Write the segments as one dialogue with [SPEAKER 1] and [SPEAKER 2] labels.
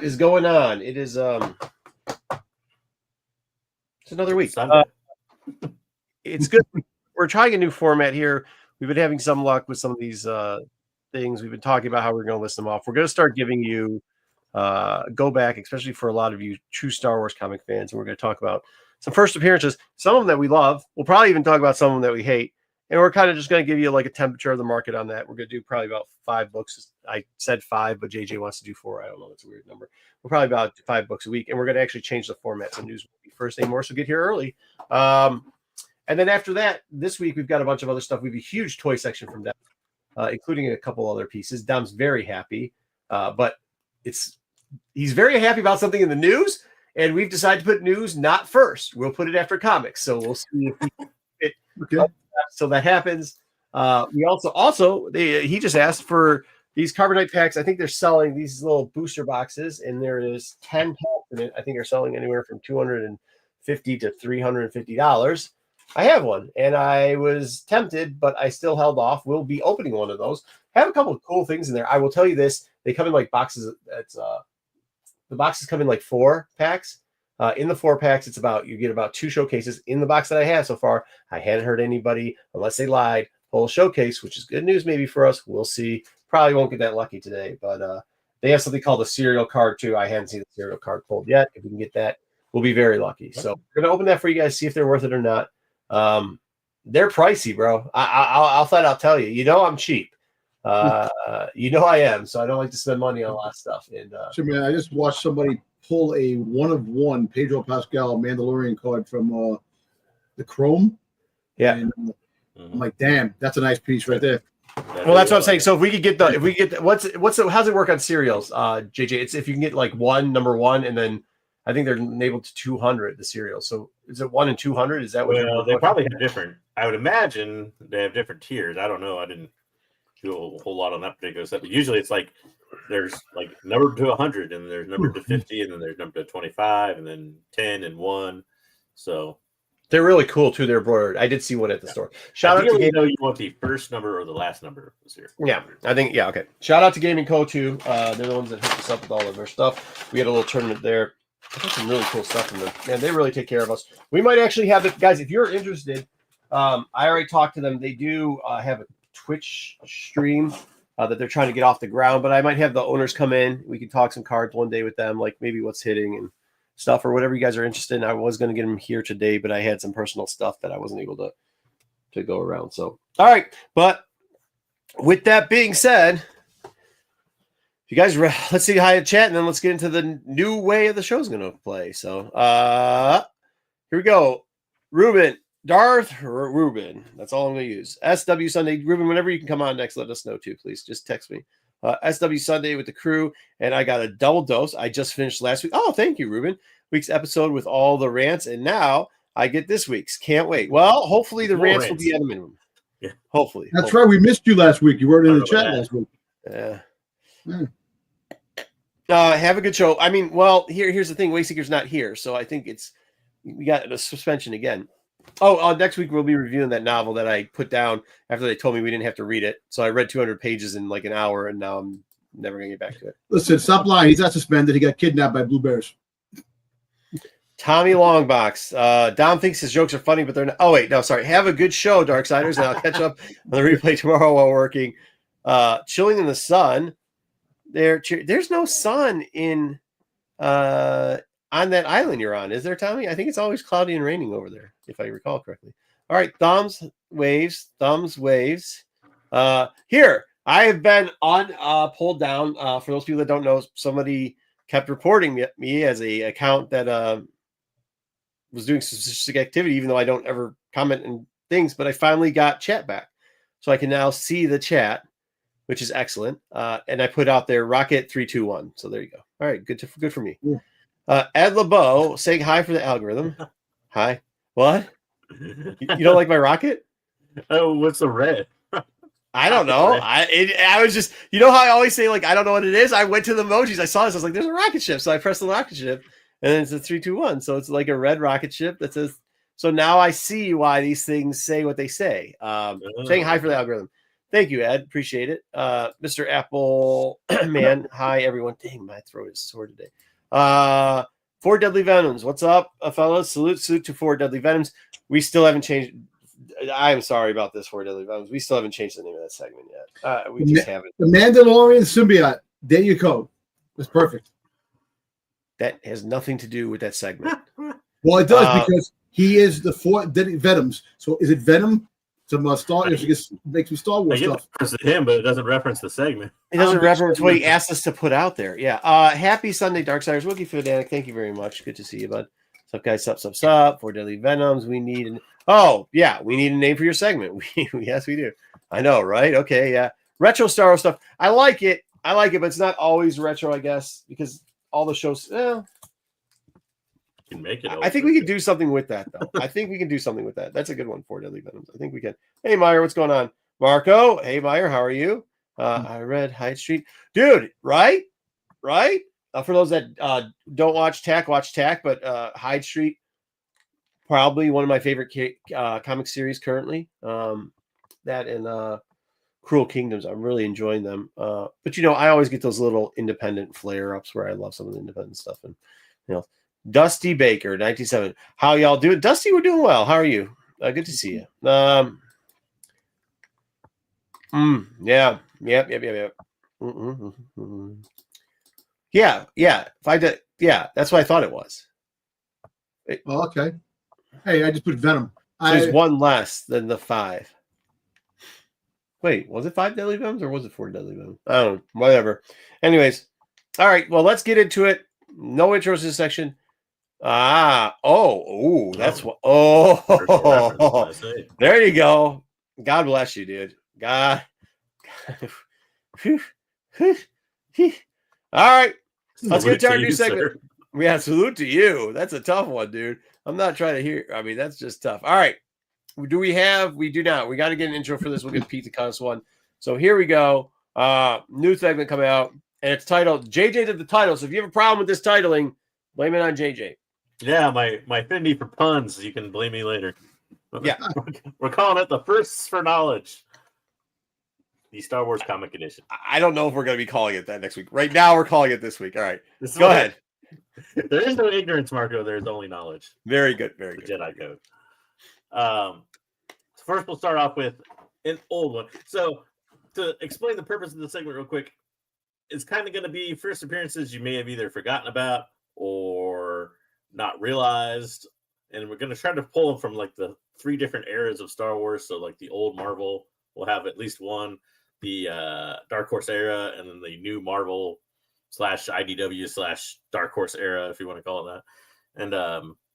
[SPEAKER 1] What is going on? It is it's another week. It's good. We're trying a new format here. We've been having some luck with some of these things. We've been talking about how we're going to list them off. We're going to start giving you go back, especially for a lot of you true Star Wars comic fans. And we're going to talk about some first appearances, some of them that we love. We'll probably even talk about some of them that we hate. And we're kind of just going to give you like a temperature of the market on that. We're going to do probably about 5 books. I said 5, but JJ wants to do 4. I don't know. That's a weird number. We're probably about 5 books a week. And we're going to actually change the format. So news will be first thing more. So get here early. And then after that, this week, we've got a bunch of other stuff. We have a huge toy section from Dom, including a couple other pieces. Dom's very happy, but he's very happy about something in the news. And we've decided to put news not first. We'll put it after comics. So we'll see if it okay. So that happens. We he just asked for these Carbonite packs. I think they're selling these little booster boxes, and there is 10 packs in it. I think they're selling anywhere from $250 to $350. I have one, and I was tempted, but I still held off. We'll be opening one of those. Have a couple of cool things in there. I will tell you this: they come in like boxes. The boxes come in like 4 packs. In the 4 packs, you get about 2 showcases. In the box that I have so far, I hadn't heard anybody, unless they lied, pull a showcase, which is good news maybe for us. We'll see. Probably won't get that lucky today, but they have something called a serial card too. I haven't seen the serial card pulled yet. If we can get that, we'll be very lucky. So we're gonna open that for you guys, see if they're worth it or not. They're pricey, bro. I'll flat out tell you. You know I'm cheap. You know I am, so I don't like to spend money on a lot of stuff. And
[SPEAKER 2] so, man, I just watched somebody pull a 1-of-1 Pedro Pascal Mandalorian card from the Chrome.
[SPEAKER 1] Yeah,
[SPEAKER 2] and, I'm like, damn, that's a nice piece right there.
[SPEAKER 1] Well, that's what I'm saying. So if we get how's it work on serials, JJ? It's if you can get like number 1, and then I think they're enabled to 200 the serials. So is it 1 and 200? Is that what?
[SPEAKER 3] Well, they probably have different. I would imagine they have different tiers. I don't know. I didn't do a whole lot on that particular set, but usually it's like there's like number to 100, and there's number to 50, and then there's number to 25, and then 10 and 1. So
[SPEAKER 1] they're really cool too. They're embroidered. I did see one at the store. Shout out to
[SPEAKER 3] Gaming. You want the first number or the last number this year?
[SPEAKER 1] Yeah, I think okay. Shout out to Gaming Co. too. They're the ones that hooked us up with all of their stuff. We had a little tournament there. I got some really cool stuff from them. Man, they really take care of us. We might actually have the guys. If you're interested, I already talked to them. They do have a Twitch stream that they're trying to get off the ground, but I might have the owners come in. We can talk some cards one day with them, like maybe what's hitting and stuff or whatever you guys are interested in. I was going to get them here today, but I had some personal stuff that I wasn't able to go around. So, all right. But with that being said, you guys, let's say hi to chat, and then let's get into the new way of the show's going to play. So, here we go. Darth Ruben. That's all I'm going to use. SW Sunday. Ruben, whenever you can come on next, let us know too, please. Just text me. SW Sunday with the crew, and I got a double dose. I just finished last week. Oh, thank you, Ruben. Week's episode with all the rants, and now I get this week's. Can't wait. Well, hopefully the rants will be at a minimum.
[SPEAKER 3] Yeah.
[SPEAKER 1] Hopefully.
[SPEAKER 2] That's right. We missed you last week. You weren't in the chat last week.
[SPEAKER 1] Yeah. Have a good show. I mean, well, here's the thing. Wayseeker's not here, so I think we got a suspension again. Oh, next week we'll be reviewing that novel that I put down after they told me we didn't have to read it. So I read 200 pages in like an hour, and now I'm never going to get back to it.
[SPEAKER 2] Listen, stop lying. He's not suspended. He got kidnapped by blue bears.
[SPEAKER 1] Tommy Longbox. Dom thinks his jokes are funny, but they're not. Oh, wait. No, sorry. Have a good show, Darksiders, and I'll catch up on the replay tomorrow while working. Chilling in the sun. There's no sun in on that island you're on, is there, Tommy? I think it's always cloudy and raining over there, if I recall correctly. All right, thumbs waves. Here, I have been on pulled down. For those people that don't know, somebody kept reporting me as a account that was doing specific activity, even though I don't ever comment on things. But I finally got chat back, so I can now see the chat, which is excellent. And I put out there Rocket 321. So there you go. All right, good for me. Yeah. Ed LeBeau saying hi for the algorithm. Hi. What? You don't like my rocket?
[SPEAKER 3] Oh, what's the red?
[SPEAKER 1] I don't know. I was just, you know how I always say, like, I don't know what it is? I went to the emojis. I saw this. I was like, there's a rocket ship. So I pressed the rocket ship, and then it's a 321. So it's like a red rocket ship that says, so now I see why these things say what they say. Saying hi for the algorithm. Thank you, Ed. Appreciate it. Mr. Apple Man. Hi, everyone. Dang, my throat is sore today. Four Deadly Venoms. What's up, fellas? Salute to Four Deadly Venoms. We still haven't changed. I'm sorry about this, Four Deadly Venoms. We still haven't changed the name of that segment yet. We just haven't.
[SPEAKER 2] The Mandalorian symbiote. There you go. That's perfect.
[SPEAKER 1] That has nothing to do with that segment.
[SPEAKER 2] Well, it does because he is the Four Deadly Venoms. So is it Venom? Some Star. It makes me Star Wars stuff.
[SPEAKER 3] Reference him, but it doesn't reference the segment.
[SPEAKER 1] It doesn't reference what he asked us to put out there. Yeah. Happy Sunday, Darksiders. Wookie Fanatic. Thank you very much. Good to see you, bud. What's up, guys? Sup. Four Deadly Venoms. We need we need a name for your segment. Yes, we do. I know, right? Okay, yeah. Retro Star Wars stuff. I like it, but it's not always retro, I guess, because all the shows.
[SPEAKER 3] Can make it.
[SPEAKER 1] I think we could do something with that, though. I think we can do something with that. That's a good one, Four Deadly Venoms. I think we can. Hey, Meyer, what's going on? Marco. Hey, Meyer, how are you? I read Hyde Street. Dude, right? For those that don't watch TAC, watch TAC, but Hyde Street, probably one of my favorite comic series currently. That and Cruel Kingdoms. I'm really enjoying them. But, I always get those little independent flare-ups where I love some of the independent stuff. And, Dusty Baker, 97. How y'all doing? Dusty, we're doing well. How are you? Good to see you. Yeah. Yep. Yeah. If I did, that's what I thought it was.
[SPEAKER 2] Okay. Hey, I just put Venom.
[SPEAKER 1] There's one less than the 5. Wait, was it 5 Deadly Venoms or was it 4 Deadly Venoms? I don't know. Whatever. Anyways, all right. Well, let's get into it. No intros in this section. That's what. Oh, there you go. God bless you, dude. God. All right. Let's get to our new segment. Yeah, salute to you. That's a tough one, dude. I'm not trying to hear. I mean, that's just tough. All right. We do not. We got to get an intro for this. We'll get Pete to cut us one. So here we go. New segment coming out, and it's titled JJ did the title. So if you have a problem with this titling, blame it on JJ.
[SPEAKER 3] Yeah, my affinity for puns. You can blame me later.
[SPEAKER 1] Yeah.
[SPEAKER 3] We're calling it the Firsts for Knowledge. The Star Wars Comic Edition.
[SPEAKER 1] I don't know if we're going to be calling it that next week. Right now, we're calling it this week. All right. Go ahead.
[SPEAKER 3] There is no ignorance, Marco. There is only knowledge.
[SPEAKER 1] Very good. Very good.
[SPEAKER 3] Jedi code. So first, we'll start off with an old one. So to explain the purpose of the segment real quick, it's kind of going to be first appearances you may have either forgotten about or not realized. And we're going to try to pull them from like the 3 different eras of Star Wars. So like the old Marvel will have at least one, the Dark Horse era, and then the new Marvel / IDW / Dark Horse era, if you want to call it that. And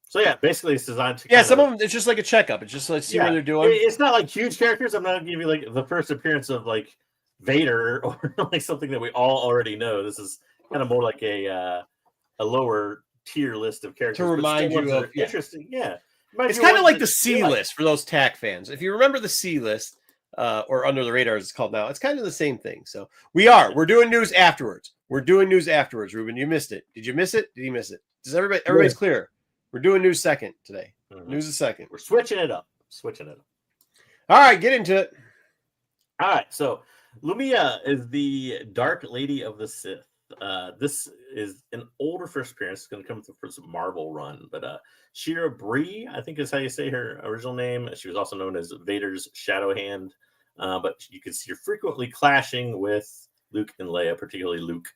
[SPEAKER 3] so yeah, basically it's designed to
[SPEAKER 1] some of them it's just like a checkup. It's just like see what they're doing.
[SPEAKER 3] It's not like huge characters. I'm not gonna give you like the first appearance of like Vader or like something that we all already know. This is kind of more like a lower tier list of characters
[SPEAKER 1] to remind you of
[SPEAKER 3] interesting. Yeah,
[SPEAKER 1] it's kind of like the C list for those TAC fans. If you remember the C list. Or Under the Radar as it's called now. It's kind of the same thing. So we're doing news afterwards. Ruben. You missed it. Did you miss it? Did you miss it? Does everybody's clear? We're doing news second today. Mm-hmm. News is second.
[SPEAKER 3] We're switching it up.
[SPEAKER 1] All right, get into it.
[SPEAKER 3] All right. So Lumia is the Dark Lady of the Sith. This is an older first appearance. It's going to come through for some Marvel run, but Shira Bree, I think is how you say her original name. She was also known as Vader's Shadow Hand, but you can see her frequently clashing with Luke and Leia, particularly Luke,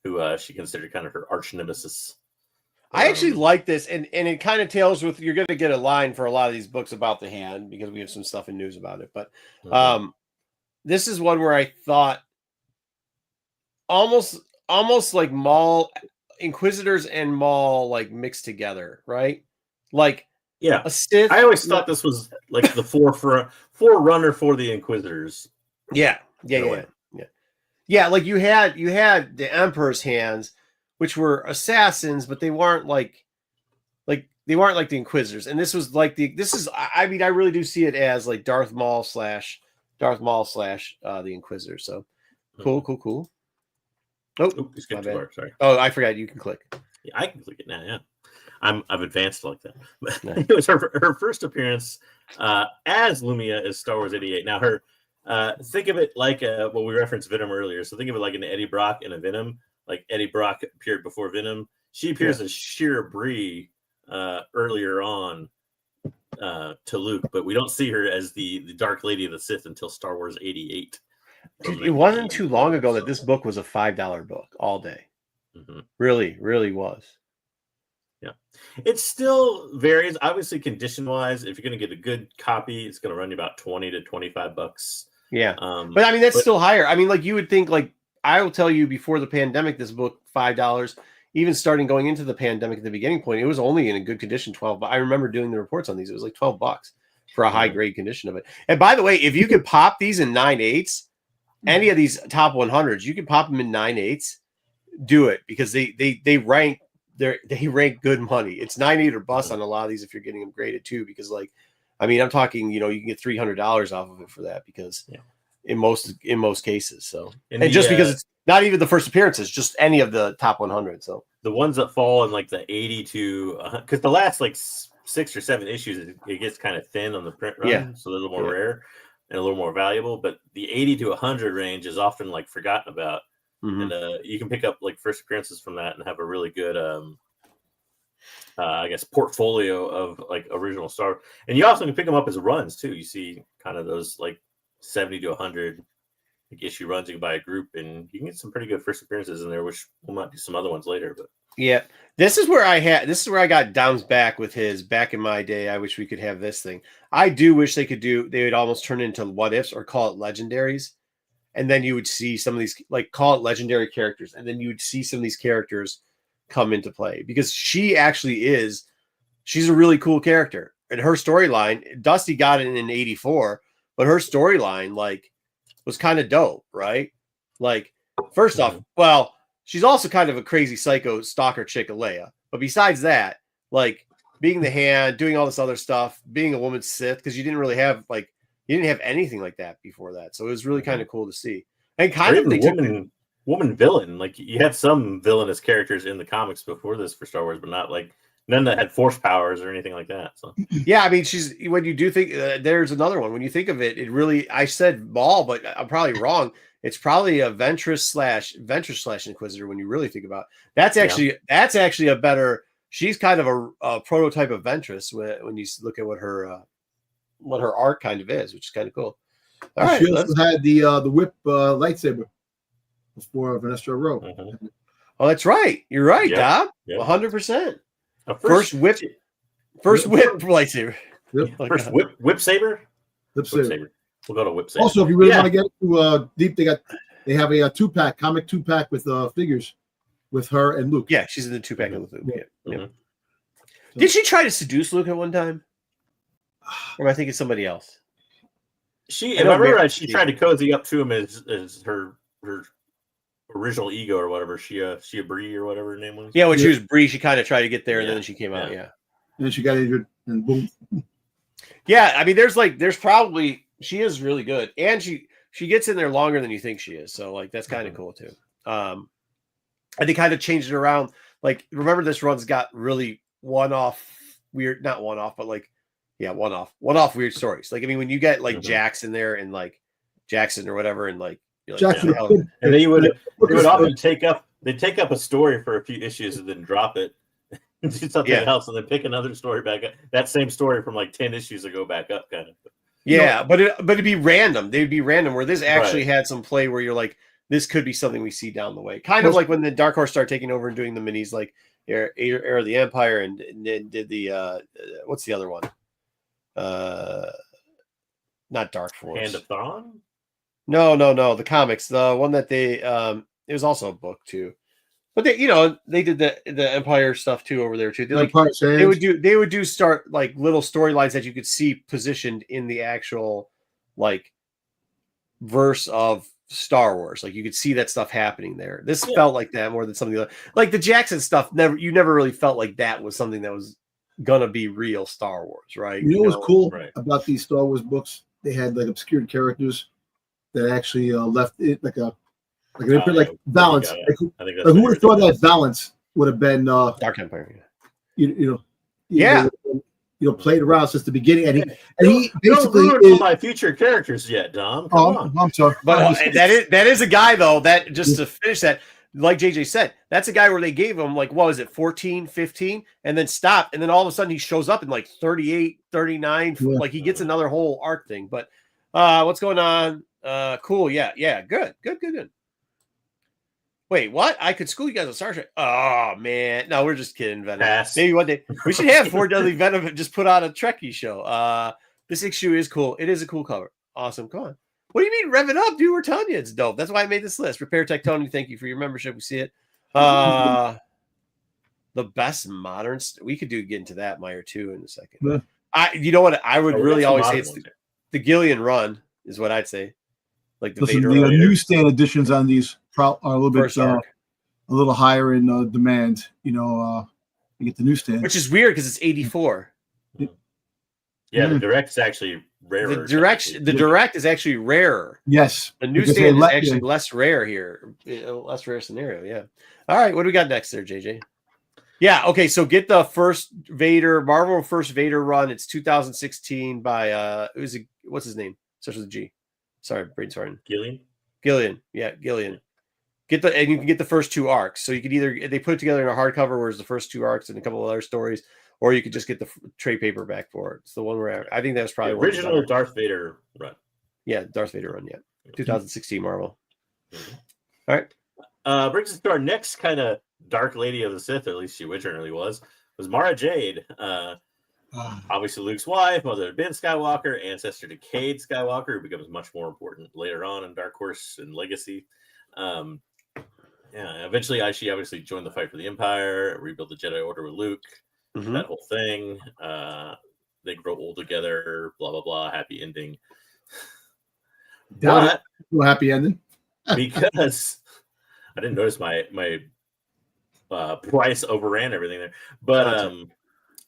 [SPEAKER 3] who she considered kind of her arch nemesis.
[SPEAKER 1] I actually like this, and it kind of tails with you're going to get a line for a lot of these books about the hand because we have some stuff in news about it. But this is one where I thought almost like Maul Inquisitors and Maul like mixed together, right? Like a Sith.
[SPEAKER 3] I always thought this was like the forerunner for the Inquisitors.
[SPEAKER 1] Yeah. Like you had the Emperor's hands, which were assassins, but they weren't like the Inquisitors. And this was like I really do see it as like Darth Maul / the Inquisitor. So cool. Oh,
[SPEAKER 3] it's good to work. Sorry.
[SPEAKER 1] Oh, I forgot you can click.
[SPEAKER 3] Yeah, I can click it now. Yeah, I've advanced like that. Nice. It was her first appearance as Lumia is Star Wars 88. Now her Think of it like well, we referenced Venom earlier, so think of it like an Eddie Brock and a Venom. Like Eddie Brock appeared before Venom. She appears as Shira Bree earlier on to Luke, but we don't see her as the Dark Lady of the Sith until Star Wars 88.
[SPEAKER 1] Dude, it wasn't too long ago that this book was a $5 book all day.
[SPEAKER 3] Mm-hmm.
[SPEAKER 1] Really was.
[SPEAKER 3] Yeah, it still varies. Obviously, condition wise, if you're going to get a good copy, it's going to run you about $20 to $25.
[SPEAKER 1] Yeah, but I mean that's still higher. I mean, like you would think, like I will tell you, before the pandemic, this book $5. Even starting going into the pandemic at the beginning point, it was only in a good condition, 12. But I remember doing the reports on these; it was like $12 for a high grade condition of it. And by the way, if you could pop these in 9/8, any of these top 100s, you can pop them in 9/8. Do it because they rank. They rank good money. It's 9/8 or bust on a lot of these if you're getting them graded too. Because like, I mean, I'm talking, you can get $300 off of it for that because in most cases. So just because it's not even the first appearances, just any of the top 100. So
[SPEAKER 3] the ones that fall in like the 80 to because the last like 6 or 7 issues, it gets kind of thin on the print run, so they're a little more rare and a little more valuable. But the 80 to 100 range is often like forgotten about. And you can pick up like first appearances from that and have a really good, I guess, portfolio of like original Star. And you also can pick them up as runs too. You see kind of those like 70 to 100 like issue runs. You can buy a group, and you can get some pretty good first appearances in there, which we might do some other ones later. But
[SPEAKER 1] yeah, this is where I got Dom's back with his back in my day. I wish we could have this thing. I do wish they would almost turn into what ifs or call it legendaries. And then you would see some of these, like call it legendary characters. And then you would see some of these characters come into play because she's a really cool character. And her storyline, Dusty got it in 84, but her storyline like was kind of dope, right? Like, first off, well, she's also kind of a crazy psycho stalker chick, Leia. But besides that, like being the hand, doing all this other stuff, being a woman Sith, because you didn't have anything like that before that. So it was really kind of cool to see. And kind of
[SPEAKER 3] the woman villain. Like you had some villainous characters in the comics before this for Star Wars, but not like none that had force powers or anything like that. So
[SPEAKER 1] yeah, I mean, when you do think there's another one, when you think of it, it really, I said Maul, but I'm probably wrong. It's probably a Ventress / Inquisitor when you really think about it. That's actually a better, she's kind of a prototype of Ventress when you look at what her art kind of is, which is kind of cool. All right,
[SPEAKER 2] she also had the whip lightsaber before Vanessa Rowe.
[SPEAKER 1] Oh, that's right. You're right, Dom. 100%. First whip lightsaber.
[SPEAKER 3] First whip saber.
[SPEAKER 2] Whip saber.
[SPEAKER 3] We'll go to whip saber.
[SPEAKER 2] Also, if you really want to get into deep, they have a 2-pack, comic 2-pack with figures with her and Luke.
[SPEAKER 1] Yeah, she's in the 2-pack with Luke. Yeah. Did she try to seduce Luke at one time? Or am I thinking somebody else?
[SPEAKER 3] If I remember right, she tried to cozy up to him as her original ego or whatever. She a Bree or whatever her name was.
[SPEAKER 1] Yeah, when she was Bree, she kind of tried to get there, and then she came out. Yeah,
[SPEAKER 2] and then she got injured, and boom.
[SPEAKER 1] Yeah, I mean, there's probably she is really good, and she gets in there longer than you think she is. So like that's kind of cool too. And they kind of changed it around. Like remember, this run's got really one-off weird, not one-off, but like. Yeah, one-off weird stories. Like I mean, when you get like Jackson there and like Jackson or whatever, and like,
[SPEAKER 2] Jackson,
[SPEAKER 3] and they would often take up a story for a few issues and then drop it, and do something else, and then pick another story back up. That same story from like 10 issues ago back up, kind of.
[SPEAKER 1] Yeah, but it'd be random. They'd be random. Where this actually had some play where you're like, this could be something we see down the way. Kind of like when the Dark Horse started taking over and doing the minis, like Heir of the Empire, and then did the what's the other one? Not Dark Force.
[SPEAKER 3] Hand of Thrawn?
[SPEAKER 1] No, the comics, the one that they it was also a book too. But they did the Empire stuff too over there too. They would do start like little storylines that you could see positioned in the actual like verse of Star Wars. Like you could see that stuff happening there. This felt like that more than some of the other, like the Jackson stuff. You never really felt like that was something that was gonna be real Star Wars, right?
[SPEAKER 2] You know what's cool about these Star Wars books? They had like obscured characters that actually left it like balance. Who would have thought that balance would have been
[SPEAKER 1] Dark Empire?
[SPEAKER 2] You know, played around since the beginning, and he
[SPEAKER 3] don't
[SPEAKER 2] basically
[SPEAKER 3] ruin my future characters yet, Dom. Come on.
[SPEAKER 2] I'm sorry,
[SPEAKER 1] But that is a guy though that just to finish that, like JJ said, that's a guy where they gave him like, what was it, 14, 15, and then stopped, and then all of a sudden he shows up in like 38, 39, like he gets another whole arc thing. But what's going on? Cool, yeah, good. Wait, what? I could school you guys on Star Trek. Oh man, no, we're just kidding, Venom. Maybe one day we should have 4 Deadly Venom just put on a Trekkie show. This issue is cool. It is a cool cover. Awesome. Come on. What do you mean rev it up, dude? We're telling you it's dope. That's why I made this list. Repair Tech Tony, thank you for your membership. We see it. The best modern. We could get into that Meyer too in a second. Yeah. You know what? I would really always say it's the Gillian run is what I'd say. Like the Vader
[SPEAKER 2] the newsstand editions on these are a little bit a little higher in demand. You get the newsstand,
[SPEAKER 1] which is weird because it's 84.
[SPEAKER 3] Yeah, the direct is actually rarer.
[SPEAKER 1] The direct is actually rarer.
[SPEAKER 2] Yes,
[SPEAKER 1] the newsstand is actually less rare here, less rare scenario. Yeah. All right, what do we got next there, JJ? Yeah. Okay, so get the first Marvel first Vader run. It's 2016 by what's his name? Starts with a G. Sorry, brain farting. Gillian. Yeah, Gillian. And you can get the first 2 arcs. So you could either they put it together in a hardcover, whereas the first 2 arcs and a couple of other stories, or you could just get the trade paperback for it. It's the one where I think that was probably
[SPEAKER 3] the original Darth Vader run.
[SPEAKER 1] Yeah, Darth Vader run. Yeah, 2016 Marvel. All
[SPEAKER 3] right. Brings us to our next kind of Dark Lady of the Sith, or at least she originally was Mara Jade. Obviously Luke's wife, mother of Ben Skywalker, ancestor to Cade Skywalker, who becomes much more important later on in Dark Horse and Legacy. Eventually she obviously joined the fight for the Empire, rebuild the Jedi Order with Luke, that whole thing. They grow old together, blah blah blah, happy ending.
[SPEAKER 2] But happy ending.
[SPEAKER 3] Because I didn't notice my price overran everything there. But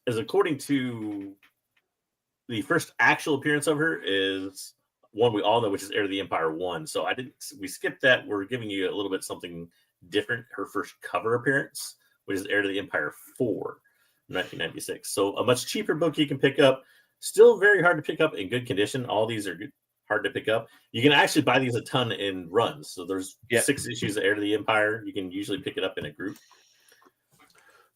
[SPEAKER 3] as according to the first actual appearance of her is one we all know, which is Heir to the Empire 1. So we skipped that. We're giving you a little bit something different. Her first cover appearance, which is Heir to the Empire 4, 1996. So a much cheaper book you can pick up. Still very hard to pick up in good condition. All these are hard to pick up. You can actually buy these a ton in runs. So there's 6 issues of Heir to the Empire. You can usually pick it up in a group.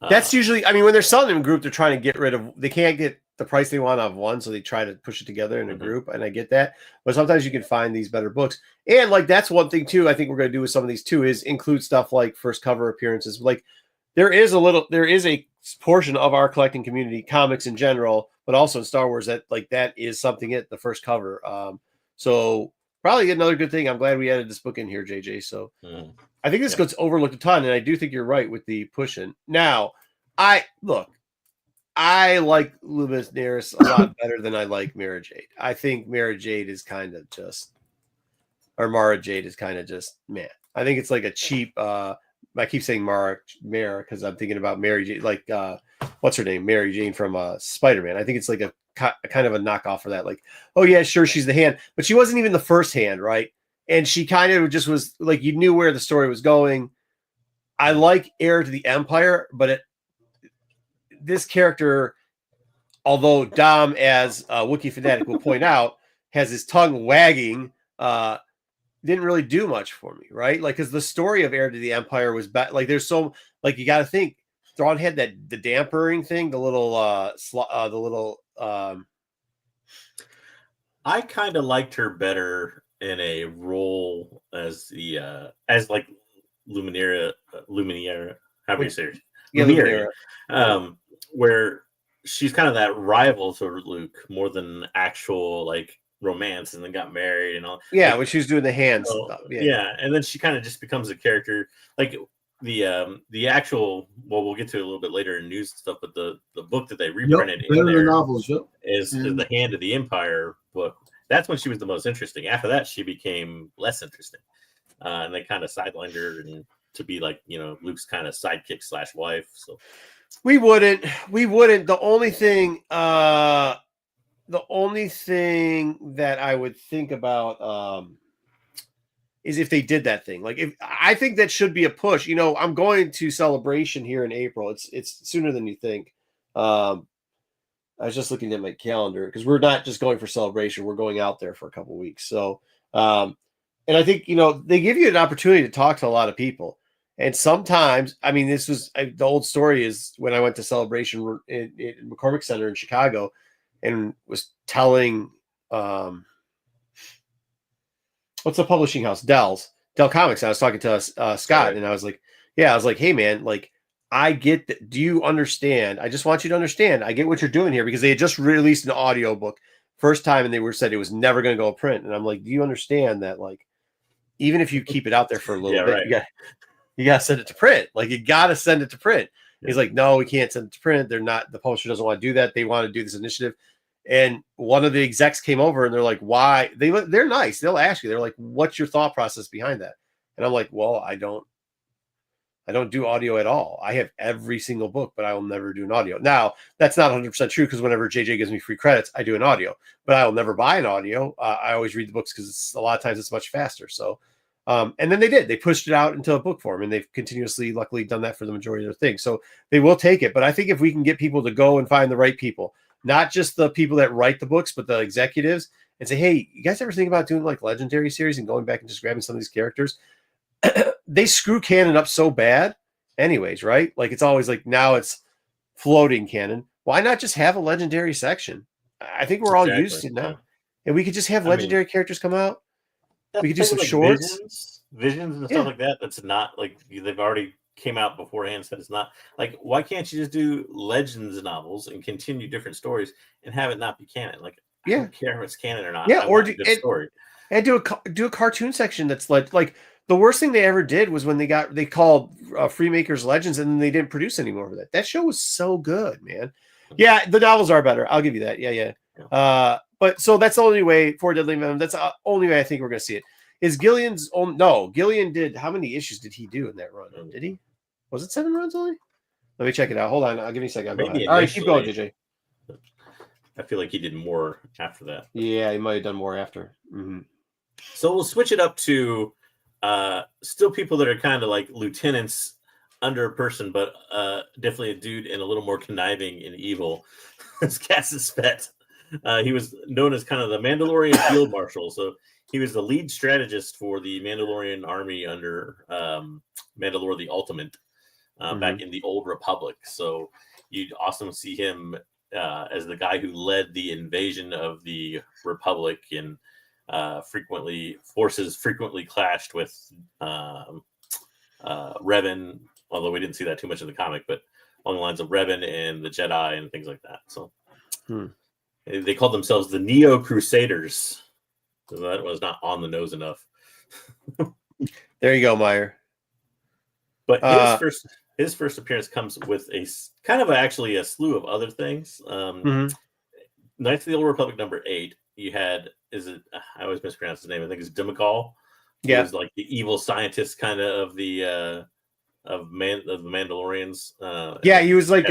[SPEAKER 1] That's usually, when they're selling in a group, they're trying to get rid of, they can't get the price they want of one, so they try to push it together in a group, and I get that. But sometimes you can find these better books. And that's one thing too, I think we're going to do with some of these too, is include stuff like first cover appearances. There is a portion of our collecting community, comics in general, but also in Star Wars, that that is something the first cover. So probably another good thing. I'm glad we added this book in here, JJ. So I think this gets overlooked a ton, and I do think you're right with the pushing. Now, I like Luminous a lot better than I like Mara Jade. I think Mara Jade is kind of just, man. I think it's like a cheap. I keep saying Mara because I'm thinking about Mary Jane, what's her name, Mary Jane from Spider-Man. I think it's like a kind of a knockoff for that. Oh yeah, sure, she's the hand, but she wasn't even the first hand, right? And she kind of just was you knew where the story was going. I like Heir to the Empire, but this character, although Dom, as Wookiee Fanatic will point out, has his tongue wagging, didn't really do much for me, right? Because the story of Heir to the Empire was there's so you got to think Thrawn had the dampering thing, the little
[SPEAKER 3] I kind of liked her better in a role as the Luminaria, how do you say it?
[SPEAKER 1] Luminaria.
[SPEAKER 3] Where she's kind of that rival to Luke more than actual romance, and then got married and all.
[SPEAKER 1] Yeah, when she was doing the hands stuff.
[SPEAKER 3] Yeah, and then she kind of just becomes a character the actual. Well, we'll get to it a little bit later in news stuff, but the book that they reprinted in there
[SPEAKER 2] novels,
[SPEAKER 3] is the Hand of the Empire book. That's when she was the most interesting. After that, she became less interesting, and they kind of sidelined her and to be Luke's kind of sidekick / wife. So
[SPEAKER 1] we wouldn't. The only thing that I would think about is if they did that thing. I think that should be a push. I'm going to Celebration here in April. It's sooner than you think. I was just looking at my calendar because we're not just going for celebration. We're going out there for a couple weeks. So, and I think, they give you an opportunity to talk to a lot of people. And sometimes, I mean, this was the old story is when I went to Celebration in McCormick Center in Chicago and was telling, what's the publishing house? Dell Comics. I was talking to Scott, right. And I was like, hey, man, like, I get that. Do you understand? I just want you to understand. I get what you're doing here because they had just released an audio book first time and they said it was never going to go print. And I'm like, do you understand that? Like, even if you keep it out there for a little bit, right. you got to send it to print. Like, you got to send it to print. Yeah. He's like, no, we can't send it to print. The publisher doesn't want to do that. They want to do this initiative. And one of the execs came over and they're like, why? They're nice. They'll ask you. They're like, what's your thought process behind that? And I'm like, well, I don't do audio at all. I have every single book, but I will never do an audio. Now, that's not 100% true because whenever JJ gives me free credits, I do an audio, but I will never buy an audio. I always read the books because a lot of times it's much faster. So, and then they pushed it out into a book form, and they've continuously, luckily, done that for the majority of their things. So they will take it. But I think if we can get people to go and find the right people, not just the people that write the books, but the executives, and say, hey, you guys ever think about doing like Legendary series and going back and just grabbing some of these characters? They screw canon up so bad anyways, right? Like, it's always like, now it's floating canon. Why not just have a legendary section? I think we're all used to now. Yeah. And we could just have legendary characters come out. We could do some shorts.
[SPEAKER 3] Visions and stuff like that. That's not like they've already came out beforehand, said it's not like, why can't you just do Legends novels and continue different stories and have it not be canon? Like, I don't care if it's canon or not.
[SPEAKER 1] Yeah, or do a cartoon section that's like the worst thing they ever did was when they called Freemakers Legends and then they didn't produce any more of that. That show was so good, man. Yeah, the novels are better. I'll give you that. Yeah. But so that's the only way for Deadly Venom. That's the only way I think we're going to see it. Is Gillian's own? No, Gillian did. How many issues did he do in that run? Did he? Was it 7 runs only? Let me check it out. Hold on. I'll give me a second. All right, keep going, JJ.
[SPEAKER 3] I feel like he did more after that.
[SPEAKER 1] Yeah, he might have done more after. Mm-hmm.
[SPEAKER 3] So we'll switch it up to still people that are kind of like lieutenants under a person, but definitely a dude and a little more conniving and evil. It's Cassius Spett. He was known as kind of the Mandalorian field marshal. So he was the lead strategist for the Mandalorian army under Mandalore the Ultimate back in the Old Republic. So you'd also see him as the guy who led the invasion of the Republic and frequently clashed with Revan, although we didn't see that too much in the comic, but along the lines of Revan and the Jedi and things like that. So they called themselves the Neo Crusaders. So that was not on the nose enough.
[SPEAKER 1] There you go, Meyer.
[SPEAKER 3] But his first appearance comes with a kind of actually a slew of other things. Knights of the Old Republic #8. You had, I always mispronounce his name. I think it's Dimikal. Yeah, he was like the evil scientist kind of the Mandalorians.
[SPEAKER 1] He was like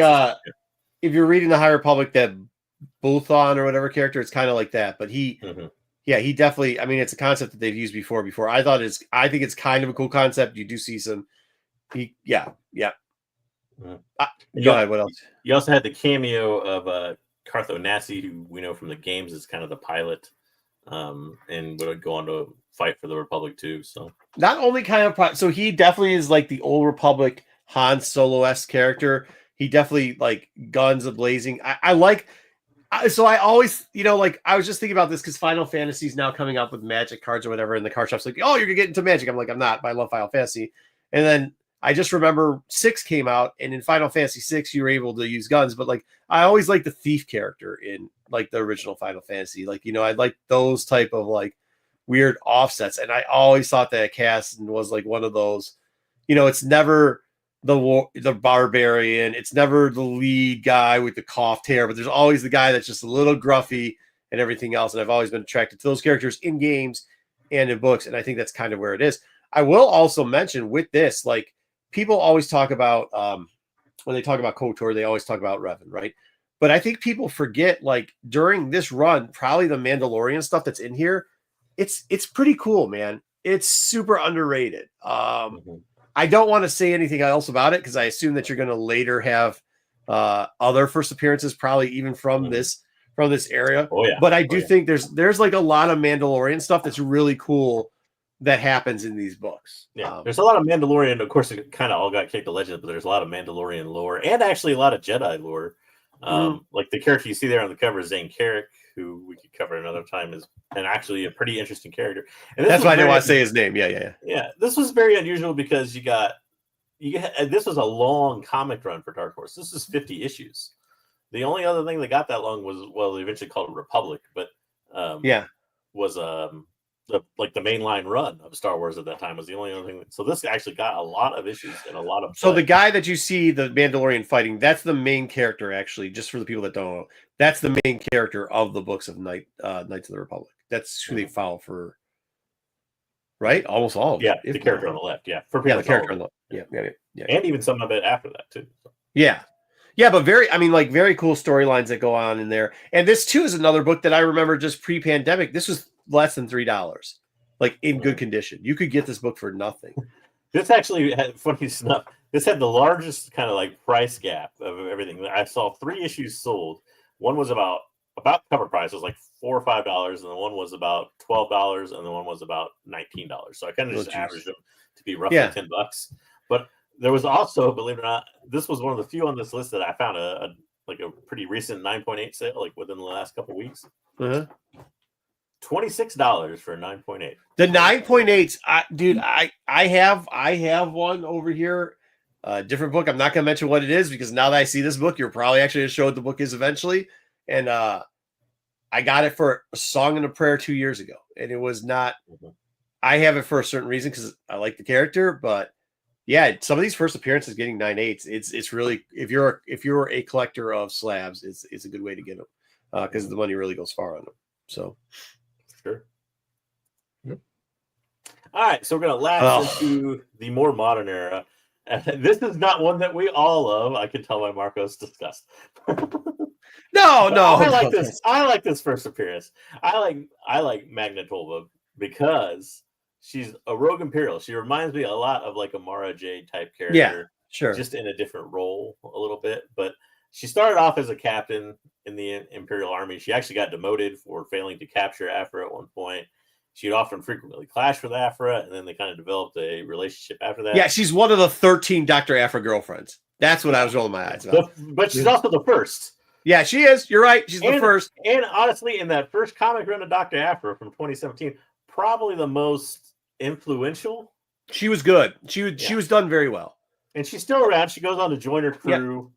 [SPEAKER 1] if you're reading the High Republic, that Bothon or whatever character, it's kind of like that. But he definitely. I mean, it's a concept that they've used before. I think it's kind of a cool concept. You do see some. Go ahead. What else?
[SPEAKER 3] You also had the cameo of Cartho Nassi, who we know from the games is kind of the pilot, and would go on to fight for the Republic too. So
[SPEAKER 1] not only kind of, so he definitely is like the Old Republic Han Solo-esque character. He definitely like guns a-blazing. So I always, I was just thinking about this because Final Fantasy is now coming up with Magic cards or whatever, and the card shop's like, oh, you're gonna get into Magic. I'm like, I'm not, but I love Final Fantasy. And then I just remember 6 came out, and in Final Fantasy 6, you were able to use guns. But like, I always like the thief character in like the original Final Fantasy. Like, I like those type of like weird offsets, and I always thought that Cassian was like one of those. It's never the barbarian. It's never the lead guy with the coughed hair, but there's always the guy that's just a little gruffy and everything else. And I've always been attracted to those characters in games and in books, and I think that's kind of where it is. I will also mention with this, like, people always talk about when they talk about KOTOR, they always talk about Revan, right? But I think people forget, like, during this run, probably the Mandalorian stuff that's in here, it's pretty cool, man. It's super underrated. I don't want to say anything else about it because I assume that you're going to later have other first appearances, probably even from this area.
[SPEAKER 3] Oh yeah.
[SPEAKER 1] But I do think there's like a lot of Mandalorian stuff that's really cool that happens in these books.
[SPEAKER 3] Yeah, there's a lot of Mandalorian. Of course, it kind of all got kicked to Legends, but there's a lot of Mandalorian lore and actually a lot of Jedi lore. Like the character you see there on the cover is Zane Carrick, who we could cover another time, is and actually a pretty interesting character. And
[SPEAKER 1] that's why I didn't want to say his name. Yeah.
[SPEAKER 3] This was very unusual because you got this was a long comic run for Dark Horse. This is 50 issues. The only other thing that got that long was they eventually called it Republic, but was the mainline run of Star Wars at that time was the only other thing. So this actually got a lot of issues and a lot of.
[SPEAKER 1] So the guy that you see the Mandalorian fighting, that's the main character. Actually, just for the people that don't know, that's the main character of the books of Knights of the Republic. That's who they follow for. Right, almost all.
[SPEAKER 3] Of the character on the left. Yeah,
[SPEAKER 1] the character on the left. Yeah,
[SPEAKER 3] and even some of it after that too. So.
[SPEAKER 1] Yeah, but very cool storylines that go on in there. And this too is another book that I remember just pre-pandemic. This was less than $3, like in good condition. You could get this book for nothing.
[SPEAKER 3] This actually had funny stuff. This had the largest kind of like price gap of everything. I saw 3 issues sold. One was about cover price, it was like $4 or $5, and the one was about $12, and the one was about $19. So I kind of just averaged them to be roughly $10. But there was also, believe it or not, this was one of the few on this list that I found a pretty recent 9.8 sale, like within the last couple of weeks. $26 for a 9.8.
[SPEAKER 1] The 9.8s, dude, I have one over here, a different book. I'm not going to mention what it is because now that I see this book, you're probably actually going to show what the book is eventually. And I got it for A Song and a Prayer 2 years ago, and it was not. I have it for a certain reason because I like the character, but. Yeah, some of these first appearances getting 9.8s. It's really if you're a collector of slabs, it's a good way to get them because the money really goes far on them. So,
[SPEAKER 3] sure. Yep. All right, so we're gonna lapse into the more modern era. This is not one that we all love. I can tell by Marco's disgust.
[SPEAKER 1] No,
[SPEAKER 3] I like this. I like this first appearance. I like Magnetova because. She's a rogue imperial. She reminds me a lot of like a Mara Jade type character.
[SPEAKER 1] Yeah, sure.
[SPEAKER 3] Just in a different role a little bit. But she started off as a captain in the Imperial Army. She actually got demoted for failing to capture Afra at one point. She'd often frequently clash with Afra, and then they kind of developed a relationship after that.
[SPEAKER 1] Yeah, she's one of the 13 Dr. Afra girlfriends. That's what I was rolling my eyes about.
[SPEAKER 3] But she's also the first.
[SPEAKER 1] Yeah, she is. You're right. She's the first.
[SPEAKER 3] And honestly, in that first comic run of Dr. Afra from 2017, probably the most influential.
[SPEAKER 1] She was good. She was done very well,
[SPEAKER 3] and she's still around. She goes on to join her crew,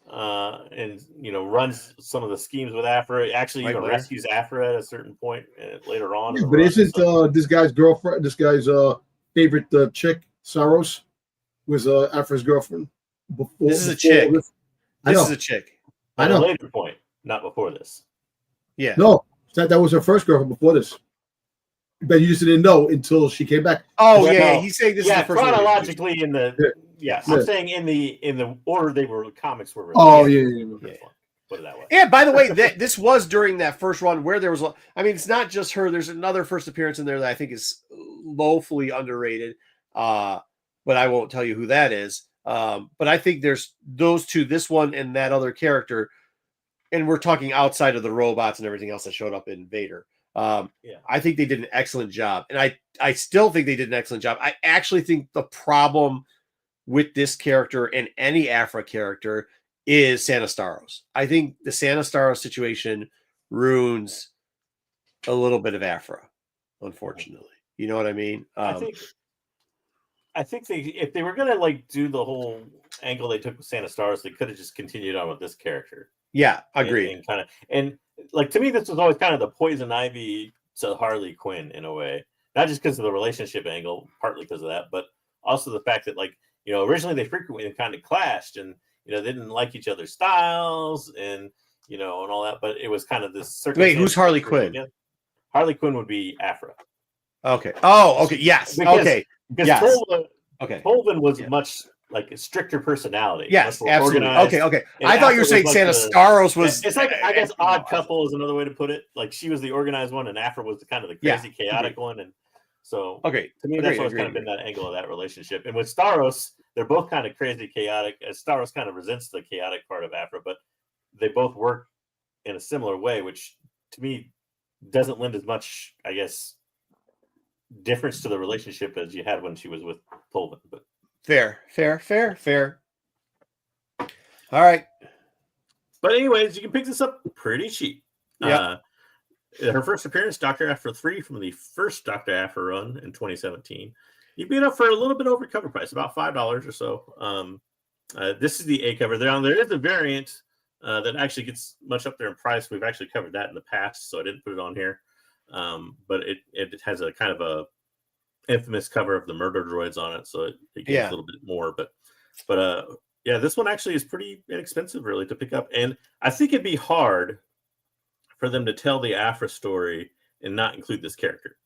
[SPEAKER 3] and runs some of the schemes with Afra. Actually, rescues Afra at a certain point later on.
[SPEAKER 2] Yeah, but isn't this guy's girlfriend? This guy's favorite chick, Saros, was Afra's girlfriend.
[SPEAKER 1] This is a chick. This is a chick.
[SPEAKER 3] At a later point, not before this.
[SPEAKER 1] Yeah.
[SPEAKER 2] No, that was her first girlfriend before this. But you just didn't know until she came back.
[SPEAKER 1] Oh yeah, he's saying this is the first
[SPEAKER 3] chronologically in the I'm saying in the order they were comics were released.
[SPEAKER 2] Oh yeah.
[SPEAKER 3] Put it that way.
[SPEAKER 1] And by the way, this was during that first run where there was. I mean, it's not just her. There's another first appearance in there that I think is woefully underrated. But I won't tell you who that is. But I think there's those two, this one and that other character, and we're talking outside of the robots and everything else that showed up in Vader. I think they did an excellent job, and I still think they did an excellent job. I actually think the problem with this character and any Afra character is Sanastaros. I think the Sanastaros situation ruins a little bit of Afra, unfortunately. You know what I mean?
[SPEAKER 3] I think if they were gonna do the whole angle they took with Sanastaros, they could have just continued on with this character.
[SPEAKER 1] Yeah, agreed.
[SPEAKER 3] And to me, this was always kind of the poison ivy to Harley Quinn in a way, not just because of the relationship angle, partly because of that, but also the fact that originally they frequently kind of clashed and they didn't like each other's styles and and all that, but it was kind of this circumstance.
[SPEAKER 1] Wait, who's Harley Quinn?
[SPEAKER 3] Harley Quinn would be Afra.
[SPEAKER 1] Okay. Oh, okay. Yes. Because
[SPEAKER 3] Tolvin was much like a stricter personality.
[SPEAKER 1] Yes, absolutely. Okay. I thought you were saying Sanastaros was.
[SPEAKER 3] It's like, I guess, odd couple is another way to put it. Like she was the organized one, and Afra was the kind of the crazy, chaotic one, and So
[SPEAKER 1] Okay,
[SPEAKER 3] to me, that's always kind of been that angle of that relationship. And with Staros, they're both kind of crazy, chaotic. Staros kind of resents the chaotic part of Aphra, but they both work in a similar way, which to me doesn't lend as much, I guess, difference to the relationship as you had when she was with Pullman. But
[SPEAKER 1] fair. All right.
[SPEAKER 3] But anyways, you can pick this up pretty cheap.
[SPEAKER 1] Yeah.
[SPEAKER 3] Her first appearance, Dr. Aphra 3 from the first Dr. Aphra run in 2017. You beat up for a little bit over cover price, about $5 or so. This is the A cover. There is a variant that actually gets much up there in price. We've actually covered that in the past, so I didn't put it on here. But it has a kind of a infamous cover of the murder droids on it, so it gets a little bit more. But yeah, this one actually is pretty inexpensive, really, to pick up. And I think it'd be hard for them to tell the Aphra story and not include this character.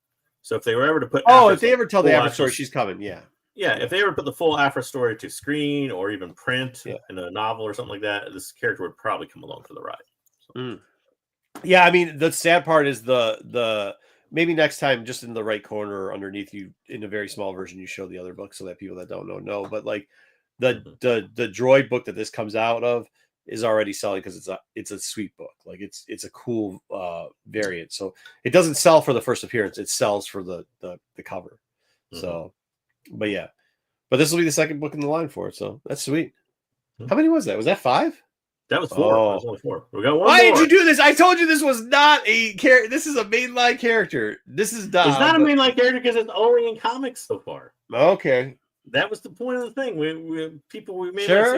[SPEAKER 3] So if they were ever to put
[SPEAKER 1] if they ever tell the Aphra story, she's coming. Yeah,
[SPEAKER 3] if they ever put the full Aphra story to screen or even print in a novel or something like that, this character would probably come along for the ride. So.
[SPEAKER 1] Yeah, I mean, the sad part is the maybe next time, just in the right corner underneath you, in a very small version, you show the other book so that people that don't know. But like the droid book that this comes out of is already selling because it's a sweet book. Like it's a cool variant. So it doesn't sell for the first appearance; it sells for the cover. So, but this will be the second book in the line for it. So that's sweet. How many was that? Was that 5?
[SPEAKER 3] That was 4. That was only 4. We got one.
[SPEAKER 1] Why did you do this? I told you this was not a character. This is a mainline character. This is not.
[SPEAKER 3] It's not a mainline character because it's only in comics so far.
[SPEAKER 1] Okay.
[SPEAKER 3] That was the point of the thing. We made
[SPEAKER 1] fair.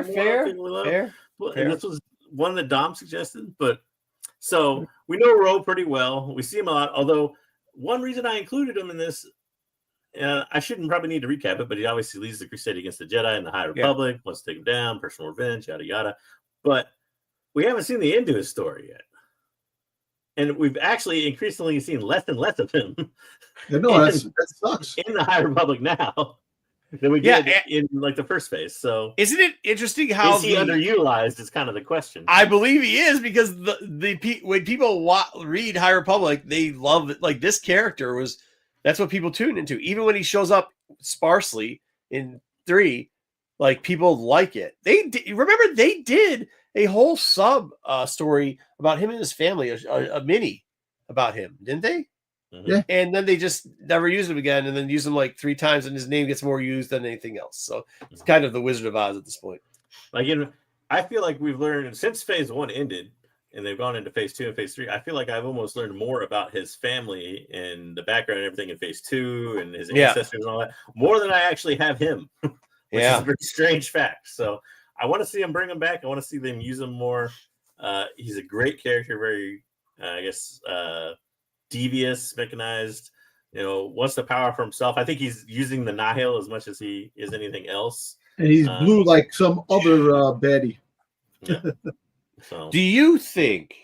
[SPEAKER 3] And this was one that Dom suggested. But so we know Ro pretty well. We see him a lot. Although one reason I included him in this, I shouldn't probably need to recap it, but he obviously leads the crusade against the Jedi and the High Republic, wants to take him down, personal revenge, yada yada. But we haven't seen the end to his story yet. And we've actually increasingly seen less and less of him.
[SPEAKER 2] That sucks.
[SPEAKER 3] In the High Republic now than we did in like the first phase. So
[SPEAKER 1] isn't it interesting how
[SPEAKER 3] is he underutilized is kind of the question.
[SPEAKER 1] I believe he is, because when people read High Republic, they love it. Like this character that's what people tune into. Even when he shows up sparsely in 3, like people like it. They did a whole sub story about him and his family, a mini about him, didn't they?
[SPEAKER 2] Yeah.
[SPEAKER 1] And then they just never used him again, and then use him like 3 times, and his name gets more used than anything else. So it's kind of the Wizard of Oz at this point.
[SPEAKER 3] Like, I feel like we've learned since phase 1 ended, and they've gone into phase 2 and phase 3. I feel like I've almost learned more about his family and the background and everything in phase 2 and his ancestors and all that, more than I actually have him. Which is a very strange fact. So I want to see him bring him back. I want to see them use him more. He's a great character, very, devious, mechanized, wants the power for himself. I think he's using the Nihil as much as he is anything else.
[SPEAKER 2] And he's blue like some other baddie.
[SPEAKER 3] Yeah. So.
[SPEAKER 1] Do you think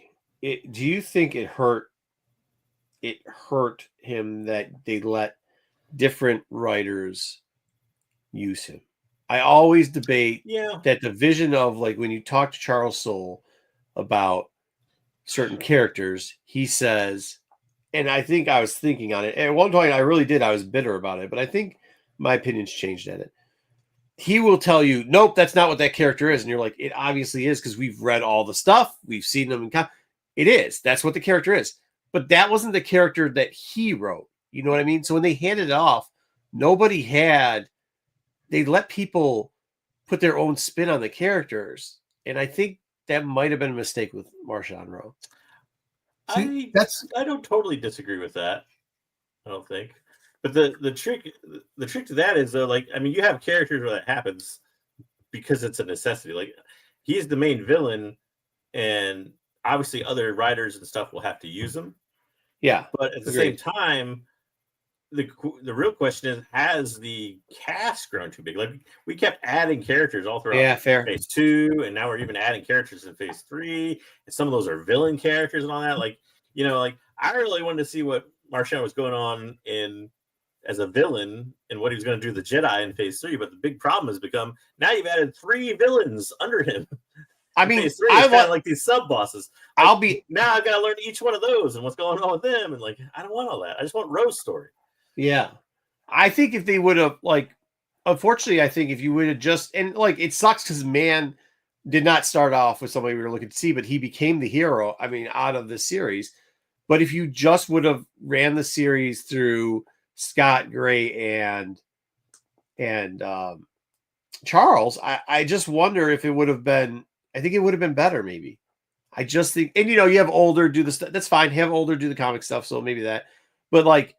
[SPEAKER 1] it hurt him that they let different writers use him? I always debate that the vision of, like, when you talk to Charles Soule about certain characters, he says, and I think I was thinking on it. At one point, I really did. I was bitter about it, but I think my opinions changed at it. He will tell you, nope, that's not what that character is. And you're like, it obviously is, because we've read all the stuff. We've seen them in it is. That's what the character is. But that wasn't the character that he wrote. You know what I mean? So when they handed it off, they let people put their own spin on the characters. And I think that might have been a mistake with Marchand Rowe.
[SPEAKER 3] I don't totally disagree with that. I don't think. But the trick to that is, though, like, I mean, you have characters where that happens because it's a necessity. Like, he's the main villain, and obviously other writers and stuff will have to use him.
[SPEAKER 1] Yeah.
[SPEAKER 3] But at the same time, the real question is, has the cast grown too big? Like, we kept adding characters all throughout phase 2, and now we're even adding characters in phase 3, and some of those are villain characters and all that. Like, I really wanted to see what Marchand was going on as a villain and what he was going to do to the Jedi in phase 3. But the big problem has become, now you've added 3 villains under him.
[SPEAKER 1] I mean,
[SPEAKER 3] I want like these sub bosses.
[SPEAKER 1] Like,
[SPEAKER 3] now I've got to learn each one of those and what's going on with them. And like, I don't want all that. I just want Rose's story.
[SPEAKER 1] Yeah. I think if they would have unfortunately, I think if you would have just it sucks because Man did not start off with somebody we were looking to see, but he became the hero. I mean, out of the series. But if you just would have ran the series through Scott Gray and Charles, I just wonder if it would have been. I think it would have been better, maybe. I just think, and you have Older do the stuff. That's fine. Have Older do the comic stuff, so maybe that. But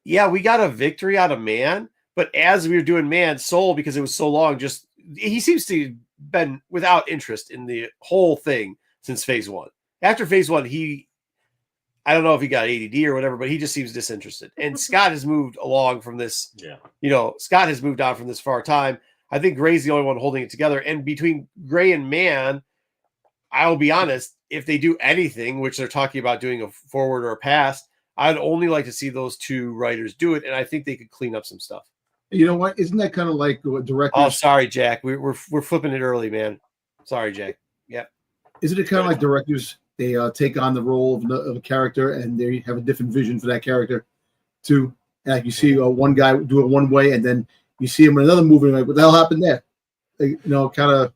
[SPEAKER 1] yeah, we got a victory out of Man. But as we were doing Man, Soul, because it was so long, he seems to have been without interest in the whole thing since Phase 1. After Phase 1, I don't know if he got ADD or whatever, but he just seems disinterested. And Scott has moved along from this. Yeah. Scott has moved on from this far time. I think Gray's the only one holding it together. And between Gray and Man, I'll be honest, if they do anything, which they're talking about doing a forward or a past, I'd only like to see those two writers do it. And I think they could clean up some stuff.
[SPEAKER 2] You know what? Isn't that kind of like what directors?
[SPEAKER 1] Oh, sorry, Jack. We're flipping it early, man. Sorry, Jack. Yep.
[SPEAKER 2] Isn't it kind of like directors? They take on the role of a character, and they have a different vision for that character, too. Like you see one guy do it one way, and then you see him in another movie, like what the hell happened there? Kind of.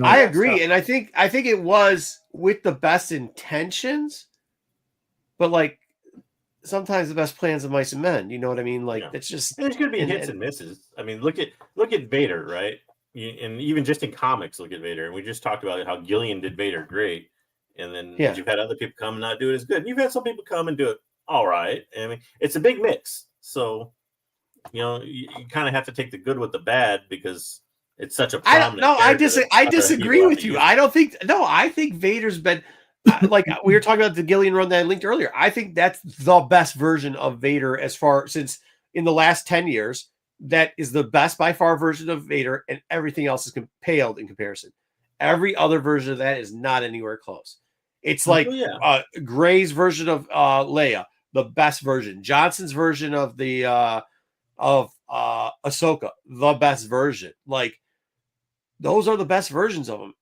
[SPEAKER 1] I agree, and I think it was with the best intentions, but sometimes the best plans of mice and men. You know what I mean? It's just
[SPEAKER 3] there's going to be hits and misses. I mean, look at Vader, right? And even just in comics, look at Vader. And we just talked about how Gillian did Vader great, and then you've had other people come and not do it as good. And you've had some people come and do it all right. I mean, it's a big mix. So you kind of have to take the good with the bad because it's such a prominent.
[SPEAKER 1] I disagree with you. I think Vader's been. We were talking about the Gillian run that I linked earlier. I think that's the best version of Vader since in the last 10 years, that is the best by far version of Vader, and everything else is paled in comparison. Every other version of that is not anywhere close. It's Gray's version of Leia, the best version. Johnson's version of the of Ahsoka, the best version. Those are the best versions of them.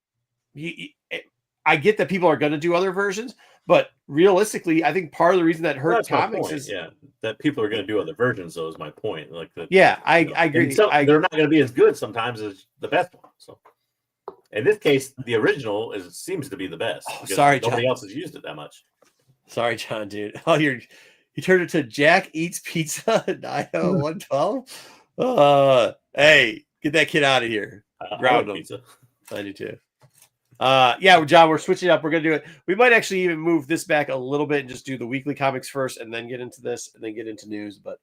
[SPEAKER 1] I get that people are going to do other versions, but realistically, I think part of the reason that hurt comics is
[SPEAKER 3] that people are going to do other versions. Though is my point.
[SPEAKER 1] I agree.
[SPEAKER 3] They're not going to be as good sometimes as the best one. So in this case, the original seems to be the best.
[SPEAKER 1] Sorry,
[SPEAKER 3] nobody
[SPEAKER 1] John.
[SPEAKER 3] else has used it that much.
[SPEAKER 1] Sorry, John, dude. Oh, you turned it to Jack Eats Pizza 90112. Hey, get that kid out of here. Ground him.
[SPEAKER 3] Pizza.
[SPEAKER 1] I do too. John, we're switching up. We're gonna do it. We might actually even move this back a little bit and just do the weekly comics first, and then get into this, and then get into news. But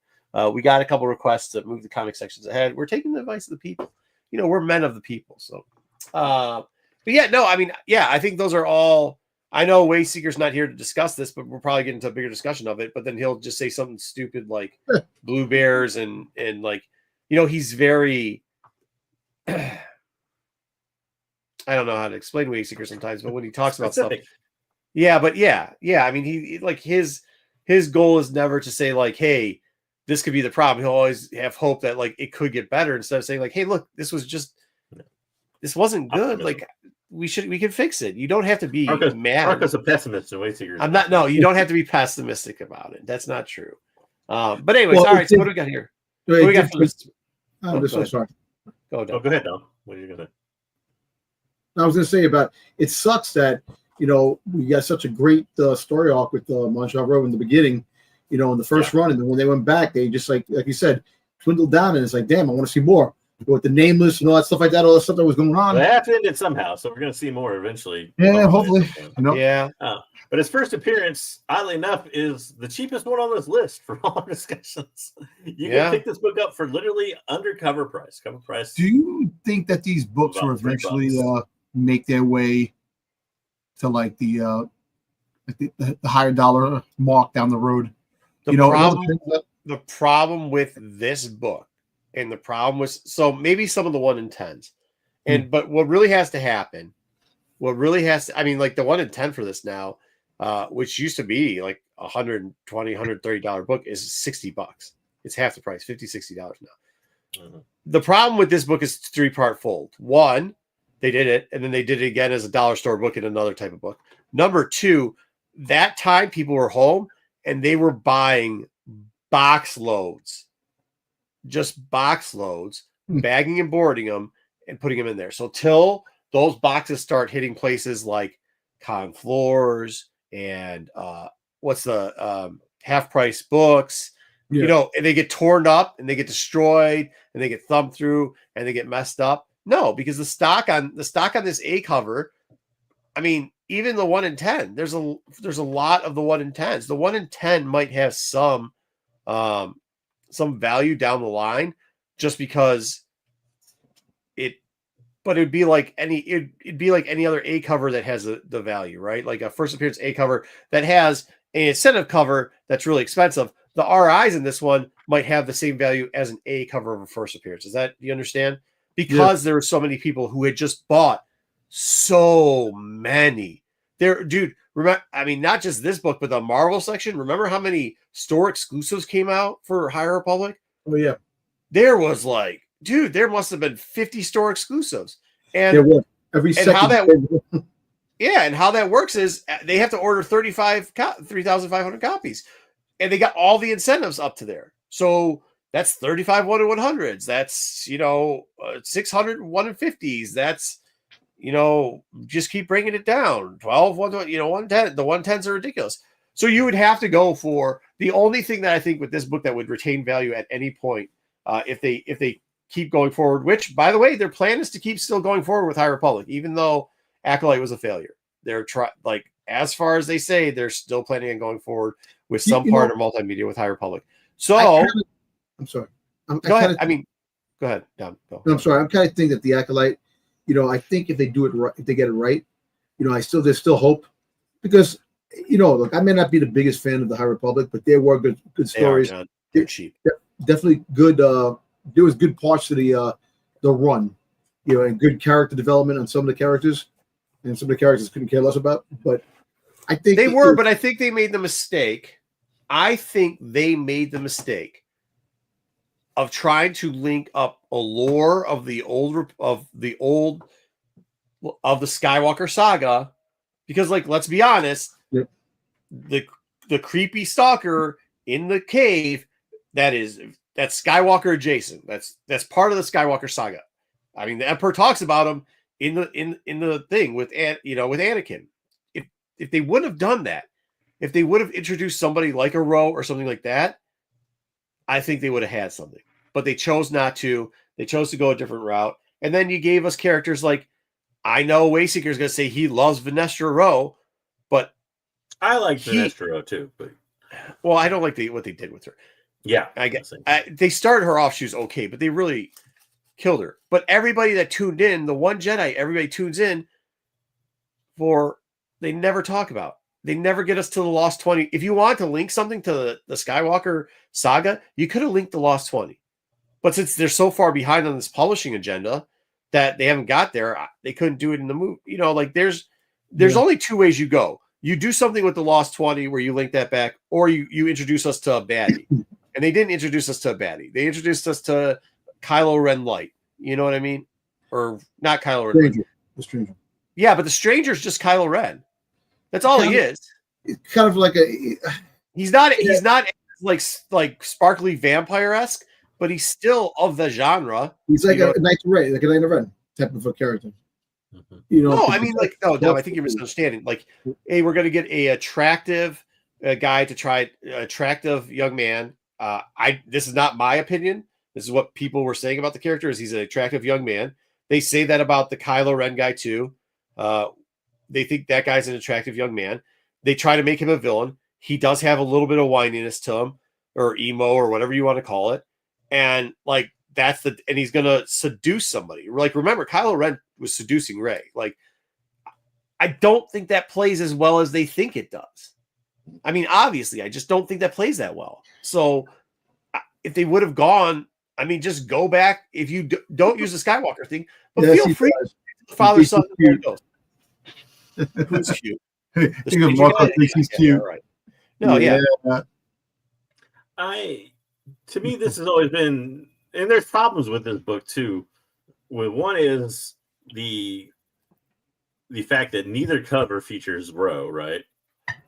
[SPEAKER 1] we got a couple requests to move the comic sections ahead. We're taking the advice of the people. We're men of the people. So, I think those are all. I know Wayseeker's not here to discuss this, but we'll probably get into a bigger discussion of it. But then he'll just say something stupid like Blue Bears and he's very. I don't know how to explain Wayseeker sometimes, but when he talks about stuff, I mean, his goal is never to say hey, this could be the problem. He'll always have hope that it could get better instead of saying hey, look, this wasn't good. We can fix it. You don't have to be mad.
[SPEAKER 3] Marco's a pessimist and Wayseeker.
[SPEAKER 1] I'm not. No, you don't have to be pessimistic about it. That's not true. But anyways, all right. So what do we got here? What do we got for this?
[SPEAKER 2] I'm so sorry.
[SPEAKER 3] Go ahead, now. What are you gonna?
[SPEAKER 2] I was going to say it sucks that, we got such a great story arc with Montreal Road in the beginning, in the first run. And then when they went back, they just like you said, dwindled down. And it's like, damn, I want to see more. With the Nameless and all that stuff like that, all the stuff that was going on.
[SPEAKER 3] They have to end it somehow. So we're going to see more eventually.
[SPEAKER 2] Yeah, hopefully.
[SPEAKER 1] Yeah.
[SPEAKER 3] But his first appearance, oddly enough, is the cheapest one on this list for all our discussions. You can pick this book up for literally under cover price. Cover price.
[SPEAKER 2] Do you think that these books will eventually make their way to the higher dollar mark down the road?
[SPEAKER 1] The problem with this book, and the problem was maybe some of the 1 in 10s, but what really has to happen, the 1 in 10 for this now, which used to be like $120, $130 book, is $60. It's half the price, $50, $60 now. Mm-hmm. The problem with this book is 3-part fold. One, they did it, and then they did it again as a dollar store book in another type of book. Number two, that time people were home and they were buying box loads, bagging and boarding them and putting them in there. So till those boxes start hitting places like con floors and what's the half price books, you know, and they get torn up and they get destroyed and they get thumbed through and they get messed up. No, because the stock on this A cover, I mean, even the 1 in 10, there's a lot of the 1 in 10s. The 1 in 10 might have some value down the line, just because it'd be like any other A cover that has the value, right? Like a first appearance A cover that has an incentive cover that's really expensive. The RIs in this one might have the same value as an A cover of a first appearance. Do you understand? Because there were so many people who had just bought so many. Dude, remember, I mean, not just this book, but the Marvel section. Remember how many store exclusives came out for High Republic?
[SPEAKER 2] Oh yeah.
[SPEAKER 1] There was like, dude, there must have been 50 store exclusives. And
[SPEAKER 2] there was every second.
[SPEAKER 1] And how that works is they have to order 3,500 copies. And they got all the incentives up to there. So that's 35 1-in-100s. That's, 600 1-in-50s. That's, just keep bringing it down. 12 110. The 110s are ridiculous. So you would have to go for the only thing that I think with this book that would retain value at any point, if they keep going forward, which, by the way, their plan is to keep still going forward with High Republic, even though Acolyte was a failure. They're as far as they say, they're still planning on going forward with some part of multimedia with High Republic. So
[SPEAKER 2] I'm sorry.
[SPEAKER 1] Go ahead. Go ahead. Go.
[SPEAKER 2] No, I'm sorry. I'm kind of thinking that the Acolyte, I think if they do it right, if they get it right, there's still hope, because look, I may not be the biggest fan of the High Republic, but there were good stories.
[SPEAKER 1] They're cheap.
[SPEAKER 2] Definitely good. There was good parts to the run, and good character development on some of the characters, and some of the characters couldn't care less about. But I think
[SPEAKER 1] but I think they made the mistake. Of trying to link up a lore of the Skywalker saga, because, like, let's be honest, the creepy stalker in the cave, that's Skywalker adjacent. That's part of the Skywalker saga. I mean, the Emperor talks about him in the thing with Anakin. If they wouldn't have done that, if they would have introduced somebody like a Ro or something like that, I think they would have had something. But they chose not to. They chose to go a different route. And then you gave us characters like, I know Wayseeker is going to say he loves Vanestra Ro, but
[SPEAKER 3] I like Vanestra Ro too. But
[SPEAKER 1] I don't like what they did with her.
[SPEAKER 3] Yeah,
[SPEAKER 1] I guess they started her off. She was okay, but they really killed her. But everybody that tuned in, the one Jedi, everybody tunes in for. They never talk about. They never get us to the Lost 20. If you want to link something to the Skywalker saga, you could have linked the Lost 20. But since they're so far behind on this publishing agenda that they haven't got there, they couldn't do it in the movie. There's only two ways you go. You do something with the Lost 20 where you link that back, or you introduce us to a baddie. And they didn't introduce us to a baddie. They introduced us to Kylo Ren Light. You know what I mean? Or not Kylo Ren.
[SPEAKER 2] The Stranger.
[SPEAKER 1] Yeah, but the Stranger's just Kylo Ren. That's all he is.
[SPEAKER 2] It's kind of like
[SPEAKER 1] he's not like sparkly vampire-esque, but he's still of the genre.
[SPEAKER 2] He's like a Knight of Ren, like a Knight of Ren type of a character.
[SPEAKER 1] No, I mean, like, no, I think you're misunderstanding. Like, hey, we're going to get a attractive guy to try attractive young man. This is not my opinion. This is what people were saying about the character, is he's an attractive young man. They say that about the Kylo Ren guy too. They think that guy's an attractive young man. They try to make him a villain. He does have a little bit of whininess to him, or emo, or whatever you want to call it. And like, and he's going to seduce somebody. Like, remember, Kylo Ren was seducing Rey. Like, I don't think that plays as well as they think it does. I mean, obviously, I just don't think that plays that well. So if they would have gone, I mean, just go back. If you don't use the Skywalker thing, but feel free to father, son, and Holy Ghost. Who's cute?
[SPEAKER 2] Marco thinks he's cute.
[SPEAKER 1] Right. No, yeah.
[SPEAKER 3] To me, this has always been, and there's problems with this book too. One is the fact that neither cover features Ro, right?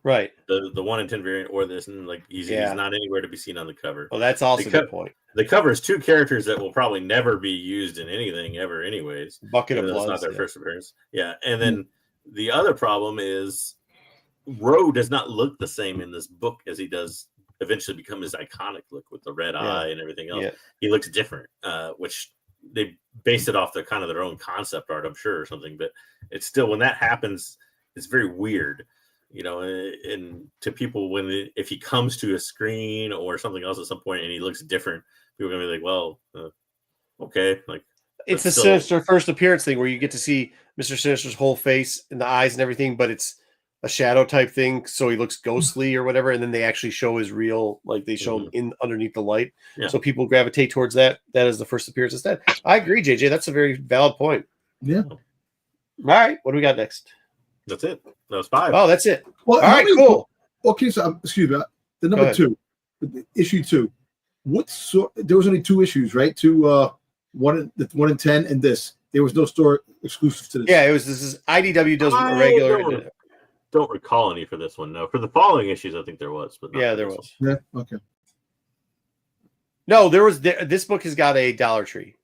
[SPEAKER 1] Right.
[SPEAKER 3] The 1 in 10 variant or this, and like he's not anywhere to be seen on the cover.
[SPEAKER 1] Well, that's also a good point.
[SPEAKER 3] The cover is 2 characters that will probably never be used in anything ever, anyways.
[SPEAKER 1] Bucket of Blood.
[SPEAKER 3] It's not their first appearance. Yeah, and then the other problem is Roe does not look the same in this book as he does eventually become his iconic look with the red eye and everything else. Yeah. He looks different, which they based it off their kind of their own concept art, I'm sure, or something. But it's still, when that happens, it's very weird. You know, and to people, if he comes to a screen or something else at some point and he looks different, people are gonna be like, "Well, okay." Like,
[SPEAKER 1] it's the Sinister first appearance thing where you get to see Mr. Sinister's whole face and the eyes and everything, but it's a shadow type thing, so he looks ghostly or whatever. And then they actually show his real, like they show him in underneath the light, so people gravitate towards that. That is the first appearance instead. I agree, JJ. That's a very valid point.
[SPEAKER 2] Yeah.
[SPEAKER 1] All right, what do we got next?
[SPEAKER 3] That's it. That was 5.
[SPEAKER 1] Oh, that's it.
[SPEAKER 2] Well,
[SPEAKER 1] all right, cool.
[SPEAKER 2] Okay, so excuse me. The number 2, issue 2. There was only 2 issues, right? 2, 1 in 10, and this. There was no store exclusive to this.
[SPEAKER 1] Yeah, this is IDW does a regular.
[SPEAKER 3] Don't recall any for this one. No, for the following issues, I think there was, but
[SPEAKER 2] there was. Yeah. Okay.
[SPEAKER 1] No, there was. This book has got a Dollar Tree.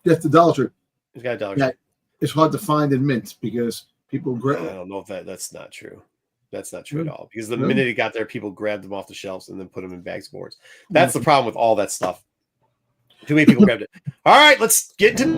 [SPEAKER 2] Yes, the Dollar Tree.
[SPEAKER 1] It's got a Dollar Tree.
[SPEAKER 2] It's hard to find in mint because people grab.
[SPEAKER 1] I don't know if that's not true. That's not true at all. Because the minute it got there, people grabbed them off the shelves and then put them in bags of boards. That's the problem with all that stuff. Too many people grabbed it. All right, let's get into.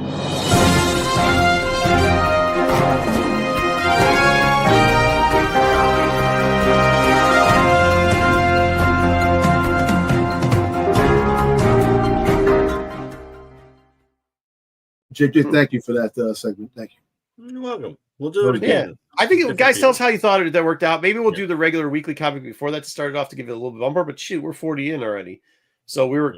[SPEAKER 2] JJ, thank you for that segment. Thank you.
[SPEAKER 3] You're welcome. We'll do it again.
[SPEAKER 1] I think guys, tell us how you thought that worked out. Maybe we'll do the regular weekly comic before that to start it off to give it a little bit bumper. But shoot, we're 40 in already, so we were,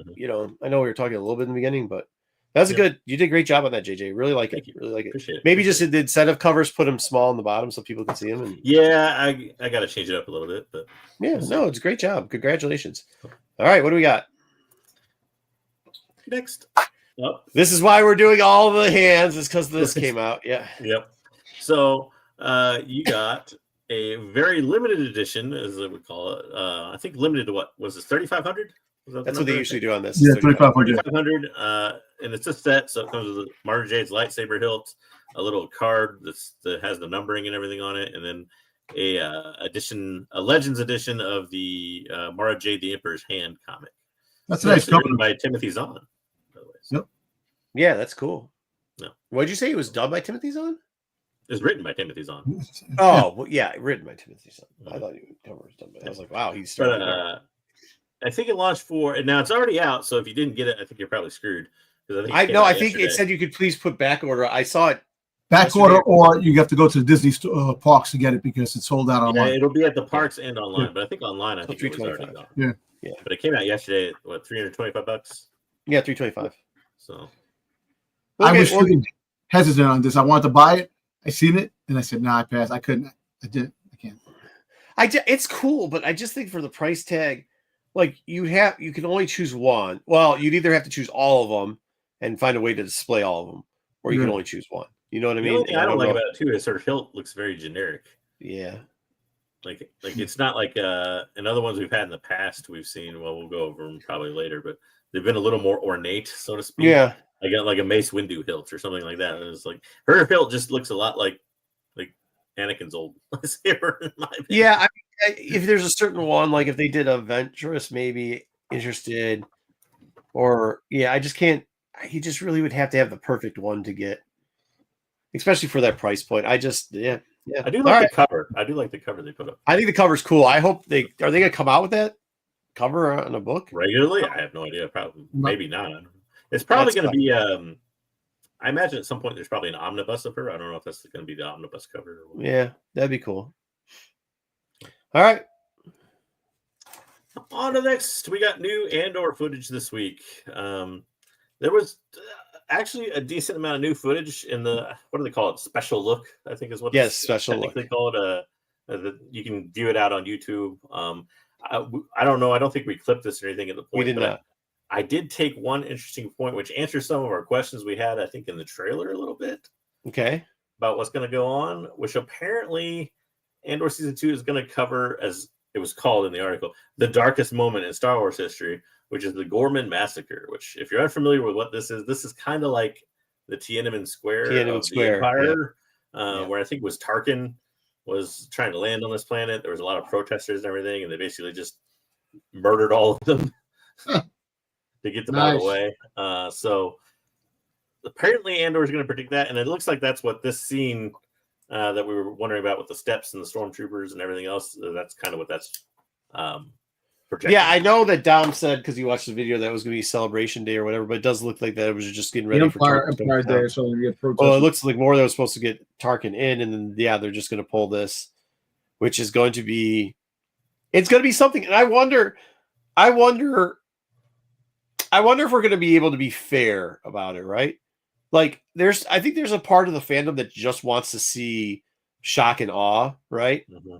[SPEAKER 1] I know we were talking a little bit in the beginning, but that's good. You did a great job on that, JJ. Really like it. Really like it.
[SPEAKER 3] Appreciate it.
[SPEAKER 1] Maybe just did set of covers, put them small on the bottom so people can see them. And
[SPEAKER 3] I got to change it up a little bit, but
[SPEAKER 1] no, it's a great job. Congratulations. All right, what do we got
[SPEAKER 3] next?
[SPEAKER 1] This is why we're doing all the hands, is because this came out. Yeah.
[SPEAKER 3] Yep. So you got a very limited edition, as I would call it. I think limited to what was this, 3,500?
[SPEAKER 1] That's what they usually do on this.
[SPEAKER 2] Yeah, 3,500.
[SPEAKER 3] 3,500. And it's a set, so it comes with Mara Jade's lightsaber hilt, a little card that has the numbering and everything on it, and then a Legends edition of the Mara Jade the Emperor's Hand comic.
[SPEAKER 2] That's nice.
[SPEAKER 3] Written by Timothy Zahn.
[SPEAKER 2] Yep.
[SPEAKER 1] Yeah, that's cool.
[SPEAKER 3] No.
[SPEAKER 1] What did you say? It was done by Timothy Zahn?
[SPEAKER 3] It was written by Timothy Zahn.
[SPEAKER 1] Oh, well, yeah, written by Timothy Zahn. I thought the cover was done by. I was like, wow, he's starting.
[SPEAKER 3] I think it launched and now it's already out. So if you didn't get it, I think you're probably screwed.
[SPEAKER 1] I think it said you could please put back order. I saw it.
[SPEAKER 2] Back order, or you have to go to the Disney parks to get it because it's sold out online.
[SPEAKER 3] Yeah, it'll be at the parks and online, but I think online, I think it was already gone.
[SPEAKER 2] Yeah.
[SPEAKER 3] But it came out yesterday at what, $325?
[SPEAKER 1] Yeah, $325.
[SPEAKER 3] So
[SPEAKER 2] I was hesitant on this. I wanted to buy it. I seen it and I said, "No, I passed. I couldn't. I didn't. I can't."
[SPEAKER 1] It's cool, but I just think for the price tag, like you can only choose one. Well, you'd either have to choose all of them and find a way to display all of them, or you can only choose one. You know what I mean?
[SPEAKER 3] The only thing I don't like about it too is her hilt looks very generic.
[SPEAKER 1] Yeah.
[SPEAKER 3] Like it's not like in other ones we've had in the past we've seen. Well, we'll go over them probably later, but they've been a little more ornate, so to speak.
[SPEAKER 1] Yeah.
[SPEAKER 3] I got like a Mace Windu hilt or something like that. And it's like her hilt just looks a lot like Anakin's old lightsaber. In my opinion.
[SPEAKER 1] Yeah, if there's a certain one, like if they did a Ventress, maybe interested, or I just can't. He just really would have to have the perfect one to get, especially for that price point. I just
[SPEAKER 3] I do like the cover. I do like the cover they put up.
[SPEAKER 1] I think the cover's cool. I hope are they going to come out with that cover on a book
[SPEAKER 3] regularly? I have no idea. Probably, maybe not. It's probably going to be. I imagine at some point there's probably an omnibus of her. I don't know if that's going to be the omnibus cover. Or what.
[SPEAKER 1] Yeah, that'd be cool. All right.
[SPEAKER 3] On to the next, we got new Andor footage this week. There was actually a decent amount of new footage in the, what do they call it? Special look, I think is what.
[SPEAKER 1] Yes, special look.
[SPEAKER 3] They call it. You can view it out on YouTube. I don't know. I don't think we clipped this or anything at the point.
[SPEAKER 1] We did not.
[SPEAKER 3] I did take one interesting point, which answers some of our questions we had, I think, in the trailer a little bit.
[SPEAKER 1] Okay.
[SPEAKER 3] About what's going to go on, which apparently Andor season 2 is going to cover, as it was called in the article, the darkest moment in Star Wars history, which is the Gorman Massacre. Which, if you're unfamiliar with what this is kind of like the Tiananmen Square of the Empire, where I think it was Tarkin was trying to land on this planet. There was a lot of protesters and everything, and they basically just murdered all of them to get them out of the way. So apparently Andor is going to predict that, and it looks like that's what this scene that we were wondering about with the steps and the stormtroopers and everything else. That's kind of what that's projecting.
[SPEAKER 1] Yeah, I know that Dom said, because he watched the video, that it was going to be Celebration Day or whatever, but it does look like that it was just getting ready for
[SPEAKER 2] Empire Day. So
[SPEAKER 1] well, it looks like more that was supposed to get Tarkin in, and then they're just going to pull this, which is going to be, it's going to be something. And I wonder if we're going to be able to be fair about it, right? Like, I think there's a part of the fandom that just wants to see shock and awe, right?
[SPEAKER 3] Mm-hmm.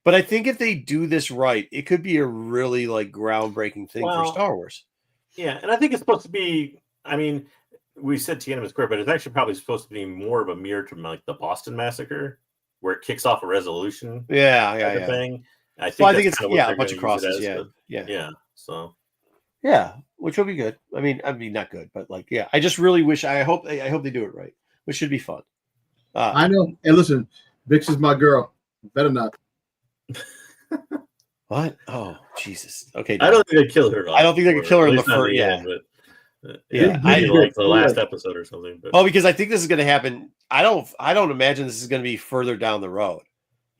[SPEAKER 1] But I think if they do this right, it could be a really like groundbreaking thing for Star Wars.
[SPEAKER 3] Yeah, and I think it's supposed to be. I mean, we said Tiananmen Square, but it's actually probably supposed to be more of a mirror to like the Boston Massacre, where it kicks off a resolution.
[SPEAKER 1] Yeah.
[SPEAKER 3] Thing. I think it's
[SPEAKER 1] a bunch of crosses. Yeah.
[SPEAKER 3] So.
[SPEAKER 1] Yeah, which will be good. I mean, not good, but like, yeah. I just really wish. I hope they do it right, which should be fun.
[SPEAKER 2] I know. And listen, Vix is my girl. Better not.
[SPEAKER 1] What? Oh, Jesus. Okay.
[SPEAKER 3] I don't think they kill her.
[SPEAKER 1] I don't think they could kill her in the first. Yeah.
[SPEAKER 3] I like the last episode or something. But.
[SPEAKER 1] Oh, because I think this is going to happen. I don't imagine this is going to be further down the road.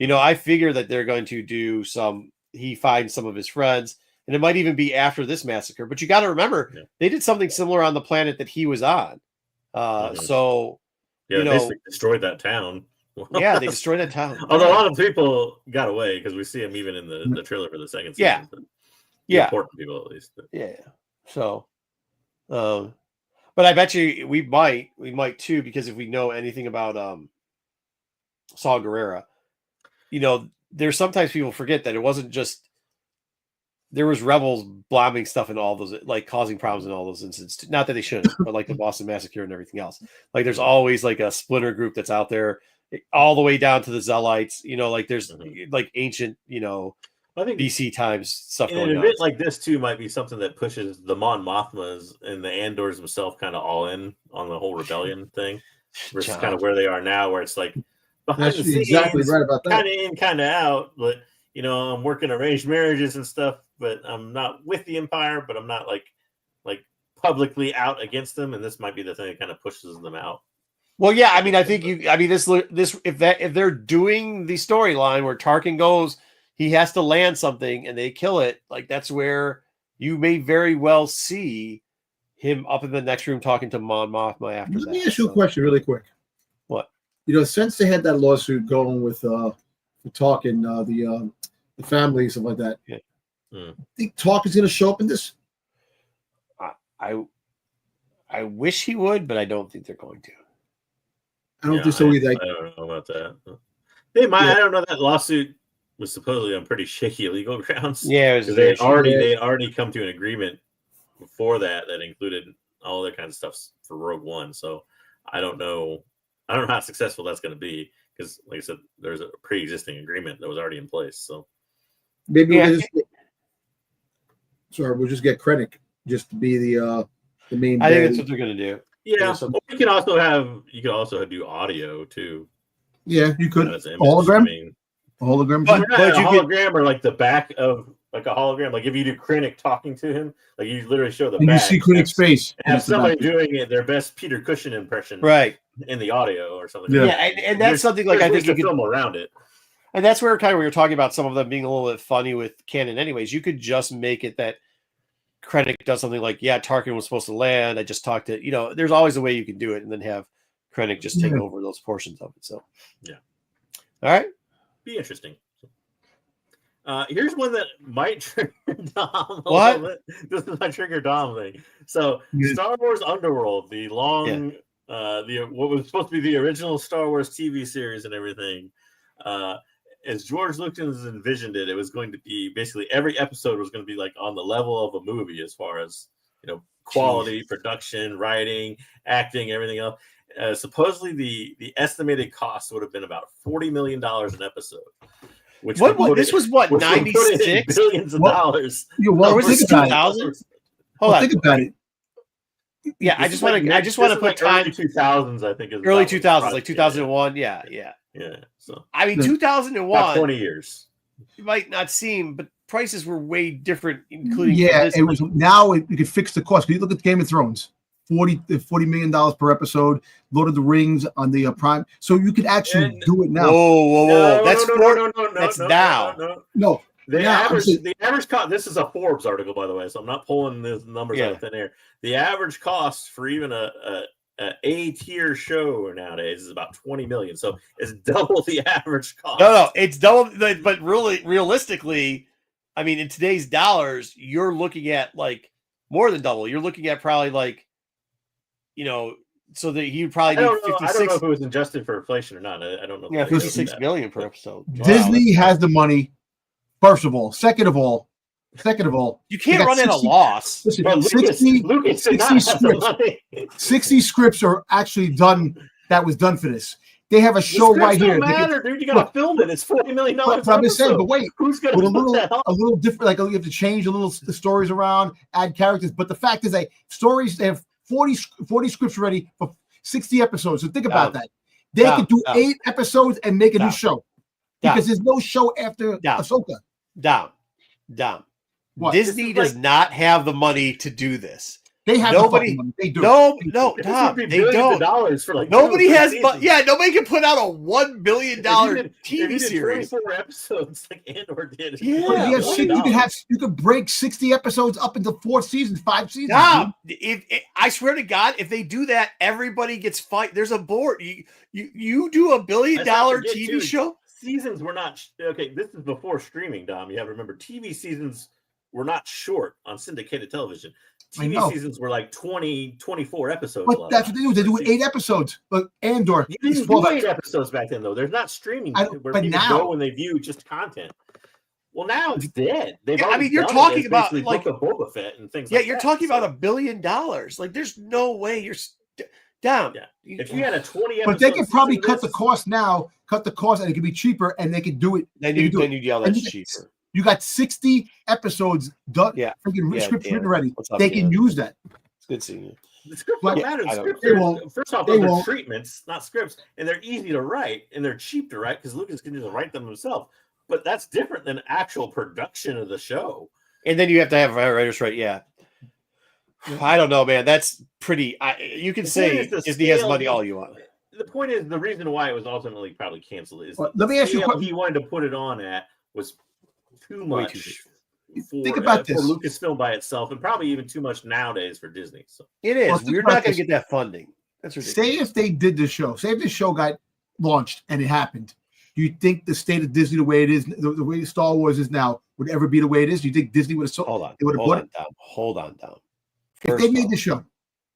[SPEAKER 1] You know, I figure that they're going to do he finds some of his friends. And it might even be after this massacre. But you got to remember, they did something similar on the planet that he was on. So,
[SPEAKER 3] they basically destroyed that town.
[SPEAKER 1] Yeah, they destroyed that town.
[SPEAKER 3] Although a lot of people got away, because we see him even in the trailer for the second season.
[SPEAKER 1] Yeah.
[SPEAKER 3] Important people, at least.
[SPEAKER 1] Yeah. So, but I bet you we might too, because if we know anything about Saw Gerrera, you know, there's sometimes people forget that it wasn't just, there was rebels bombing stuff in all those, like causing problems in all those incidents. Not that they shouldn't, but like the Boston Massacre and everything else. Like there's always like a splinter group that's out there, all the way down to the Zealots. You know, like there's like ancient, you know, I think BC times stuff going on.
[SPEAKER 3] An event like this too might be something that pushes the Mon Mothmas and the Andors themselves kind of all in on the whole rebellion thing, versus kind of where they are now, where it's like behind the scenes,
[SPEAKER 2] exactly right about that.
[SPEAKER 3] Kind of in, kind of out, but. You know, I'm working arranged marriages and stuff, but I'm not with the Empire, but I'm not like publicly out against them. And this might be the thing that kind of pushes them out.
[SPEAKER 1] Well, yeah, I mean, I think this if they're doing the storyline where Tarkin goes, he has to land something and they kill it. Like that's where you may very well see him up in the next room talking to Mon Mothma after that.
[SPEAKER 2] Let me ask you a question really quick.
[SPEAKER 1] What?
[SPEAKER 2] You know, since they had that lawsuit going with talking the family and stuff like that.
[SPEAKER 1] Yeah.
[SPEAKER 2] I think Talk is going to show up in this.
[SPEAKER 1] I wish he would, but I don't think they're going to.
[SPEAKER 2] I don't think so either.
[SPEAKER 3] I don't know about that. They might. I don't know. That lawsuit was supposedly on pretty shaky legal grounds.
[SPEAKER 1] Yeah,
[SPEAKER 3] they already come to an agreement before that included all that kind of stuff for Rogue One. So I don't know how successful that's going to be. Because, like I said, there's a pre-existing agreement that was already in place. So
[SPEAKER 2] maybe we'll just get Krennic just to be the main.
[SPEAKER 1] I think that's what they're going to do.
[SPEAKER 3] Yeah, you can also do audio too.
[SPEAKER 2] Yeah, you could hologram. Hologram,
[SPEAKER 3] but a hologram or like the back of like a hologram. Like if you do Krennic talking to him, like you literally show the back.
[SPEAKER 2] You see Krennic's face.
[SPEAKER 3] Have somebody doing their best Peter Cushing impression,
[SPEAKER 1] right,
[SPEAKER 3] in the audio or something.
[SPEAKER 1] Yeah, and that's something like I think you could
[SPEAKER 3] film around it.
[SPEAKER 1] And that's where kind of we were talking about some of them being a little bit funny with canon. Anyways, you could just make it that Krennic does something like, yeah, Tarkin was supposed to land. I just talked to, you know, there's always a way you can do it, and then have Krennic just take over those portions of it. So
[SPEAKER 3] yeah,
[SPEAKER 1] all right,
[SPEAKER 3] be interesting. Here's one that might trigger Dom.
[SPEAKER 1] What?
[SPEAKER 3] This is my trigger Dom thing. So Star Wars Underworld, the long, what was supposed to be the original Star Wars TV series and everything. As George Lucas envisioned it, it was going to be basically every episode was going to be like on the level of a movie as far as, you know, quality, production, writing, acting, everything else. Supposedly, the estimated cost would have been about $40 million an episode. Which
[SPEAKER 1] this was what, 96
[SPEAKER 3] billions of dollars.
[SPEAKER 2] Well,
[SPEAKER 1] think about it. Hold on.
[SPEAKER 2] Think about it.
[SPEAKER 1] Yeah, I just want to put time.
[SPEAKER 3] Early 2000s, I think.
[SPEAKER 1] Early 2000s, like 2001. Yeah.
[SPEAKER 3] So
[SPEAKER 1] I mean, 2001.
[SPEAKER 3] About 20 years.
[SPEAKER 1] It might not seem, but prices were way different, including.
[SPEAKER 2] Yeah, it was. Now you could fix the cost. You look at Game of Thrones. $40 million per episode. Lord of the Rings on the Prime, so you could actually do it now.
[SPEAKER 1] Whoa! That's now.
[SPEAKER 2] No.
[SPEAKER 3] The average cost. This is a Forbes article, by the way, so I'm not pulling the numbers out of thin air. The average cost for even a tier show nowadays is about $20 million. So it's double the average cost.
[SPEAKER 1] No, it's double. But really, realistically, I mean, in today's dollars, you're looking at like more than double. You're looking at probably like, so that he would probably do 56.
[SPEAKER 3] I don't know if it was adjusted for inflation or not. I don't know.
[SPEAKER 1] Yeah, 56 million per episode.
[SPEAKER 2] Disney has the money. First of all, second of all,
[SPEAKER 1] you can't run at a loss.
[SPEAKER 2] Listen,
[SPEAKER 3] Lucas
[SPEAKER 2] 60 scripts are actually done. That was done for this. They have a show right here.
[SPEAKER 3] Dude, you gotta film it. It's $40 million.
[SPEAKER 2] But I'm just saying. But wait,
[SPEAKER 3] who's gonna
[SPEAKER 2] with a little different? Like you have to change the stories around, add characters. But the fact is, they have 40 scripts ready for 60 episodes. So think about that. They could do 8 episodes and make a new show because there's no show after Ahsoka.
[SPEAKER 1] Down. Disney does not have the money to do this.
[SPEAKER 2] They have
[SPEAKER 1] nobody.
[SPEAKER 2] They do.
[SPEAKER 1] No, Tom, they don't.
[SPEAKER 3] Dollars for like
[SPEAKER 1] nobody has. Nobody can put out a $1 billion TV series.
[SPEAKER 3] 24 episodes like Andor did.
[SPEAKER 2] Yeah, you could break 60 episodes up into 4 seasons, 5 seasons.
[SPEAKER 1] Tom, I swear to God, if they do that, everybody gets fired. There's a board. You do $1 billion TV show.
[SPEAKER 3] Seasons were not okay. This is before streaming, Dom. You have to remember, TV seasons were not short on syndicated television. TV seasons were like 20, 24 episodes.
[SPEAKER 2] But that's what they do. They do 8 episodes. But Andor,
[SPEAKER 3] you didn't do 8 episodes back then, though. There's not streaming where people go and they view just content. Well, now it's dead.
[SPEAKER 1] You're talking about like
[SPEAKER 3] a Boba Fett and things.
[SPEAKER 1] Yeah, you're talking about $1 billion. Like, there's no way you're down.
[SPEAKER 3] Yeah. If you had a 20,
[SPEAKER 2] but they could probably cut the cost now. Cut the cost, and it could be cheaper, and they could do it.
[SPEAKER 1] Then you yell that's cheaper.
[SPEAKER 2] You got 60 episodes done. Yeah, scripts written ready. They can use that.
[SPEAKER 1] It's good seeing you.
[SPEAKER 3] The scripts don't matter. First off, those are treatments, not scripts, and they're easy to write and they're cheap to write because Lucas can just write them himself. But that's different than actual production of the show.
[SPEAKER 1] And then you have to have writers write. Yeah, I don't know, man. That's pretty. You can say Disney has money all you want.
[SPEAKER 3] The point is, the reason why it was ultimately probably canceled is
[SPEAKER 2] let me ask you what
[SPEAKER 3] he wanted to put it on at was too much.
[SPEAKER 2] Think about this.
[SPEAKER 3] For Lucasfilm by itself, and probably even too much nowadays for Disney. So
[SPEAKER 1] it is. We're not going to get that funding. That's ridiculous.
[SPEAKER 2] Say if they did the show. Say if the show got launched and it happened. Do you think the state of Disney, the way it is, the way Star Wars is now, would ever be the way it is? Do you think Disney would have?
[SPEAKER 1] Hold on.
[SPEAKER 2] If they made the show,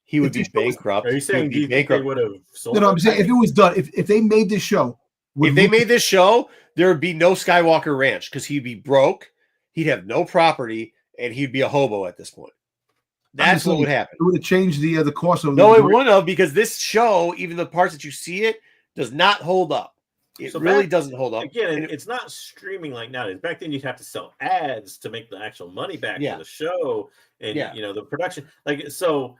[SPEAKER 1] he would be bankrupt.
[SPEAKER 3] Are you saying they would have sold?
[SPEAKER 2] No, I'm saying if it was done, if they made this show,
[SPEAKER 1] made this show, there would be no Skywalker Ranch because he'd be broke, he'd have no property, and he'd be a hobo at this point. That's what would happen.
[SPEAKER 2] It would have changed the course of.
[SPEAKER 1] No, it wouldn't have, because this show, even the parts that you see it, does not hold up. It really doesn't hold up.
[SPEAKER 3] Again, it's not streaming like nowadays. Back then, you'd have to sell ads to make the actual money back to the show, and the production. So,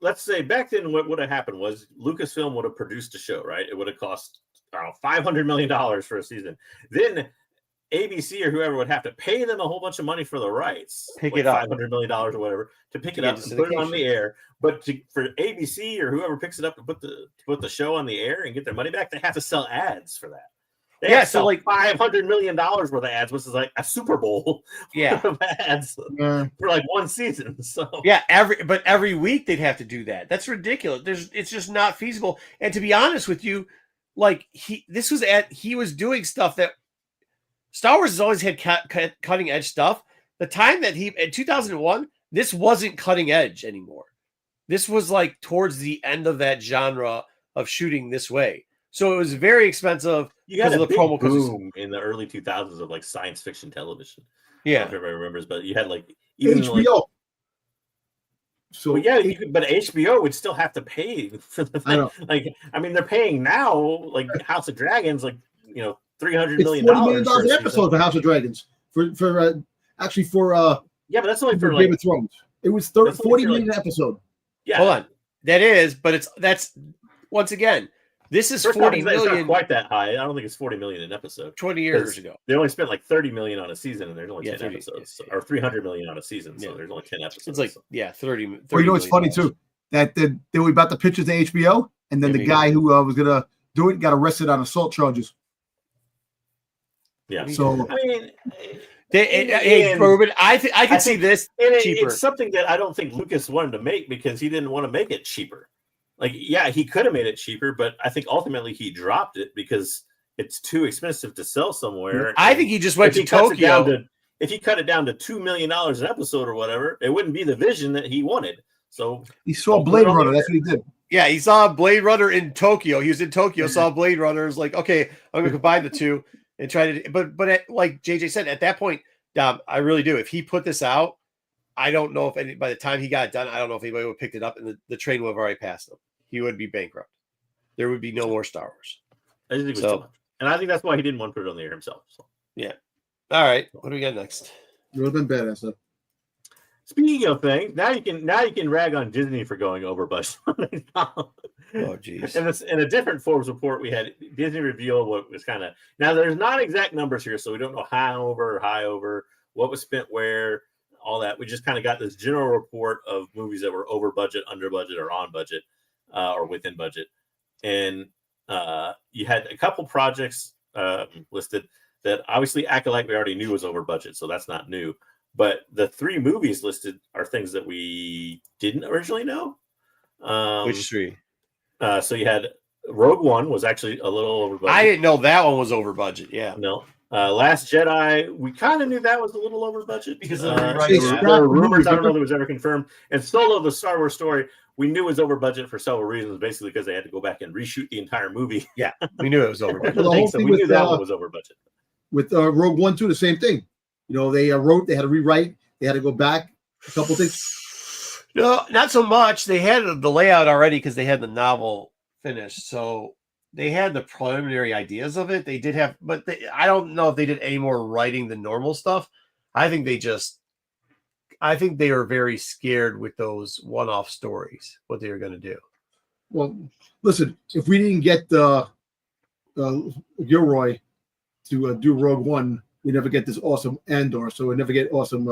[SPEAKER 3] let's say back then, what would have happened was Lucasfilm would have produced a show, right? It would have cost $500 million for a season. Then ABC or whoever would have to pay them a whole bunch of money for the rights,
[SPEAKER 1] pick it up,
[SPEAKER 3] $500 million or whatever, to pick it up and put it on the air. But for ABC or whoever picks it up to put the show on the air and get their money back, they have to sell ads for that. They have to sell like $500 million worth of ads, which is like a Super Bowl of ads for like one season. So
[SPEAKER 1] every week they'd have to do that. That's ridiculous. It's just not feasible. And to be honest with you, like he was doing stuff that Star Wars has always had cutting edge stuff. The time that in 2001, this wasn't cutting edge anymore. This was like towards the end of that genre of shooting this way. So it was very expensive because of the promo
[SPEAKER 3] boom in the early 2000s of like science fiction television.
[SPEAKER 1] Yeah.
[SPEAKER 3] I don't know if everybody remembers, but you had like even
[SPEAKER 2] HBO. So
[SPEAKER 3] well, yeah, you could, but HBO would still have to pay for the thing.
[SPEAKER 2] I know.
[SPEAKER 3] Like, I mean, they're paying now, like House of Dragons, like $300
[SPEAKER 2] it's
[SPEAKER 3] million
[SPEAKER 2] $40 million
[SPEAKER 3] for a
[SPEAKER 2] an
[SPEAKER 3] season.
[SPEAKER 2] episode for House of Dragons. For
[SPEAKER 3] Yeah, but that's only for
[SPEAKER 2] Game
[SPEAKER 3] like
[SPEAKER 2] of Thrones. It was
[SPEAKER 3] That's only
[SPEAKER 2] 40
[SPEAKER 3] for,
[SPEAKER 2] million
[SPEAKER 3] like-
[SPEAKER 2] an episode.
[SPEAKER 3] yeah.
[SPEAKER 1] Hold on. That's once again, this is
[SPEAKER 3] First
[SPEAKER 1] 40
[SPEAKER 3] off, it's
[SPEAKER 1] million
[SPEAKER 3] not quite that high. I don't think it's 40 million an episode.
[SPEAKER 1] 20 years ago.
[SPEAKER 3] They only spent like 30 million on a season, and there's only 10
[SPEAKER 1] 30,
[SPEAKER 3] episodes,
[SPEAKER 1] yeah.
[SPEAKER 3] or 300 million on a season. So
[SPEAKER 1] Yeah.
[SPEAKER 3] there's only 10 episodes.
[SPEAKER 1] It's like,
[SPEAKER 3] so.
[SPEAKER 1] 30.
[SPEAKER 2] Well, you know what's funny
[SPEAKER 1] $million.
[SPEAKER 2] too? That they were about to pitch it to HBO, and then
[SPEAKER 1] Yeah,
[SPEAKER 2] the guy who was gonna do it got arrested on assault charges.
[SPEAKER 3] Yeah.
[SPEAKER 2] So
[SPEAKER 3] I mean,
[SPEAKER 1] Hey, Ruben, I can see this cheaper.
[SPEAKER 3] It's something that I don't think Lucas wanted to make because he didn't want to make it cheaper. Like, yeah, he could have made it cheaper, but I think ultimately he dropped it because it's too expensive to sell somewhere.
[SPEAKER 1] I think he just went to Tokyo.
[SPEAKER 3] If he cut it down to $2 million an episode or whatever, it wouldn't be the vision that he wanted. So
[SPEAKER 2] he saw Blade Runner. That's what he did.
[SPEAKER 1] Yeah, he saw Blade Runner in Tokyo. He was in Tokyo, saw Blade Runner. Was like, okay, I'm gonna combine the two and try to. But like JJ said, at that point, Dom, I really do. If he put this out, I don't know if by the time he got it done, I don't know if anybody would have picked it up, and the train would have already passed him. He would be bankrupt. There would be no more Star Wars.
[SPEAKER 3] I think it was too much. And I think that's why he didn't want to put it on the air himself. So.
[SPEAKER 1] Yeah. All right. What do we got next?
[SPEAKER 2] It would have been badass. Though.
[SPEAKER 3] Speaking of things, now you can rag on Disney for going over budget.
[SPEAKER 1] Oh, geez.
[SPEAKER 3] In a different Forbes report, we had Disney reveal what was kind of now. There's not exact numbers here, so we don't know high over, what was spent where, all that. We just kind of got this general report of movies that were over budget, under budget, or on budget, or within budget. And you had a couple projects listed that obviously Acolyte we already knew was over budget, so that's not new. But the 3 movies listed are things that we didn't originally know.
[SPEAKER 1] Which 3?
[SPEAKER 3] So you had Rogue One was actually a little over budget.
[SPEAKER 1] I didn't know that one was over budget. Yeah.
[SPEAKER 3] No. Last Jedi, we kind of knew that was a little over budget
[SPEAKER 1] because
[SPEAKER 3] there
[SPEAKER 1] were
[SPEAKER 3] were rumors. I don't know if it was ever confirmed. And Solo, the Star Wars story, we knew it was over budget for several reasons, basically because they had to go back and reshoot the entire movie.
[SPEAKER 1] Yeah, we knew it was over budget.
[SPEAKER 3] So we knew that one was over budget.
[SPEAKER 2] With Rogue One too, the same thing. You know, they wrote, they had to rewrite, they had to go back a couple things.
[SPEAKER 1] No, not so much. They had the layout already because they had the novel finished. So they had the preliminary ideas of it. They did have, but I don't know if they did any more writing than normal stuff. I think they were very scared with those one-off stories, what they were going to do.
[SPEAKER 2] Well, listen, if we didn't get Gilroy to do Rogue One, we never get this awesome Andor, so we never get awesome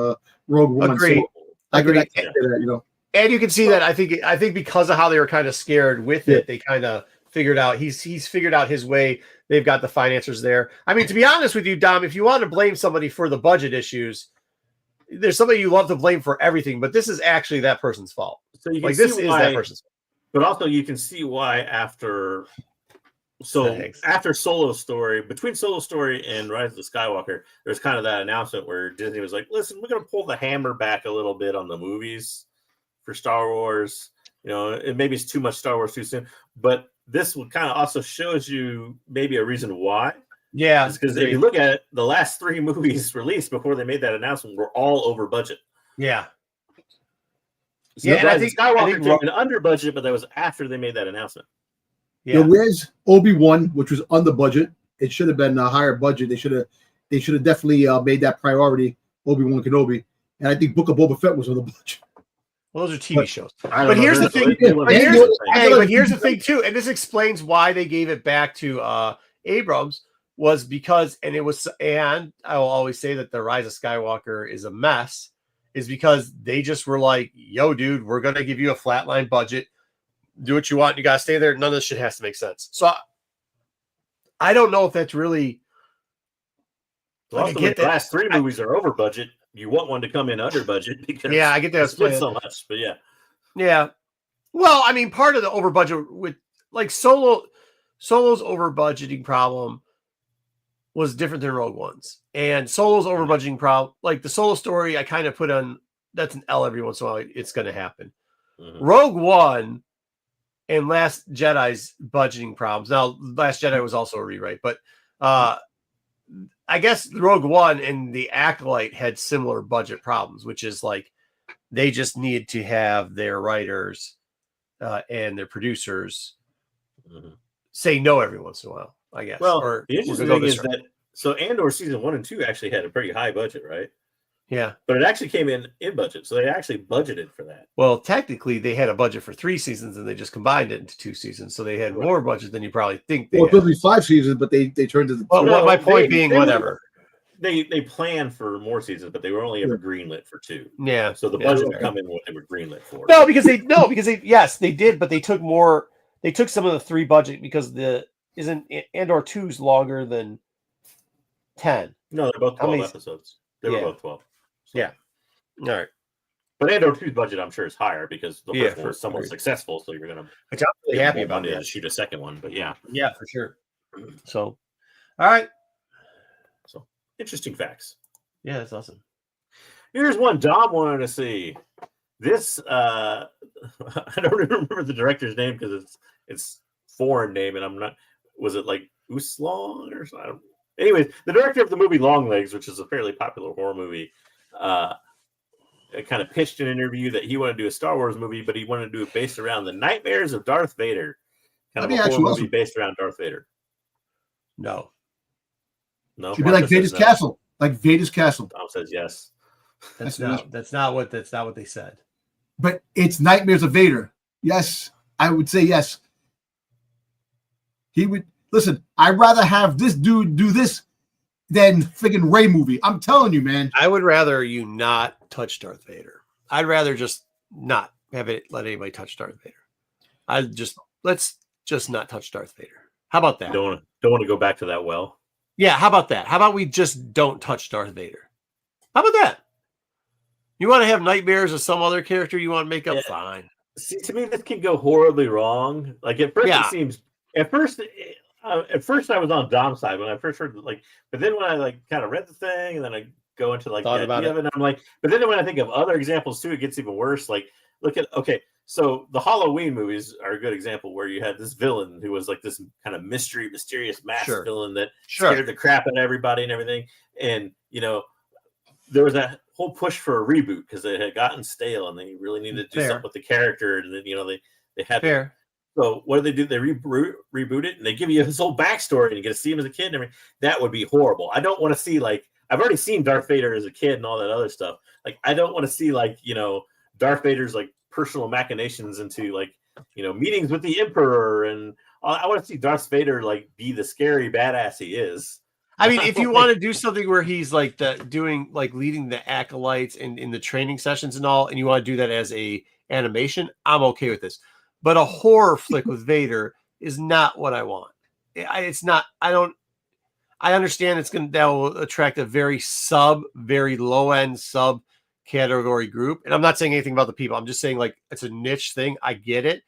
[SPEAKER 2] Rogue One.
[SPEAKER 1] Agreed.
[SPEAKER 2] So I could say that, you know.
[SPEAKER 1] And you can see that I think because of how they were kind of scared with it, they kind of figured out he's figured out his way. They've got the financiers there. I mean, to be honest with you, Dom, if you want to blame somebody for the budget issues, there's somebody you love to blame for everything, but this is actually that person's fault.
[SPEAKER 3] So you can
[SPEAKER 1] like
[SPEAKER 3] see
[SPEAKER 1] this
[SPEAKER 3] why,
[SPEAKER 1] is that person's fault.
[SPEAKER 3] But also you can see why after Solo Story, between Solo Story and Rise of the Skywalker, there's kind of that announcement where Disney was like, listen, we're going to pull the hammer back a little bit on the movies for Star Wars. You know, maybe it's too much Star Wars too soon, but this one kind of also shows you maybe a reason why.
[SPEAKER 1] Yeah.
[SPEAKER 3] Because if you look at it, the last 3 movies released before they made that announcement were all over budget.
[SPEAKER 1] Yeah.
[SPEAKER 3] So yeah, I think Skywalker came in under budget, but that was after they made that announcement.
[SPEAKER 2] Yeah. Where's Obi-Wan, which was under budget? It should have been a higher budget. They should have definitely made that priority, Obi-Wan Kenobi. And I think Book of Boba Fett was on the budget.
[SPEAKER 1] Well, those are TV shows.
[SPEAKER 3] But
[SPEAKER 1] here's the thing. Here's the thing too, and this explains why they gave it back to Abrams was because, and I will always say that the Rise of Skywalker is a mess, is because they just were like, "Yo, dude, we're gonna give you a flatline budget. Do what you want. You gotta stay there. None of this shit has to make sense." So I don't know if that's really.
[SPEAKER 3] Well, the last 3 movies are over budget. You want one to come in under budget because
[SPEAKER 1] I get that
[SPEAKER 3] split so much, but
[SPEAKER 1] yeah. Well, I mean, part of the over budget with like Solo's over budgeting problem was different than Rogue One's, and Solo's over budgeting problem, like the Solo story, I kind of put on that's an L every once in a while. It's going to happen. Mm-hmm. Rogue One and Last Jedi's budgeting problems. Now, Last Jedi was also a rewrite, but I guess Rogue One and the Acolyte had similar budget problems, which is like They just need to have their writers and their producers say no every once in a while, I guess.
[SPEAKER 3] Well,
[SPEAKER 1] or
[SPEAKER 3] the interesting thing is that Andor season 1 and 2 actually had a pretty high budget, right?
[SPEAKER 1] Yeah,
[SPEAKER 3] but it actually came in budget, so they actually budgeted for that.
[SPEAKER 1] Well, technically, they had a budget for 3 seasons, and they just combined it into 2 seasons, so they had more budget than you probably think.
[SPEAKER 2] Well, it would be 5 seasons, but they turned to the.
[SPEAKER 1] Well, my point being, whatever.
[SPEAKER 3] They planned for more seasons, but they were only ever greenlit for 2.
[SPEAKER 1] Yeah.
[SPEAKER 3] So the budget would come in what they were greenlit for.
[SPEAKER 1] No, because they yes, they did, but they took more. They took some of the 3 budget because isn't Andor 2's longer than 10.
[SPEAKER 3] No, they're both 12 episodes. They were both 12. So.
[SPEAKER 1] Yeah. All right.
[SPEAKER 3] But Andor 2's budget, I'm sure, is higher because the first one was somewhat successful. So you're gonna.
[SPEAKER 1] Which I'm really happy about
[SPEAKER 3] to shoot a second one, but yeah.
[SPEAKER 1] Yeah, for sure. So, all right.
[SPEAKER 3] So interesting facts.
[SPEAKER 1] Yeah, that's awesome.
[SPEAKER 3] Here's one Dom wanted to see. This I don't even remember the director's name because it's foreign name, and I'm not. Was it like Uslong or something? Anyways, the director of the movie Longlegs, which is a fairly popular horror movie, kind of pitched an interview that he wanted to do a Star Wars movie, but he wanted to do it based around the nightmares of Darth Vader. Kind of a horror movie based around Darth Vader.
[SPEAKER 1] No.
[SPEAKER 2] Should be like Vader's castle. Like Vader's castle.
[SPEAKER 3] Tom says yes.
[SPEAKER 1] That's not what they said.
[SPEAKER 2] But it's Nightmares of Vader. Yes, I would say yes. He would listen. I'd rather have this dude do this than friggin' Rey movie. I'm telling you, man.
[SPEAKER 1] I would rather you not touch Darth Vader. I'd rather just not have it let anybody touch Darth Vader. Let's just not touch Darth Vader. How about that?
[SPEAKER 3] Don't want to go back to that well.
[SPEAKER 1] Yeah, how about that? How about we just don't touch Darth Vader? How about that? You want to have nightmares of some other character you want to make up? Fine.
[SPEAKER 3] See, to me, this can go horribly wrong. Like at first, it seems. At first, I was on Dom's side when I first heard but then when I kind of read the thing and then I go into the idea of it, and I'm like, but then when I think of other examples too, it gets even worse. Like, so the Halloween movies are a good example where you had this villain who was like this kind of mysterious masked villain that scared the crap out of everybody and everything. And, there was that whole push for a reboot because it had gotten stale and they really needed to do something with the character. And then, they had So what do? They reboot it and they give you his whole backstory and you get to see him as a kid and everything. That would be horrible. I don't want to see I've already seen Darth Vader as a kid and all that other stuff. I don't want to see Darth Vader's personal machinations into meetings with the Emperor, and I want to see Darth Vader be the scary badass he is.
[SPEAKER 1] I mean, if you want to do something where he's leading the acolytes in the training sessions and all, and you want to do that as a animation, I'm okay with this. But a horror flick with Vader is not what I want. It's not. I understand that will attract a very low end sub category group, and I'm not saying anything about the people. I'm just saying it's a niche thing. I get it.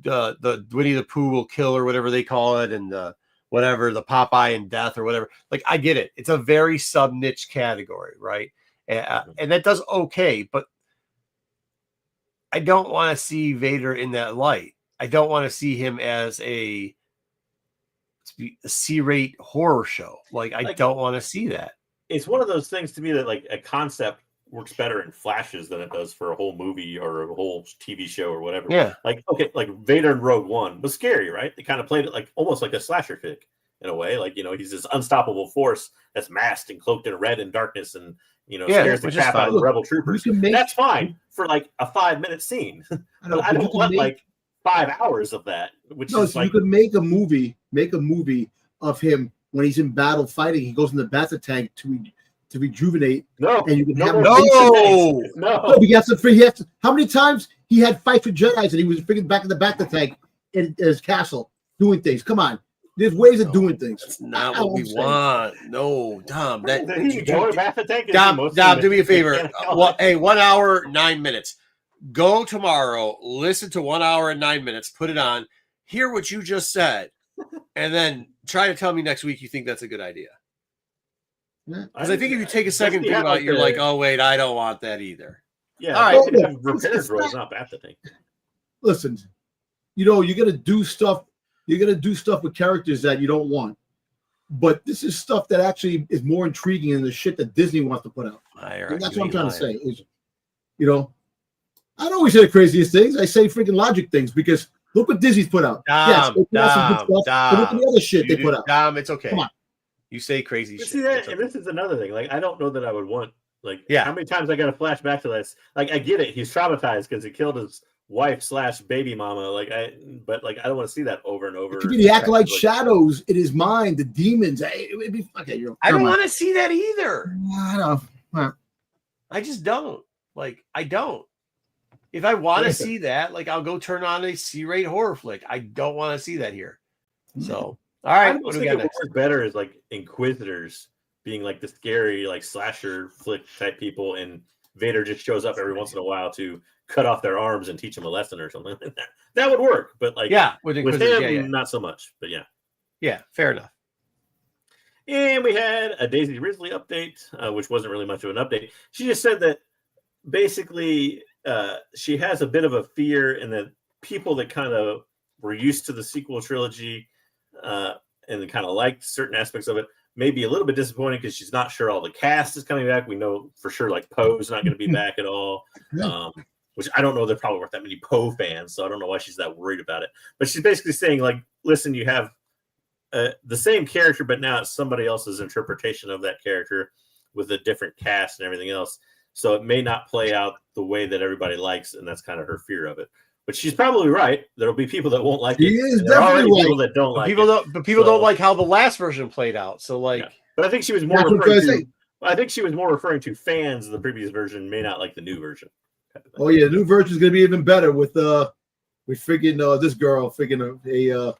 [SPEAKER 1] The Winnie the Pooh will kill or whatever they call it, and the Popeye and death or whatever. I get it. It's a very sub niche category, right? And that does okay, but I don't want to see Vader in that light. I don't want to see him as a C-rate horror show. I don't want to see that. It's
[SPEAKER 3] one of those things to me that a concept works better in flashes than it does for a whole movie or a whole TV show or whatever.
[SPEAKER 1] Yeah.
[SPEAKER 3] Vader in Rogue One was scary, right? They kind of played it almost like a slasher flick in a way. He's this unstoppable force that's masked and cloaked in red and darkness and scares the crap out of the rebel troopers. That's fine for a 5-minute scene. I don't want 5 hours of that.
[SPEAKER 2] You could make a movie of him when he's in battle fighting. He goes in the battle tank to rejuvenate.
[SPEAKER 3] No,
[SPEAKER 2] and you can have
[SPEAKER 3] no.
[SPEAKER 2] He has to. How many times he had fights with Jedi's and he was freaking back in the back of the tank in his castle doing things? Come on. There's ways of doing things.
[SPEAKER 1] That's not what we want. No, Dom.
[SPEAKER 3] Dom,
[SPEAKER 1] do me a favor. 1 hour, 9 minutes. Go tomorrow, listen to 1 hour and 9 minutes, put it on, hear what you just said, and then try to tell me next week you think that's a good idea. Because I think if you take a second to think about it, you're oh, wait, I don't want that either.
[SPEAKER 3] Yeah. All right. Repairs is not bad to think.
[SPEAKER 2] Listen, you're going to do stuff. You're going to do stuff with characters that you don't want. But this is stuff that actually is more intriguing than the shit that Disney wants to put out. And that's what I'm trying to say. You know, I don't always say the craziest things. I say freaking logic things because look what Disney's put out. Yes, they put out some good stuff, but look at the other shit they put out.
[SPEAKER 1] Dom, it's okay.
[SPEAKER 2] Come on.
[SPEAKER 1] You say crazy shit.
[SPEAKER 3] See that,
[SPEAKER 1] okay.
[SPEAKER 3] and this is another thing. Like, I don't know that I would want. Like,
[SPEAKER 1] yeah.
[SPEAKER 3] How many times I got to flash back to this? Like, I get it. He's traumatized because he killed his wife/baby mama. But I don't want to see that over and over.
[SPEAKER 2] It could be the acolyte shadows in his mind, the demons. It'd be okay.
[SPEAKER 1] I don't want to see that either.
[SPEAKER 2] I don't.
[SPEAKER 1] I just don't. I don't. If I want to see that, I'll go turn on a C-rate horror flick. I don't want to see that here. So, all right.
[SPEAKER 3] What do we got next? Better is Inquisitors being the scary slasher flick type people, and Vader just shows up every once in a while to cut off their arms and teach them a lesson or something like that. That would work, but with him, not so much. But
[SPEAKER 1] yeah, fair enough.
[SPEAKER 3] And we had a Daisy Ridley update, which wasn't really much of an update. She just said that basically she has a bit of a fear in that people that kind of were used to the sequel trilogy and kind of liked certain aspects of it may be a little bit disappointing because she's not sure all the cast is coming back. We know for sure Poe's not going to be back at all, which I don't know. There probably weren't that many Poe fans, so I don't know why she's that worried about it. But she's basically saying listen, you have the same character, but now it's somebody else's interpretation of that character with a different cast and everything else. So it may not play out the way that everybody likes, and that's kind of her fear of it. But she's probably right. There'll be people that won't like it.
[SPEAKER 2] Is definitely
[SPEAKER 3] people that don't like
[SPEAKER 1] it. But people don't like how the last version played out. So
[SPEAKER 3] But I think she was more referring to fans of the previous version may not like the new version.
[SPEAKER 2] Oh yeah, the new version is going to be even better with we freaking this girl freaking a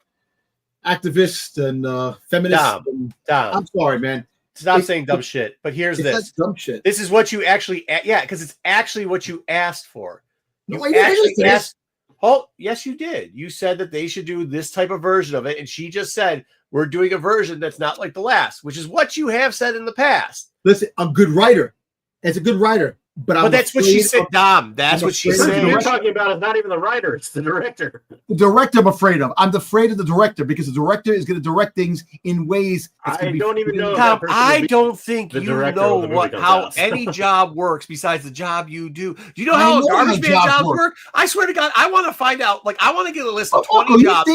[SPEAKER 2] activist and feminist. I'm sorry, man.
[SPEAKER 1] Stop saying dumb shit. But here's this.
[SPEAKER 2] Dumb shit.
[SPEAKER 1] This is what you actually because it's actually what you asked for.
[SPEAKER 2] You actually asked.
[SPEAKER 1] Oh, yes, you did. You said that they should do this type of version of it, and she just said we're doing a version that's not like the last, which is what you have said in the past.
[SPEAKER 2] Listen, I'm a good writer. It's a good writer. But
[SPEAKER 1] that's what she said, Dom. That's what she said.
[SPEAKER 3] What you're talking about is not even the writer; it's the director.
[SPEAKER 2] The director, I'm afraid of. I'm afraid of the director because the director is going to direct things in ways.
[SPEAKER 3] I don't even know.
[SPEAKER 1] Tom, I don't think you know how any job works besides the job you do. Do you know how garbage man jobs work? I swear to God, I want to find out. I want to get a list of 20 jobs.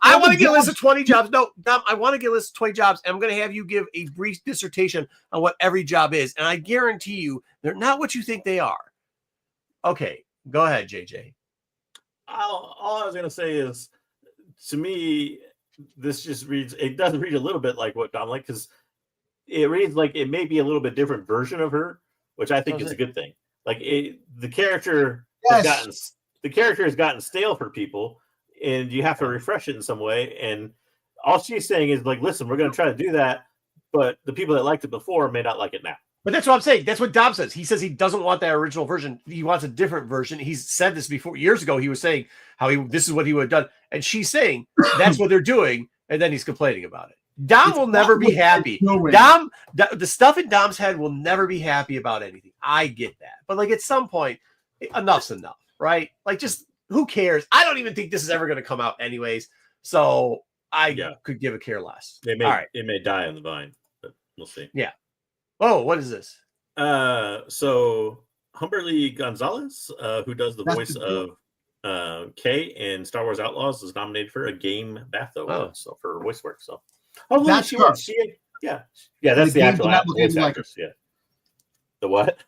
[SPEAKER 1] I want to get a list of 20 jobs. No, Dom, I want to get a list of 20 jobs, and I'm going to have you give a brief dissertation on what every job is, and I guarantee you, they're not what you think they are. Okay, go ahead, JJ.
[SPEAKER 3] All I was going to say is, to me, this just reads, it does read a little bit like what Dom because it reads like it may be a little bit different version of her, which I think is a good thing. The character has gotten stale for people, and you have to refresh it in some way. And all she's saying is listen, we're going to try to do that, but the people that liked it before may not like it now.
[SPEAKER 1] But that's what I'm saying. That's what Dom says. He says he doesn't want that original version. He wants a different version. He's said this before. Years ago, he was saying this is what he would have done. And she's saying that's what they're doing. And then he's complaining about it. Dom will never be happy. Dom, the stuff in Dom's head will never be happy about anything. I get that. But at some point, enough's enough, right? Just who cares? I don't even think this is ever going to come out anyways. So I could give a care less.
[SPEAKER 3] It may die on the vine, but we'll see.
[SPEAKER 1] Yeah. Oh, what is this?
[SPEAKER 3] So Humberly Gonzalez, who does the voice of Kay in Star Wars Outlaws, is nominated for a Game BAFTA so for voice work. So
[SPEAKER 2] that's
[SPEAKER 3] she won. That's the actual voice actress. Yeah. The what?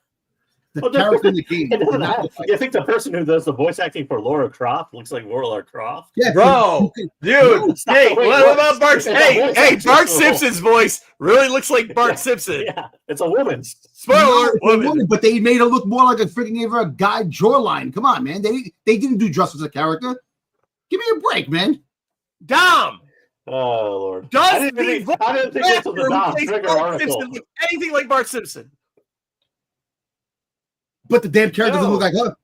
[SPEAKER 2] The character in the game.
[SPEAKER 3] I think the person who does the voice acting for Laura Croft looks like Laura Croft.
[SPEAKER 2] Yeah,
[SPEAKER 1] bro, dude. Hey, what about Bart? Hey, Bart Simpson's voice really looks like Bart Simpson.
[SPEAKER 3] Yeah, it's a woman.
[SPEAKER 1] Spoiler, woman.
[SPEAKER 2] But they made her look more like a freaking a guy jawline. Come on, man. They didn't do justice to the character. Give me a break, man.
[SPEAKER 1] Dom.
[SPEAKER 3] Oh Lord.
[SPEAKER 1] I didn't think this was the Dom Trigger article look anything like Bart Simpson?
[SPEAKER 2] But the damn character doesn't look like her.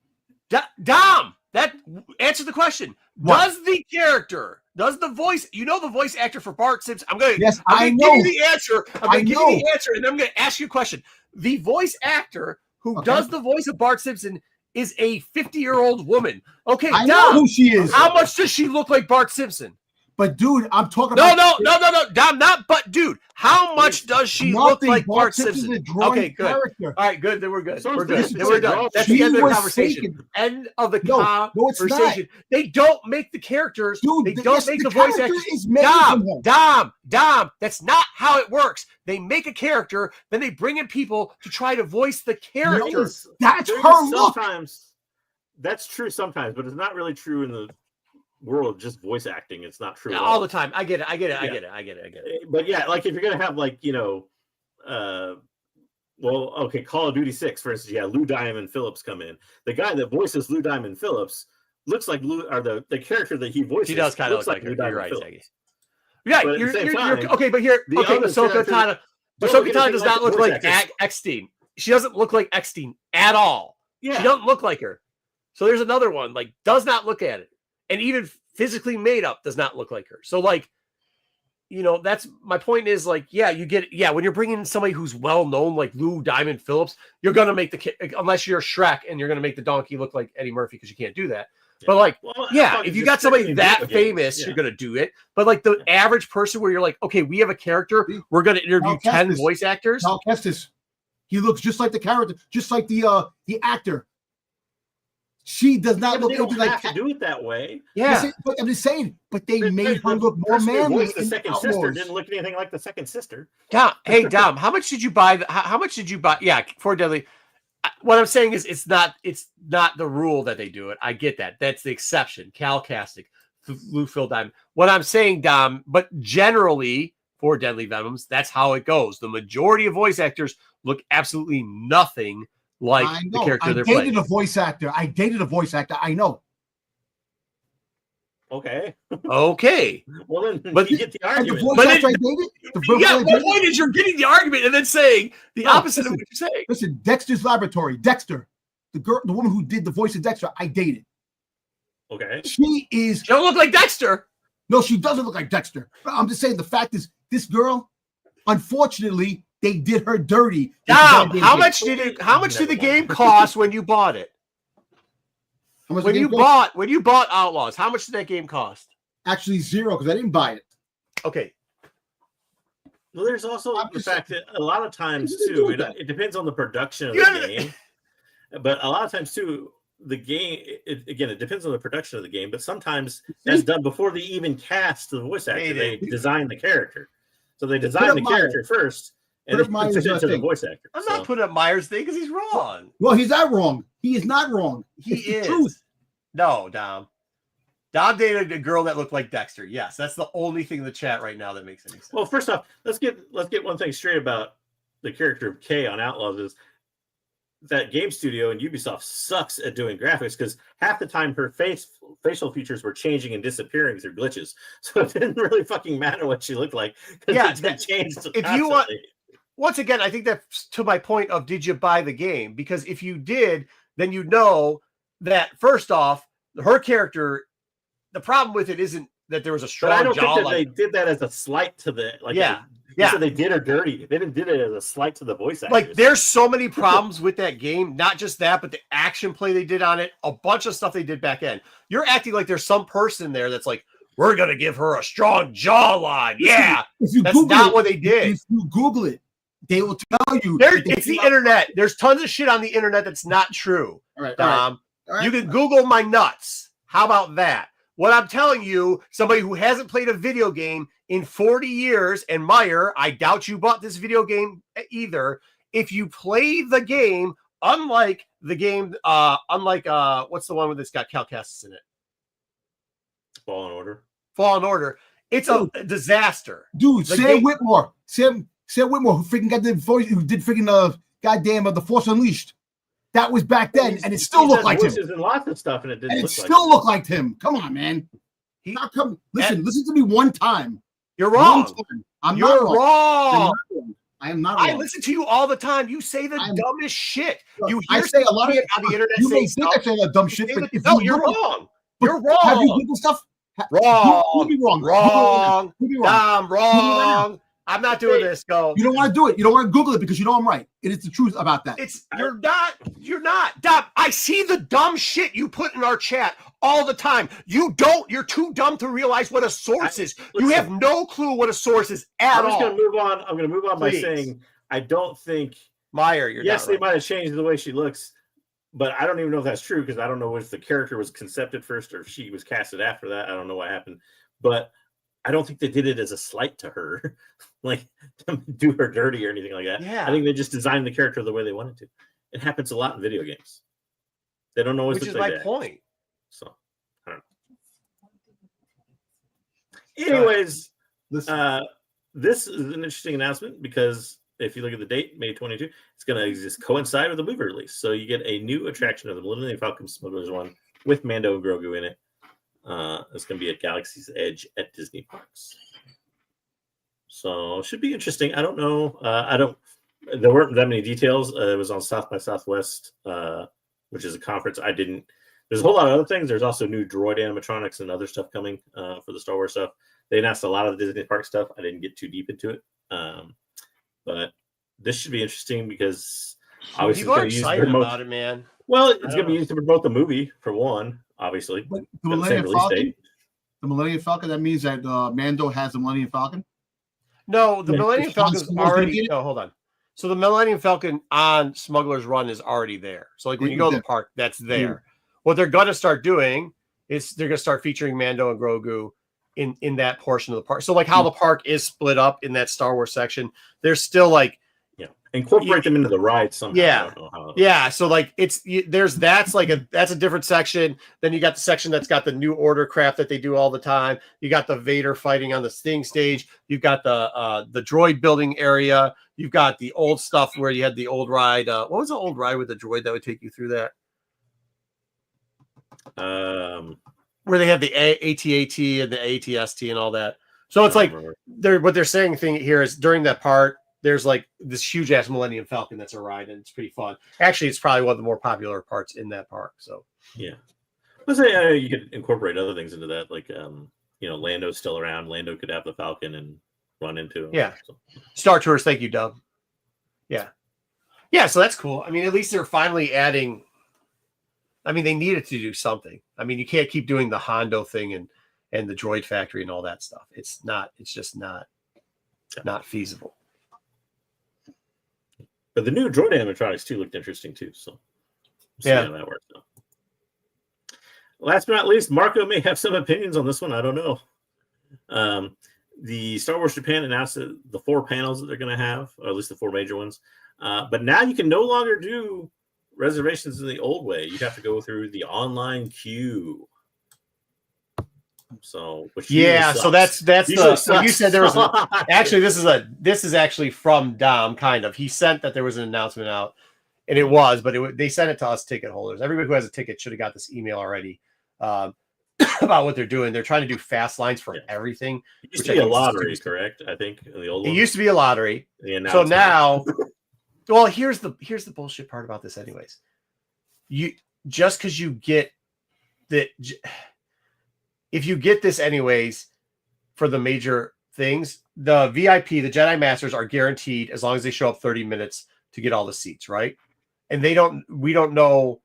[SPEAKER 1] Dom, that answer the question. What? Does the voice, the voice actor for Bart Simpson? I'm going to give you the answer. I'm going to give you the answer, and then I'm going to ask you a question. The voice actor who does the voice of Bart Simpson is a 50-year-old woman. Okay,
[SPEAKER 2] I know who she is.
[SPEAKER 1] How much does she look like Bart Simpson?
[SPEAKER 4] But dude, I'm talking
[SPEAKER 1] No,
[SPEAKER 4] about
[SPEAKER 1] no. Dom, not but dude. How much does she look like Bart
[SPEAKER 4] Simpson
[SPEAKER 1] Simpson?
[SPEAKER 4] is a
[SPEAKER 1] Okay, good.
[SPEAKER 4] character.
[SPEAKER 1] All right, good. Then we're good.
[SPEAKER 3] So
[SPEAKER 1] We're good.
[SPEAKER 3] this
[SPEAKER 1] Then
[SPEAKER 3] is
[SPEAKER 1] we're
[SPEAKER 3] a
[SPEAKER 1] done.
[SPEAKER 3] draw.
[SPEAKER 1] That's
[SPEAKER 4] She
[SPEAKER 1] the end of the
[SPEAKER 4] was
[SPEAKER 1] conversation.
[SPEAKER 4] taken.
[SPEAKER 1] End of the
[SPEAKER 4] No, it's not.
[SPEAKER 1] conversation. They don't make the characters.
[SPEAKER 4] Dude,
[SPEAKER 1] They don't make the voice
[SPEAKER 4] character
[SPEAKER 1] actors.
[SPEAKER 4] is made from him.
[SPEAKER 1] Dom. That's not how it works. They make a character, then they bring in people to try to voice the character.
[SPEAKER 4] That's
[SPEAKER 3] There
[SPEAKER 4] her
[SPEAKER 3] is
[SPEAKER 4] look.
[SPEAKER 3] sometimes that's true sometimes, but it's not really true in the world of just voice acting. It's not true at
[SPEAKER 1] All the time. I get it. I get it.
[SPEAKER 3] But yeah, like if you're gonna have like well, okay, Call of Duty 6, for instance, Lou Diamond Phillips come in. The guy that voices Lou Diamond Phillips looks like the character that he voices.
[SPEAKER 1] He does kind of
[SPEAKER 3] looks
[SPEAKER 1] look like
[SPEAKER 3] Lou
[SPEAKER 1] her.
[SPEAKER 3] Diamond
[SPEAKER 1] You're right,
[SPEAKER 3] Phillips.
[SPEAKER 1] Zaggy. Yeah,
[SPEAKER 3] But at the
[SPEAKER 1] you're
[SPEAKER 3] same time,
[SPEAKER 1] okay, but here,
[SPEAKER 3] the
[SPEAKER 1] okay,
[SPEAKER 3] other
[SPEAKER 1] Ahsoka
[SPEAKER 3] characters
[SPEAKER 1] Tano.
[SPEAKER 3] don't
[SPEAKER 1] Ahsoka
[SPEAKER 3] look
[SPEAKER 1] Tano
[SPEAKER 3] anything
[SPEAKER 1] does
[SPEAKER 3] like
[SPEAKER 1] not
[SPEAKER 3] the
[SPEAKER 1] look
[SPEAKER 3] voice
[SPEAKER 1] like
[SPEAKER 3] actors.
[SPEAKER 1] Eckstein. She doesn't look like Eckstein at all.
[SPEAKER 3] Yeah.
[SPEAKER 1] She doesn't look like her. So there's another one, like, does not look at it. And even physically made up does not look like her. So, like, that's my point is, like, you get it. When you're bringing in somebody who's well known, like Lou Diamond Phillips, you're going to make unless you're Shrek and you're going to make the donkey look like Eddie Murphy because you can't do that. But, like, if you got somebody that famous, you're going to do it. But, like, the average person where you're like, okay, we have a character, we're going to interview 10 voice actors.
[SPEAKER 4] Cal Kestis. He looks just like the character, just like the actor. She does not look
[SPEAKER 3] they don't
[SPEAKER 4] anything
[SPEAKER 3] have
[SPEAKER 4] like
[SPEAKER 3] to do it that way.
[SPEAKER 1] Yeah.
[SPEAKER 4] But I'm just saying, but they made her look more
[SPEAKER 3] person who
[SPEAKER 4] manly.
[SPEAKER 3] voiced the second sister didn't look anything like the second sister.
[SPEAKER 1] Dom, hey, Dom, how much did you buy? How much did you buy? Yeah, for Deadly. What I'm saying is it's not the rule that they do it. I get that. That's the exception. Cal Kasich, Lou Phil Diamond. What I'm saying, Dom, but generally for Deadly Venoms, that's how it goes. The majority of voice actors look absolutely nothing like the character they're playing.
[SPEAKER 4] I dated a voice actor. I know.
[SPEAKER 3] Okay.
[SPEAKER 1] Well,
[SPEAKER 3] then
[SPEAKER 1] but
[SPEAKER 3] you get the argument.
[SPEAKER 1] The point is you're getting the argument and then saying the opposite of what you're saying.
[SPEAKER 4] Listen, Dexter's Laboratory. Dexter, the woman who did the voice of Dexter, I dated.
[SPEAKER 3] Okay.
[SPEAKER 4] She
[SPEAKER 1] don't look like Dexter.
[SPEAKER 4] No, she doesn't look like Dexter. But I'm just saying the fact is, this girl, unfortunately, they did her dirty.
[SPEAKER 1] Dom, how much did the game cost when you bought it? When you bought Outlaws, how much did that game cost?
[SPEAKER 2] Actually, zero, because I didn't buy it.
[SPEAKER 1] Okay.
[SPEAKER 3] Well, there's also the fact that a lot of times too, it depends on the production of the game. But a lot of times too, the game it depends on the production of the game. But sometimes that's done before they even cast the voice actor. They design the character, so they design the character first, and then put it into the voice actor.
[SPEAKER 1] I'm not putting up Myers' thing because he's wrong.
[SPEAKER 2] Well, he's not wrong. He is not wrong.
[SPEAKER 1] He is. Truth. No, Dom. Dom dated a girl that looked like Dexter. Yes, that's the only thing in the chat right now that makes any sense.
[SPEAKER 3] Well, first off, let's get one thing straight about the character of Kay on Outlaws is that game studio and Ubisoft sucks at doing graphics because half the time her facial features were changing and disappearing through glitches. So it didn't really fucking matter what she looked like.
[SPEAKER 1] Yeah,
[SPEAKER 3] that changed.
[SPEAKER 1] If you want, once again, I think that's to my point of did you buy the game? Because if you did, then you know that first off, her character. The problem with it isn't that there was a strong.
[SPEAKER 3] But I don't think that
[SPEAKER 1] jawline.
[SPEAKER 3] they did that as a slight to the So they did her dirty. They didn't did it as a slight to the voice actors.
[SPEAKER 1] Like there's so many problems with that game. Not just that, but the action play they did on it. A bunch of stuff they did back end. You're acting like there's some person there that's like, we're gonna give her a strong jawline. Yeah, that's not what they did.
[SPEAKER 4] If you Google it, they will tell you.
[SPEAKER 1] It's the internet. There's tons of shit on the internet that's not true.
[SPEAKER 2] All right,
[SPEAKER 1] Dom. You can Google my nuts. How about that? What I'm telling you, somebody who hasn't played a video game in 40 years, and Meyer, I doubt you bought this video game either. If you play the game, unlike what's the one with that's got Cal Kestis in it?
[SPEAKER 3] Fallen
[SPEAKER 1] Order. It's a disaster.
[SPEAKER 4] Dude, Sam Whitmore, who freaking got the voice, who did freaking goddamn The Force Unleashed. That was back then, and it still looked like him.
[SPEAKER 3] And lots of stuff, and it didn't.
[SPEAKER 4] Still looked like him. Come on, man. Listen to me one time.
[SPEAKER 1] You're wrong.
[SPEAKER 4] You're
[SPEAKER 1] wrong.
[SPEAKER 4] I am not wrong.
[SPEAKER 1] I listen to you all the time. You say the dumbest shit.
[SPEAKER 4] I say a lot of
[SPEAKER 1] it on the internet.
[SPEAKER 4] You may think I say that dumb shit, but
[SPEAKER 1] no, you're wrong. You're wrong.
[SPEAKER 4] Have you Googled stuff?
[SPEAKER 1] Wrong.
[SPEAKER 4] You'll be wrong.
[SPEAKER 1] Wrong.
[SPEAKER 4] You'll be
[SPEAKER 1] wrong. Wrong. I'm not doing this. Go.
[SPEAKER 4] You don't want to do it. You don't want to Google it because you know I'm right. It is the truth about that.
[SPEAKER 1] You're not. Dumb. I see the dumb shit you put in our chat all the time. You don't. You're too dumb to realize what a source is. You have no clue what a source is at all.
[SPEAKER 3] I'm just going to move on. I'm going to move on
[SPEAKER 1] Please.
[SPEAKER 3] by saying I don't think
[SPEAKER 1] Meyer,
[SPEAKER 3] yes, they might have changed the way she looks, but I don't even know if that's true because I don't know if the character was concepted first or if she was casted after that. I don't know what happened, but I don't think they did it as a slight to her, like to do her dirty or anything like that.
[SPEAKER 1] Yeah.
[SPEAKER 3] I think they just designed the character the way they wanted to. It happens a lot in video games. They don't always.
[SPEAKER 1] Which is my point.
[SPEAKER 3] So, I don't know. Anyways, this is an interesting announcement because if you look at the date, May 22, it's going to just coincide with the movie release. So you get a new attraction of the Millennium Falcon Smugglers One with Mando and Grogu in it. It's going to be at Galaxy's Edge at Disney Parks. So should be interesting. I don't know. There weren't that many details. It was on South by Southwest, which is a conference. There's a whole lot of other things. There's also new droid animatronics and other stuff coming for the Star Wars stuff. They announced a lot of the Disney Park stuff. I didn't get too deep into it. But this should be interesting because obviously
[SPEAKER 1] people are excited about it, man.
[SPEAKER 3] Well, it's going to be used to promote the movie for one, obviously.
[SPEAKER 4] But the Millennium Falcon, that means that Mando has the Millennium Falcon?
[SPEAKER 1] No, the Millennium Falcon's already. No, hold on. So the Millennium Falcon on Smuggler's Run is already there. So like when you go to the park, that's there. What they're going to start doing is they're going to start featuring Mando and Grogu in that portion of the park. So like how the park is split up in that Star Wars section, there's still like
[SPEAKER 3] incorporate them into the ride somehow.
[SPEAKER 1] Yeah.
[SPEAKER 3] I don't know how.
[SPEAKER 1] Yeah. So like that's a different section. Then you got the section that's got the New Order crap that they do all the time. You got the Vader fighting on the Sting stage. You've got the droid building area. You've got the old stuff where you had the old ride. What was the old ride with the droid that would take you through that? Where they had the AT-AT and the ATST and all that. So it's like what they're saying here is during that part, there's like this huge ass Millennium Falcon that's a ride, and it's pretty fun. Actually, it's probably one of the more popular parts in that park. So
[SPEAKER 3] yeah, let's say you could incorporate other things into that, like Lando's still around. Lando could have the Falcon and run into him.
[SPEAKER 1] Yeah, so. Star Tours. Thank you, Doug. Yeah. So that's cool. I mean, at least they're finally adding. I mean, they needed to do something. I mean, you can't keep doing the Hondo thing and the Droid Factory and all that stuff. It's just not feasible.
[SPEAKER 3] But the new droid animatronics too looked interesting too. So we'll see how that works out. Last but not least, Marco may have some opinions on this one. I don't know. The Star Wars Japan announced the 4 panels that they're going to have, or at least the 4 major ones. But now you can no longer do reservations in the old way. You have to go through the online queue. So
[SPEAKER 1] so that's so you said there was actually this is actually from Dom, kind of. He sent that there was an announcement out, and it was, but they sent it to us ticket holders. Everybody who has a ticket should have got this email already about what they're doing. They're trying to do fast lines for everything.
[SPEAKER 3] It used to be a lottery, correct? I think in the old one.
[SPEAKER 1] It used to be a lottery. So now, well, here's the bullshit part about this, anyways. You just because you get that. If you get this anyways for the major things, the VIP, the Jedi Masters are guaranteed as long as they show up 30 minutes to get all the seats, right? And we don't know.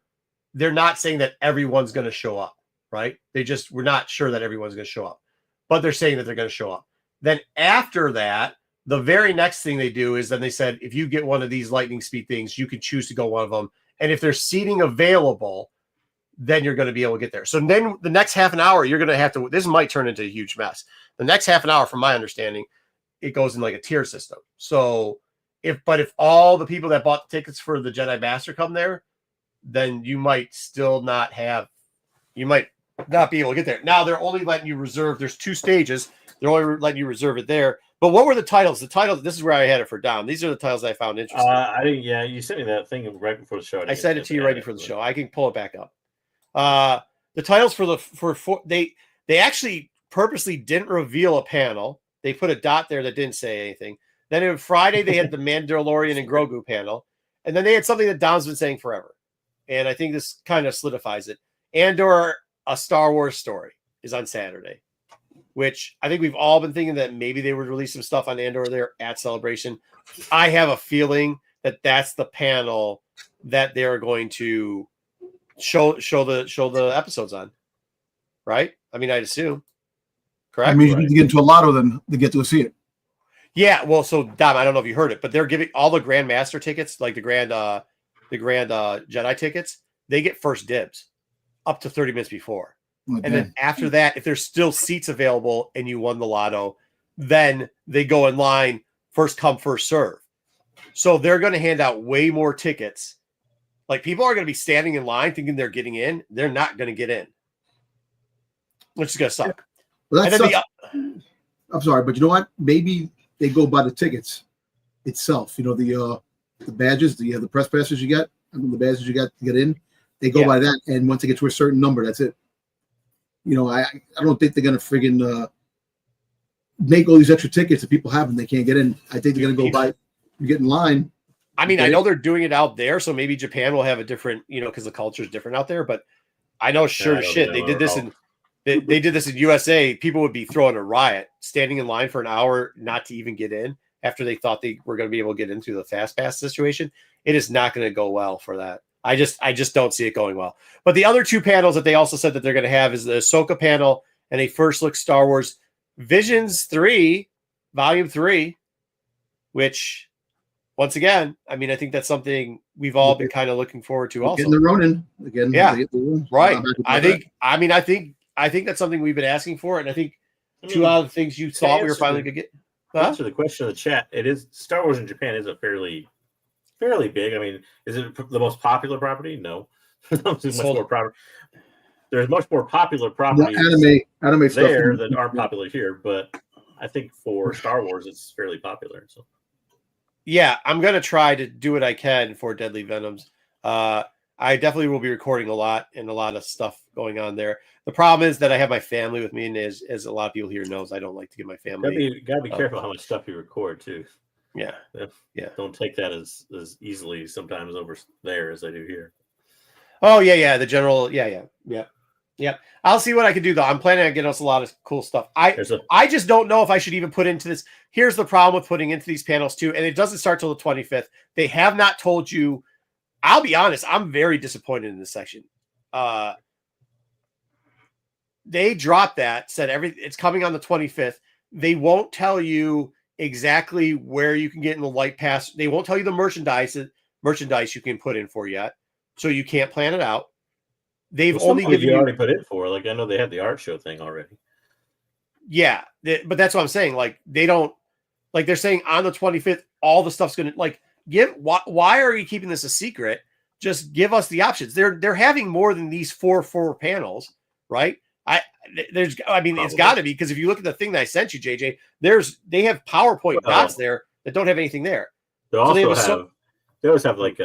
[SPEAKER 1] They're not saying that everyone's going to show up, right? We're not sure that everyone's going to show up, but they're saying that they're going to show up. Then after that, the very next thing they do is then they said, if you get one of these lightning speed things, you can choose to go one of them. And if there's seating available, then you're going to be able to get there. So then the next half an hour, you're going to have to, this might turn into a huge mess. The next half an hour, from my understanding, it goes in like a tier system. So if all the people that bought the tickets for the Jedi Master come there, then you might not be able to get there. Now they're only letting you reserve. There's 2 stages. They're only letting you reserve it there. But what were the titles? The titles, this is where I had it for Dom. These are the titles I found interesting.
[SPEAKER 3] You sent me that thing right before the show.
[SPEAKER 1] I sent it to you right before the show. I can pull it back up. The titles they actually purposely didn't reveal a panel. They put a dot there that didn't say anything. Then on Friday they had the Mandalorian and Grogu panel, and then they had something that Dom's been saying forever, and I think this kind of solidifies it. Andor, a Star Wars story, is on Saturday. which I think we've all been thinking that maybe they would release some stuff on Andor there at Celebration. I have a feeling that that's the panel that they're going to show the episodes on, right? I mean, I'd assume. Correct.
[SPEAKER 4] I mean, you need to get into a lotto then to get to see it.
[SPEAKER 1] Yeah, well, so Dom, I don't know if you heard it, but they're giving all the Grand Master tickets, like the Grand Jedi tickets, they get first dibs up to 30 minutes before.
[SPEAKER 4] Okay.
[SPEAKER 1] And then after that, if there's still seats available and you won the lotto, then they go in line, first come, first serve. So they're going to hand out way more tickets. Like people are going to be standing in line thinking they're getting in. They're not going to get in, which is going to suck.
[SPEAKER 2] Well, I'm sorry, but you know what? Maybe they go by the tickets itself. You know, the badges, the press passes you get, I mean, the badges you got to get in, they go by that. And once they get to a certain number, that's it. You know, I don't think they're going to friggin' make all these extra tickets that people have and they can't get in. I think they're going to go by, you get in line.
[SPEAKER 1] I mean, I know they're doing it out there, so maybe Japan will have a different, you know, because the culture is different out there. But I know sure as shit they did this in they did this in USA. People would be throwing a riot, standing in line for an hour not to even get in after they thought they were going to be able to get in through the fast pass situation. It is not going to go well for that. I just don't see it going well. But the other two panels that they also said that they're going to have is the Ahsoka panel and a first look Star Wars Visions 3, Volume 3, which once again, I mean, I think that's something we've all been kind of looking forward to also.
[SPEAKER 2] Getting the Ronin again.
[SPEAKER 1] Yeah, right. I think that's something we've been asking for, and I think two out of the things you thought we were finally going to get.
[SPEAKER 3] To answer the question of the chat, it is Star Wars in Japan is a fairly big. I mean, is it the most popular property? No. There's much more popular properties
[SPEAKER 2] anime
[SPEAKER 3] there that aren't popular here, but I think for Star Wars it's fairly popular. So
[SPEAKER 1] yeah, I'm gonna try to do what I can for Deadly Venoms. I definitely will be recording a lot and a lot of stuff going on there. The problem is that I have my family with me, and as a lot of people here knows, I don't like to get my family.
[SPEAKER 3] Gotta be careful how much stuff you record too.
[SPEAKER 1] Yeah.
[SPEAKER 3] Don't take that as easily sometimes over there as I do here.
[SPEAKER 1] Oh yeah. The general, yeah. I'll see what I can do though. I'm planning on getting us a lot of cool stuff. I just don't know if I should even put into this. Here's the problem with putting into these panels too, and it doesn't start till the 25th. They have not told you. I'll be honest. I'm very disappointed in this section. They dropped that, said it's coming on the 25th. They won't tell you exactly where you can get in the light pass. They won't tell you the merchandise you can put in for yet, so you can't plan it out. They've only given you
[SPEAKER 3] already put in for. Like I know they had the art show thing already.
[SPEAKER 1] Yeah, but that's what I'm saying. Like they don't, like they're saying on the 25th, all the stuff's gonna like why are you keeping this a secret? Just give us the options. They're having more than these four panels, right? It's got to be, because if you look at the thing that I sent you, JJ, they have PowerPoint dots there that don't have anything there.
[SPEAKER 3] They also they always have like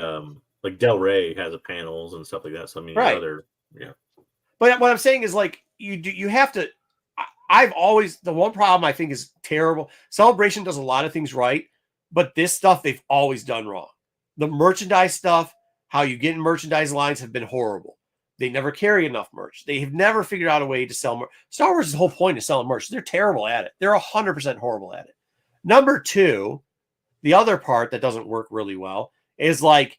[SPEAKER 3] Del Rey has a panels and stuff like that. So I mean,
[SPEAKER 1] right. But what I'm saying is like you have to. I've always, the one problem I think is terrible. Celebration does a lot of things right, but this stuff they've always done wrong. The merchandise stuff, how you get in merchandise lines have been horrible. They never carry enough merch. They have never figured out a way to sell merch. Star Wars' whole point is selling merch. They're terrible at it. They're 100% horrible at it. Number two, the other part that doesn't work really well is like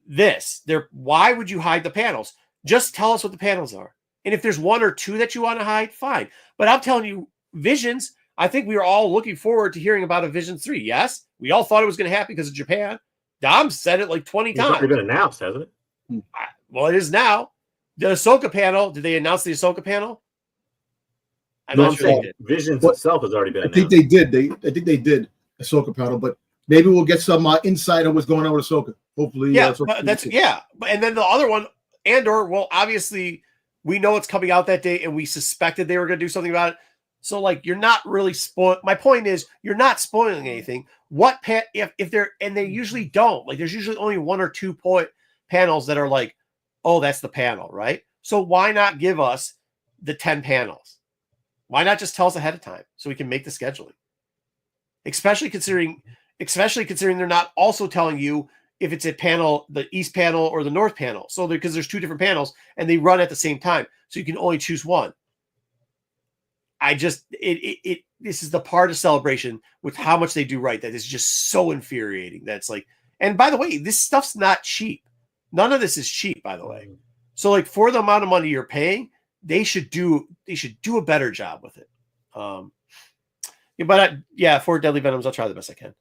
[SPEAKER 1] this. Why would you hide the panels? Just tell us what the panels are. And if there's one or two that you want to hide, fine. But I'm telling you, Visions, I think we were all looking forward to hearing about a Visions 3. Yes, we all thought it was going to happen because of Japan. Dom said it like 20 times. It's
[SPEAKER 3] already been announced, hasn't it?
[SPEAKER 1] Well, it is now. The Ahsoka panel, did they announce the Ahsoka panel? I'm not sure they did.
[SPEAKER 3] Visions itself has already been announced.
[SPEAKER 2] I think they did. I think they did Ahsoka panel, but maybe we'll get some insight on what's going on with Ahsoka. Hopefully.
[SPEAKER 1] Yeah, and then the other one, Andor, well, obviously, we know it's coming out that day, and we suspected they were going to do something about it. So, like, you're not really spoiling. My point is, you're not spoiling anything. If they're, and they usually don't. Like, there's usually only one or two panels that are like, oh, that's the panel, right? So why not give us the 10 panels? Why not just tell us ahead of time so we can make the scheduling? Especially considering they're not also telling you if it's a panel, the East panel or the North panel. So because there's two different panels and they run at the same time. So you can only choose one. just this is the part of Celebration with how much they do right that is just so infuriating. That's like, and by the way, this stuff's not cheap. None of this is cheap, by the way. So like for the amount of money you're paying, they should do a better job with it. For Deadly Venoms, I'll try the best I can.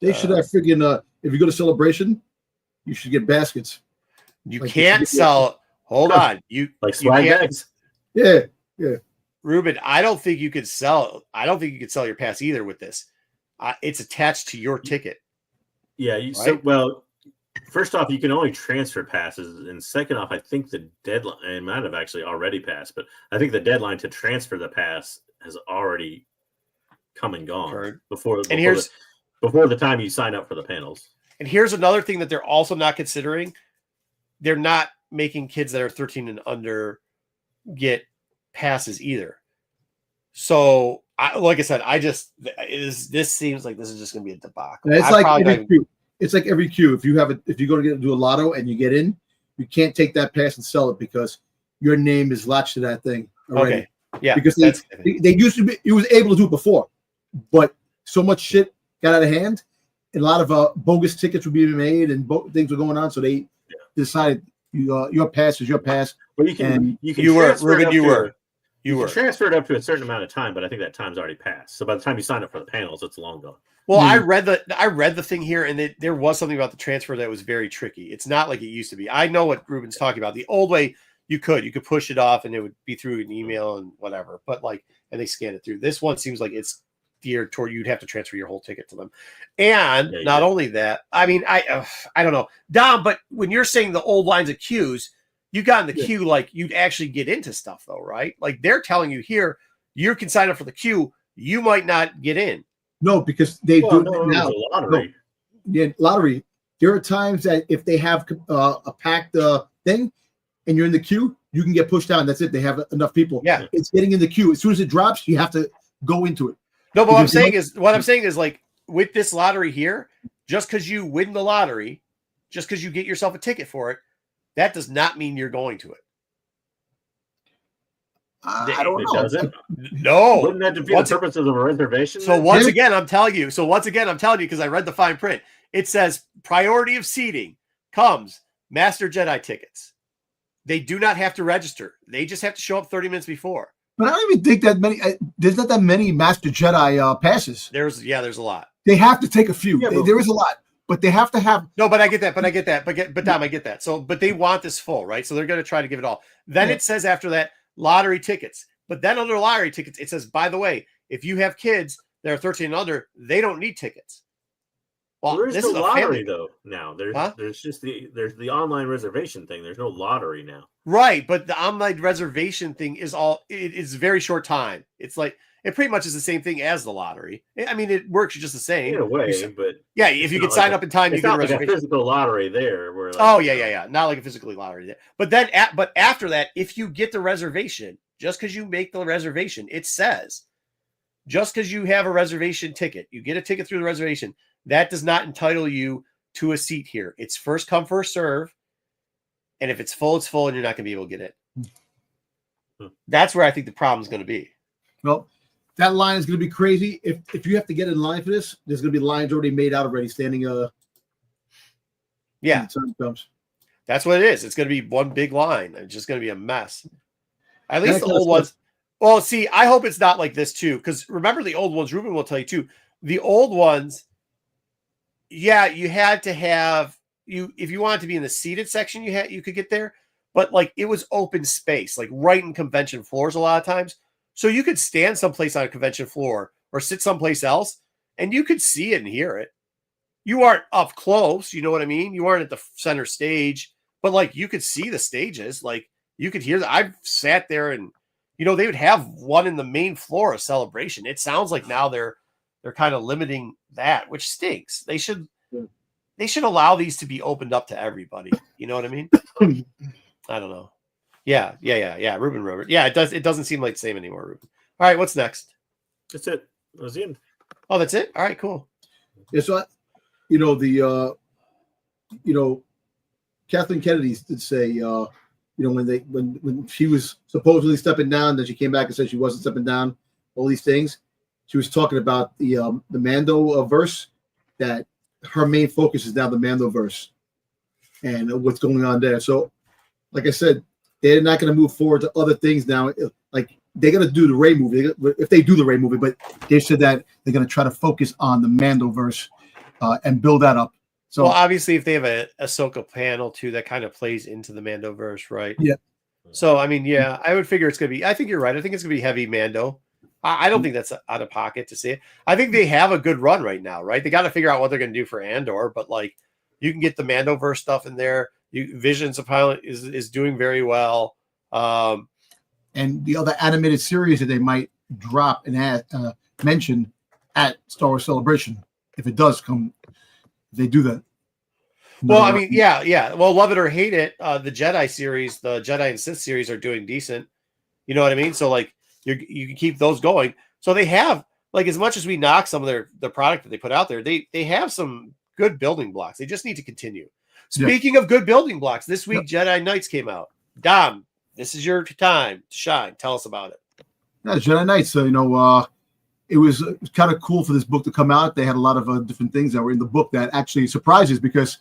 [SPEAKER 2] They should have freaking if you go to Celebration, you should get baskets.
[SPEAKER 1] You can't sell. Hold on, you
[SPEAKER 3] like swag
[SPEAKER 1] you
[SPEAKER 3] bags.
[SPEAKER 2] Yeah.
[SPEAKER 1] Ruben, I don't think you could sell. I don't think you could sell your pass either with this. It's attached to your ticket.
[SPEAKER 3] Yeah. First off, you can only transfer passes, and second off, I think the deadline it might have actually already passed, but I think the deadline to transfer the pass has already come and gone before the time you sign up for the panels.
[SPEAKER 1] And here's another thing that they're also not considering. They're not making kids that are 13 and under get passes either. So, like I said, this seems like this is just going to be a debacle.
[SPEAKER 2] It's like every queue. If you go to do a lotto and you get in, you can't take that pass and sell it because your name is latched to that thing already.
[SPEAKER 1] Okay. Yeah.
[SPEAKER 2] Because they used to be, you was able to do it before, but so much shit got out of hand, and a lot of bogus tickets were being made and things were going on. So they decided your pass is your pass.
[SPEAKER 3] Well, you were transfer it up to a certain amount of time, but I think that time's already passed. So by the time you sign up for the panels, it's long gone.
[SPEAKER 1] Well, I read the thing here, and there was something about the transfer that was very tricky. It's not like it used to be. I know what Ruben's talking about. The old way, you could push it off, and it would be through an email and whatever. But and they scan it through. This one seems like it's geared toward you'd have to transfer your whole ticket to them. And not only that, I mean, I don't know, Dom, but when you're saying the old lines of queues, you got in the queue like you'd actually get into stuff though, right? Like they're telling you here, you can sign up for the queue, you might not get in.
[SPEAKER 2] No, because they do it now.
[SPEAKER 3] Lottery.
[SPEAKER 2] No. Yeah, lottery. There are times that if they have a packed thing and you're in the queue, you can get pushed down. That's it. They have enough people.
[SPEAKER 1] Yeah.
[SPEAKER 2] It's getting in the queue. As soon as it drops, you have to go into it.
[SPEAKER 1] No, but what I'm saying is like with this lottery here, just because you win the lottery, just because you get yourself a ticket for it, that does not mean you're going to it.
[SPEAKER 2] I don't know.
[SPEAKER 3] Doesn't?
[SPEAKER 1] No.
[SPEAKER 3] Wouldn't that defeat the purpose of a reservation?
[SPEAKER 1] So once again, I'm telling you because I read the fine print. It says priority of seating comes Master Jedi tickets. They do not have to register. They just have to show up 30 minutes before.
[SPEAKER 4] But I don't even think that many. There's not that many Master Jedi passes.
[SPEAKER 1] There's a lot.
[SPEAKER 4] They have to take a few. There is a lot, but they have to have.
[SPEAKER 1] No, but I get that. But Dom, I get that. So, but they want this full, right? So they're going to try to give it all. Then it says after that lottery tickets. But then under lottery tickets, it says, by the way, if you have kids that are 13 and under, they don't need tickets.
[SPEAKER 3] Well, there's no lottery though. Now there's just the online reservation thing. There's no lottery now.
[SPEAKER 1] Right, but the online reservation thing is it's very short time. It's like it pretty much is the same thing as the lottery. I mean, it works just the same
[SPEAKER 3] in a way, but
[SPEAKER 1] yeah, if you can sign up in time, you get a reservation.
[SPEAKER 3] Like a physical lottery there. Where
[SPEAKER 1] not like a physical lottery there. But then, but after that, if you get the reservation, just because you make the reservation, it says just because you have a reservation ticket, you get a ticket through the reservation. That does not entitle you to a seat here. It's first come, first serve. And if it's full, it's full, and you're not going to be able to get it. That's where I think the problem is going to be.
[SPEAKER 2] Well, that line is going to be crazy. If you have to get in line for this, there's going to be lines already made out already standing.
[SPEAKER 1] Yeah. That's what it is. It's going to be one big line. It's just going to be a mess. At least the old ones. Well, see, I hope it's not like this too. Because remember the old ones, Ruben will tell you too. The old ones, yeah, you had to have if you wanted to be in the seated section, you could get there, but like it was open space, like right in convention floors a lot of times. So you could stand someplace on a convention floor or sit someplace else, and you could see it and hear it. You aren't up close, you know what I mean? You aren't at the center stage, but like you could see the stages, like you could hear that. I've sat there and they would have one in the main floor of Celebration. It sounds like now they're kind of limiting that, which stinks. They should allow these to be opened up to everybody. You know what I mean? I don't know. Yeah. Ruben Robert. Yeah, it does. It doesn't seem like the same anymore, Ruben. All right, what's next?
[SPEAKER 3] That's it. That was the end.
[SPEAKER 1] Oh, that's it? All right, cool.
[SPEAKER 2] Yeah, so Kathleen Kennedy did say, you know, when she was supposedly stepping down, then she came back and said she wasn't stepping down. All these things, she was talking about the Mando verse, that her main focus is now the Mando verse and what's going on there. So, like I said, they're not going to move forward to other things now. Like they're going to do the Rey movie if they do the Rey movie, but they said that they're going to try to focus on the Mando verse and build that up. So
[SPEAKER 1] well, obviously, if they have a Ahsoka panel too, that kind of plays into the Mando verse, right?
[SPEAKER 2] Yeah.
[SPEAKER 1] So I mean, yeah, I would figure it's going to be. I think you're right. I think it's going to be heavy Mando. I don't think that's out of pocket to say it. I think they have a good run right now, right? They got to figure out what they're going to do for Andor, but like you can get the Mandoverse stuff in there. Visions of Pilot is doing very well.
[SPEAKER 2] And the other animated series that they might drop and mention at Star Wars Celebration, if it does come, they do that.
[SPEAKER 1] Well, I mean, yeah. Well, love it or hate it, the Jedi series, the Jedi and Sith series are doing decent. You know what I mean? So like you can keep those going. So they have, like, as much as we knock some of the product that they put out there, they have some good building blocks. They just need to continue. Speaking of good building blocks, this week Jedi Knights came out. Dom, this is your time to shine. Tell us about it.
[SPEAKER 2] Yeah, Jedi Knights. So it was kind of cool for this book to come out. They had a lot of different things that were in the book that actually surprises, because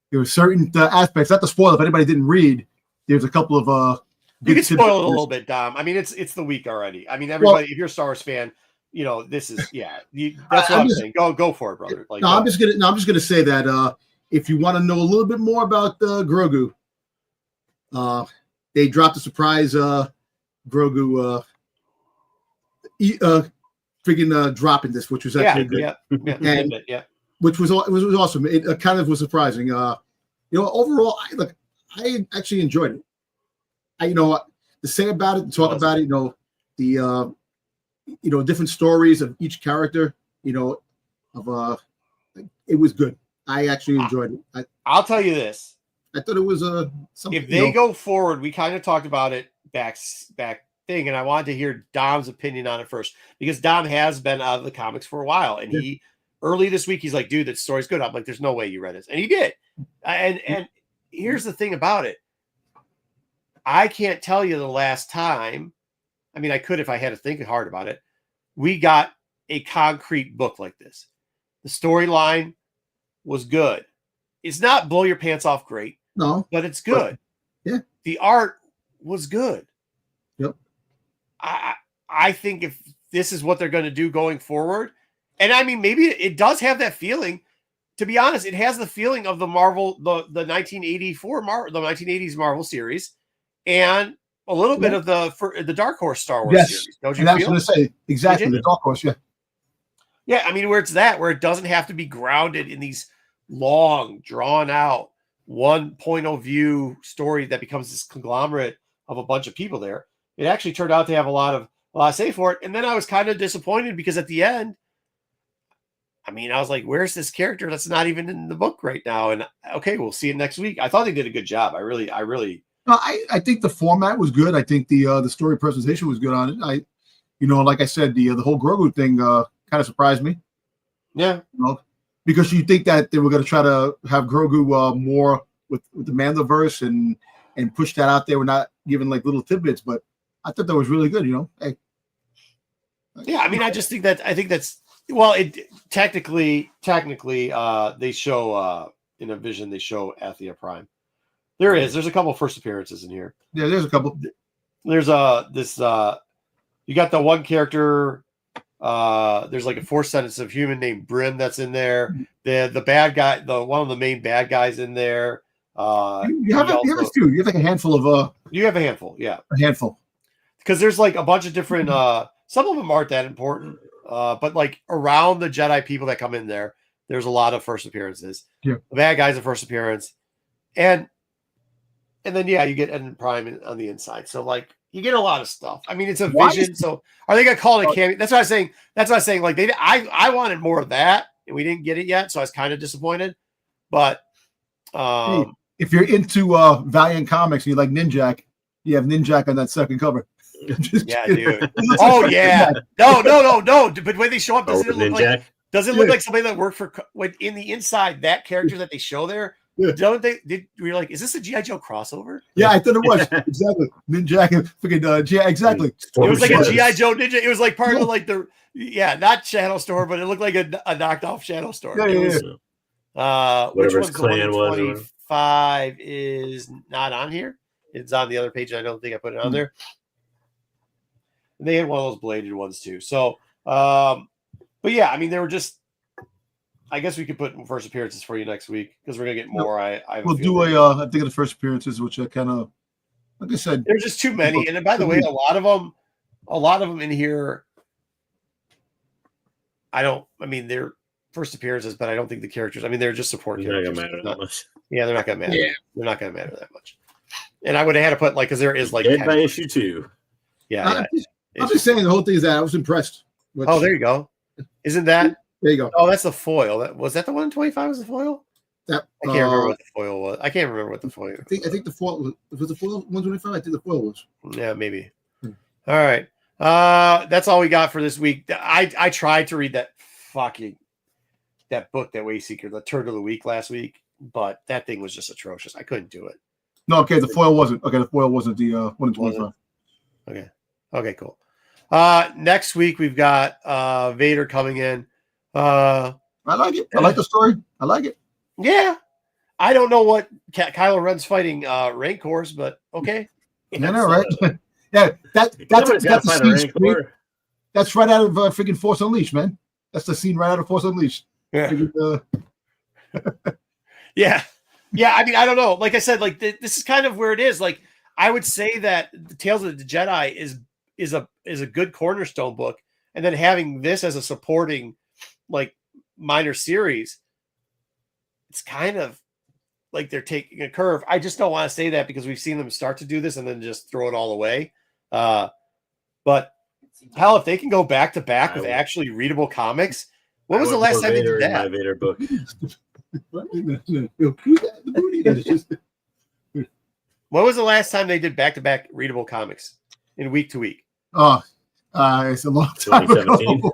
[SPEAKER 2] there were certain aspects. Not to spoil, if anybody didn't read, there's a couple of
[SPEAKER 1] you can spoil it a little bit, Dom. I mean, it's the week already. I mean, everybody, if you're a Star Wars fan, you know this is that's what I'm saying. Go for it, brother. Like,
[SPEAKER 2] I'm just gonna say that if you want to know a little bit more about Grogu, they dropped a surprise Grogu freaking drop in this, which was actually good.
[SPEAKER 1] Yeah.
[SPEAKER 2] Which was awesome. It kind of was surprising. Overall, I actually enjoyed it. To say about it, to talk about it, the different stories of each character, it was good. I actually enjoyed it.
[SPEAKER 1] I'll tell you this.
[SPEAKER 2] I thought it was
[SPEAKER 1] if they go forward, we kind of talked about it back thing, and I wanted to hear Dom's opinion on it first, because Dom has been out of the comics for a while, and he early this week he's like, dude, that story's good. I'm like, there's no way you read it, and he did. And here's the thing about it. I can't tell you the last time. I mean, I could if I had to think hard about it. We got a concrete book like this. The storyline was good. It's not blow your pants off great.
[SPEAKER 2] No.
[SPEAKER 1] But it's good.
[SPEAKER 2] Yeah.
[SPEAKER 1] The art was good.
[SPEAKER 2] Yep.
[SPEAKER 1] I think if this is what they're going to do going forward, and I mean, maybe it does have that feeling. To be honest, it has the feeling of the Marvel, the 1984 the 1980s Marvel series, and a little bit of the Dark Horse Star Wars series. Don't you feel? I was
[SPEAKER 2] going to say exactly the Dark Horse. Yeah.
[SPEAKER 1] Yeah, I mean, where it doesn't have to be grounded in these long, drawn out, one point of view story that becomes this conglomerate of a bunch of people there. It actually turned out to have a lot of say for it. And then I was kind of disappointed because at the end, I mean, I was like, where's this character that's not even in the book right now? And okay, we'll see it next week. I thought they did a good job. I really.
[SPEAKER 2] No, I think the format was good. I think the story presentation was good on it. Like I said, the whole Grogu thing kind of surprised me.
[SPEAKER 1] Yeah.
[SPEAKER 2] Because you think that they were going to try to have Grogu more with the Mandoverse and push that out there. We're not giving like little tidbits, but I thought that was really good. Hey.
[SPEAKER 1] Yeah, I mean, I think that's well. It technically, they show in a vision. They show Athia Prime. There's a couple first appearances in here.
[SPEAKER 2] Yeah, there's a couple.
[SPEAKER 1] There's you got the one character. There's like a Force sensitive human named Brim that's in there. The bad guy, one of the main bad guys in there.
[SPEAKER 2] You have a few. You have like a handful of.
[SPEAKER 1] You have a handful, yeah.
[SPEAKER 2] A handful.
[SPEAKER 1] Because there's like a bunch of different. Some of them aren't that important, but like around the Jedi people that come in there, there's a lot of first appearances.
[SPEAKER 2] Yeah.
[SPEAKER 1] The bad guy's a first appearance, and then you get Eden Prime on the inside. So like. You get a lot of stuff. I mean, it's a vision. So are they going to call it a cameo? That's what I was saying. Like I wanted more of that, and we didn't get it yet. So I was kind of disappointed. But
[SPEAKER 2] if you're into Valiant Comics and you like Ninjak, you have Ninjak on that second cover.
[SPEAKER 1] Yeah, dude. Oh yeah. No. But when they show up, does it look like somebody that worked for in the inside? That character that they show there don't they? Were you like, is this a GI Joe crossover?
[SPEAKER 4] Yeah, I thought it was exactly Ninja and freaking yeah, exactly.
[SPEAKER 1] It was like a
[SPEAKER 3] Stormtroopers.
[SPEAKER 1] GI Joe Ninja. It was like part of like not Shadow Storm, but it looked like a knocked off Shadow Storm.
[SPEAKER 4] Yeah,
[SPEAKER 1] It
[SPEAKER 4] yeah,
[SPEAKER 1] was,
[SPEAKER 3] Whatever
[SPEAKER 1] which
[SPEAKER 3] his
[SPEAKER 1] one's
[SPEAKER 3] clan
[SPEAKER 1] the
[SPEAKER 3] was.
[SPEAKER 1] 125 is not on here. It's on the other page. I don't think I put it on there. And they had one of those bladed ones too. So, but yeah, I mean, they were just. I guess we could put first appearances for you next week because we're gonna get more. I
[SPEAKER 4] We'll do I think of the first appearances, which I kind of, like I said,
[SPEAKER 1] there's just too many. And by the way, a lot of them in here. I mean, they're first appearances, but I don't think the characters. I mean, they're just support characters.
[SPEAKER 3] Not gonna matter that much.
[SPEAKER 1] Yeah, they're not gonna matter.
[SPEAKER 2] Yeah.
[SPEAKER 1] They're not gonna matter that much. And I would have had to put like because there is like
[SPEAKER 3] Dead
[SPEAKER 1] 10.
[SPEAKER 3] by issue 2.
[SPEAKER 1] Yeah.
[SPEAKER 2] I'm just saying the whole thing is that I was impressed.
[SPEAKER 1] Oh, there you go. Isn't that?
[SPEAKER 2] There you go.
[SPEAKER 1] Oh, that's the foil. Was that the 125? Was the foil?
[SPEAKER 2] That
[SPEAKER 1] I can't remember what the foil was. I can't remember what the foil.
[SPEAKER 2] I think the foil was the foil 125. I think the foil was.
[SPEAKER 1] Yeah, maybe. All right. That's all we got for this week. I tried to read that book, that Wayseeker, the Turd of the Week last week, but that thing was just atrocious. I couldn't do it.
[SPEAKER 4] no, okay, the foil wasn't. Okay, the foil wasn't the 125.
[SPEAKER 1] Okay, cool. Next week we've got Vader coming in.
[SPEAKER 4] I like it. I like the story. I like it.
[SPEAKER 1] Yeah. I don't know what Kylo Ren's fighting Rancors, but okay.
[SPEAKER 4] Yeah, no, right? Yeah, that's the scene. That's right out of freaking Force Unleashed, man. That's the scene right out of Force Unleashed.
[SPEAKER 1] Yeah. Yeah. I mean, I don't know. Like I said, like this is kind of where it is. Like I would say that the Tales of the Jedi is a good cornerstone book, and then having this as a supporting like minor series, it's kind of like they're taking a curve. I just don't want to say that because we've seen them start to do this and then just throw it all away. But hell, if they can go back to back with actually readable comics, when was the last time they did that?
[SPEAKER 3] My Vader book.
[SPEAKER 1] When was the last time they did back to back readable comics in week to week?
[SPEAKER 4] Oh, it's a long time ago.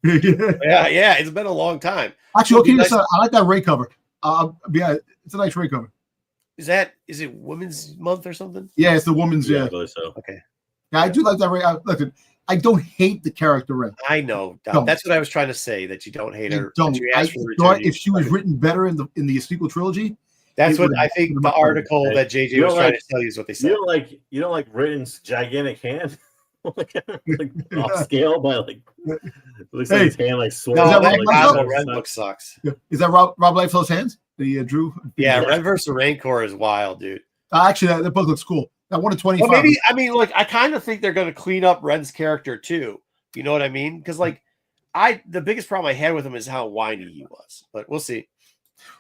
[SPEAKER 3] 2017.
[SPEAKER 1] Yeah, it's been a long time.
[SPEAKER 4] Actually, okay, nice. I like that Ray cover. Yeah, it's a nice Ray cover.
[SPEAKER 1] Is it Women's Month or something?
[SPEAKER 4] Yeah, it's the woman's.
[SPEAKER 3] Yeah,
[SPEAKER 4] Yeah,
[SPEAKER 3] I believe so.
[SPEAKER 1] Okay.
[SPEAKER 4] Yeah, I do like that Ray. Listen, I don't hate the character Ray.
[SPEAKER 1] I know.
[SPEAKER 4] No.
[SPEAKER 1] That's what I was trying to say. That you don't hate her.
[SPEAKER 4] Don't.
[SPEAKER 1] You
[SPEAKER 4] I
[SPEAKER 1] asked for
[SPEAKER 4] thought if she was written better in the sequel trilogy.
[SPEAKER 1] that's what I think. The article that JJ was trying to tell you is what they said.
[SPEAKER 3] You don't like Ritten's gigantic hand, like off scale by like. Looks like his hand like swollen.
[SPEAKER 1] No,
[SPEAKER 4] that
[SPEAKER 1] that
[SPEAKER 4] Rob
[SPEAKER 1] Ren book sucks.
[SPEAKER 4] Is that Rob Liefeld's hands that he drew?
[SPEAKER 1] Yeah, Ren versus Rancor is wild, dude.
[SPEAKER 4] Actually, that book looks cool. That 1 to 25.
[SPEAKER 1] Well, maybe I kind of think they're going to clean up Ren's character too. You know what I mean? Because the biggest problem I had with him is how whiny he was. But we'll see.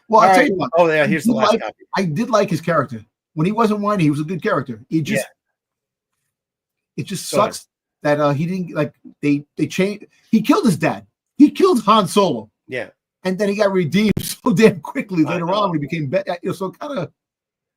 [SPEAKER 4] Well, I'll tell you what.
[SPEAKER 1] Oh yeah, here's the last copy.
[SPEAKER 4] I did like his character when he wasn't whiny. He was a good character. It just sucks that he didn't like they changed. He killed his dad. He killed Han Solo.
[SPEAKER 1] Yeah,
[SPEAKER 4] and then he got redeemed so damn quickly later on when he became better. So kind of.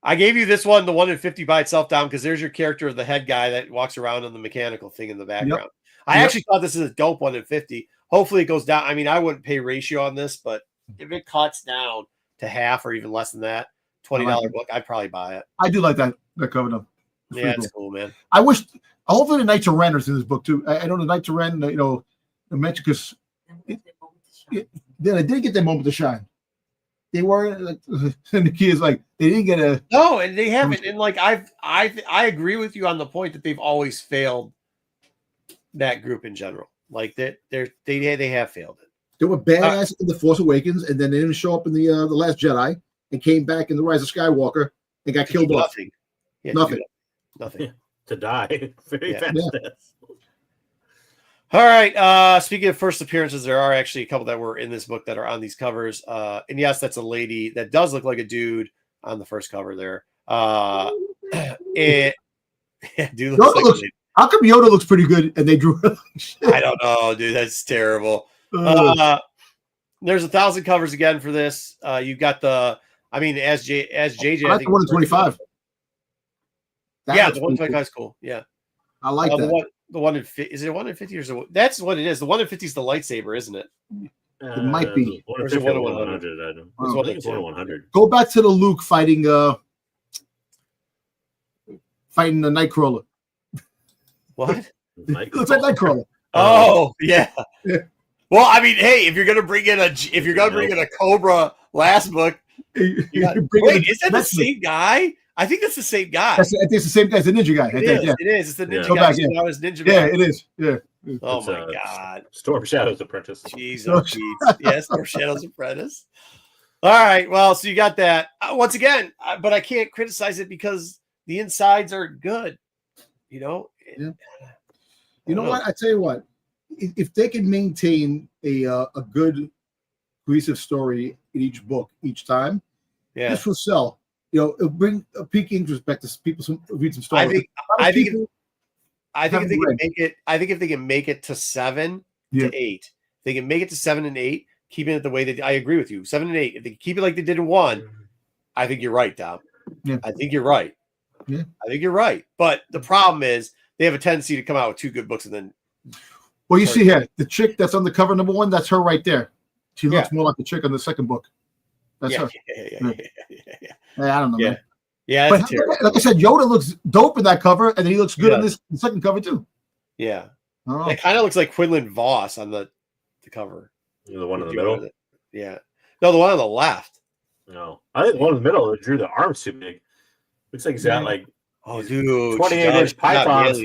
[SPEAKER 1] I gave you this one, the 1 in 50 by itself down, because there's your character of the head guy that walks around on the mechanical thing in the background. Yep. I actually thought this is a dope 1 in 50. Hopefully it goes down. I mean, I wouldn't pay ratio on this, but if it cuts down to half or even less than that, $20 book, I'd probably buy it.
[SPEAKER 4] I do like that cover though.
[SPEAKER 1] Yeah, it's cool, man.
[SPEAKER 4] I wish. Hopefully the Knights of Ren is in this book too. I know the Knights of Ren, mentioned because they didn't get their moment to shine. They weren't like, and the kids like they didn't get a
[SPEAKER 1] no, and they haven't. And like I agree with you on the point that they've always failed that group in general. Like they have failed it.
[SPEAKER 2] They were badass in the Force Awakens, and then they didn't show up in the Last Jedi, and came back in the Rise of Skywalker and got killed off.
[SPEAKER 1] Nothing.
[SPEAKER 3] To die very fast. Yeah.
[SPEAKER 1] All right. Speaking of first appearances, there are actually a couple that were in this book that are on these covers. And yes, that's a lady that does look like a dude on the first cover there. Dude looks
[SPEAKER 4] how come Yoda looks pretty good and they drew her like shit?
[SPEAKER 1] I don't know, dude. That's terrible. There's 1,000 covers again for this. You got as JJ.
[SPEAKER 2] I like the 1 in 25.
[SPEAKER 1] Yeah, the 125 is cool. Yeah,
[SPEAKER 2] I like that.
[SPEAKER 1] The one in 50 is it 1 in 50 or so? That's what it is. The 1 in 50 is the lightsaber, isn't it?
[SPEAKER 4] It might be.
[SPEAKER 3] One
[SPEAKER 1] Or
[SPEAKER 3] of
[SPEAKER 1] is it
[SPEAKER 3] 50 or
[SPEAKER 1] 1 of
[SPEAKER 3] 100. I don't.
[SPEAKER 4] It's
[SPEAKER 3] I
[SPEAKER 1] one
[SPEAKER 3] think
[SPEAKER 1] of
[SPEAKER 3] it's 1
[SPEAKER 1] two.
[SPEAKER 3] of 100.
[SPEAKER 4] Go back to the Luke fighting the Nightcrawler.
[SPEAKER 1] What?
[SPEAKER 4] It looks like Nightcrawler.
[SPEAKER 1] Oh, yeah.
[SPEAKER 4] Yeah.
[SPEAKER 1] Well, I mean, hey, if you're gonna bring in a Cobra last book, wait, is that the same guy? I think that's the same guy.
[SPEAKER 4] I think it's the same guy. It's the ninja guy.
[SPEAKER 1] It is. It's the ninja
[SPEAKER 4] Go
[SPEAKER 1] guy.
[SPEAKER 4] back, yeah.
[SPEAKER 1] Now it's ninja
[SPEAKER 4] Yeah,
[SPEAKER 1] guy.
[SPEAKER 4] it is. Yeah.
[SPEAKER 1] Oh
[SPEAKER 3] It's,
[SPEAKER 1] my god.
[SPEAKER 3] Storm Shadow's apprentice.
[SPEAKER 1] Jeez, oh Pete. Yes, or Shadow's Apprentice. All right. Well, so you got that. Once again, but I can't criticize it because the insides are good. You know?
[SPEAKER 4] Yeah. You know what? I tell you what. If they can maintain a good cohesive story in each book each time, this will sell. You know, it'll bring a peak interest back to people. Read some stories.
[SPEAKER 1] I think if they can make it, if they can make it to 7 to 8, they can make it to 7 and 8, keeping it the way that I agree with you. 7 and 8. If they keep it like they did in 1, I think you're right, Dom.
[SPEAKER 4] Yeah.
[SPEAKER 1] I think you're right.
[SPEAKER 4] Yeah.
[SPEAKER 1] I think you're right. But the problem is they have a tendency to come out with 2 good books and then.
[SPEAKER 4] Well, you see here, the chick that's on the cover number 1, that's her right there. She looks more like the chick on the second book. That's her.
[SPEAKER 1] Yeah.
[SPEAKER 4] I don't know.
[SPEAKER 1] Yeah.
[SPEAKER 4] Man.
[SPEAKER 1] Yeah,
[SPEAKER 4] but like I said, Yoda looks dope in that cover, and then he looks good on this second cover too.
[SPEAKER 1] Yeah, it kind of looks like Quinlan Voss on the cover.
[SPEAKER 3] The one in the middle.
[SPEAKER 1] Yeah, no, the one on the left.
[SPEAKER 3] No, I think the one in the middle drew the arms too big. Looks like he's got like 28-inch pythons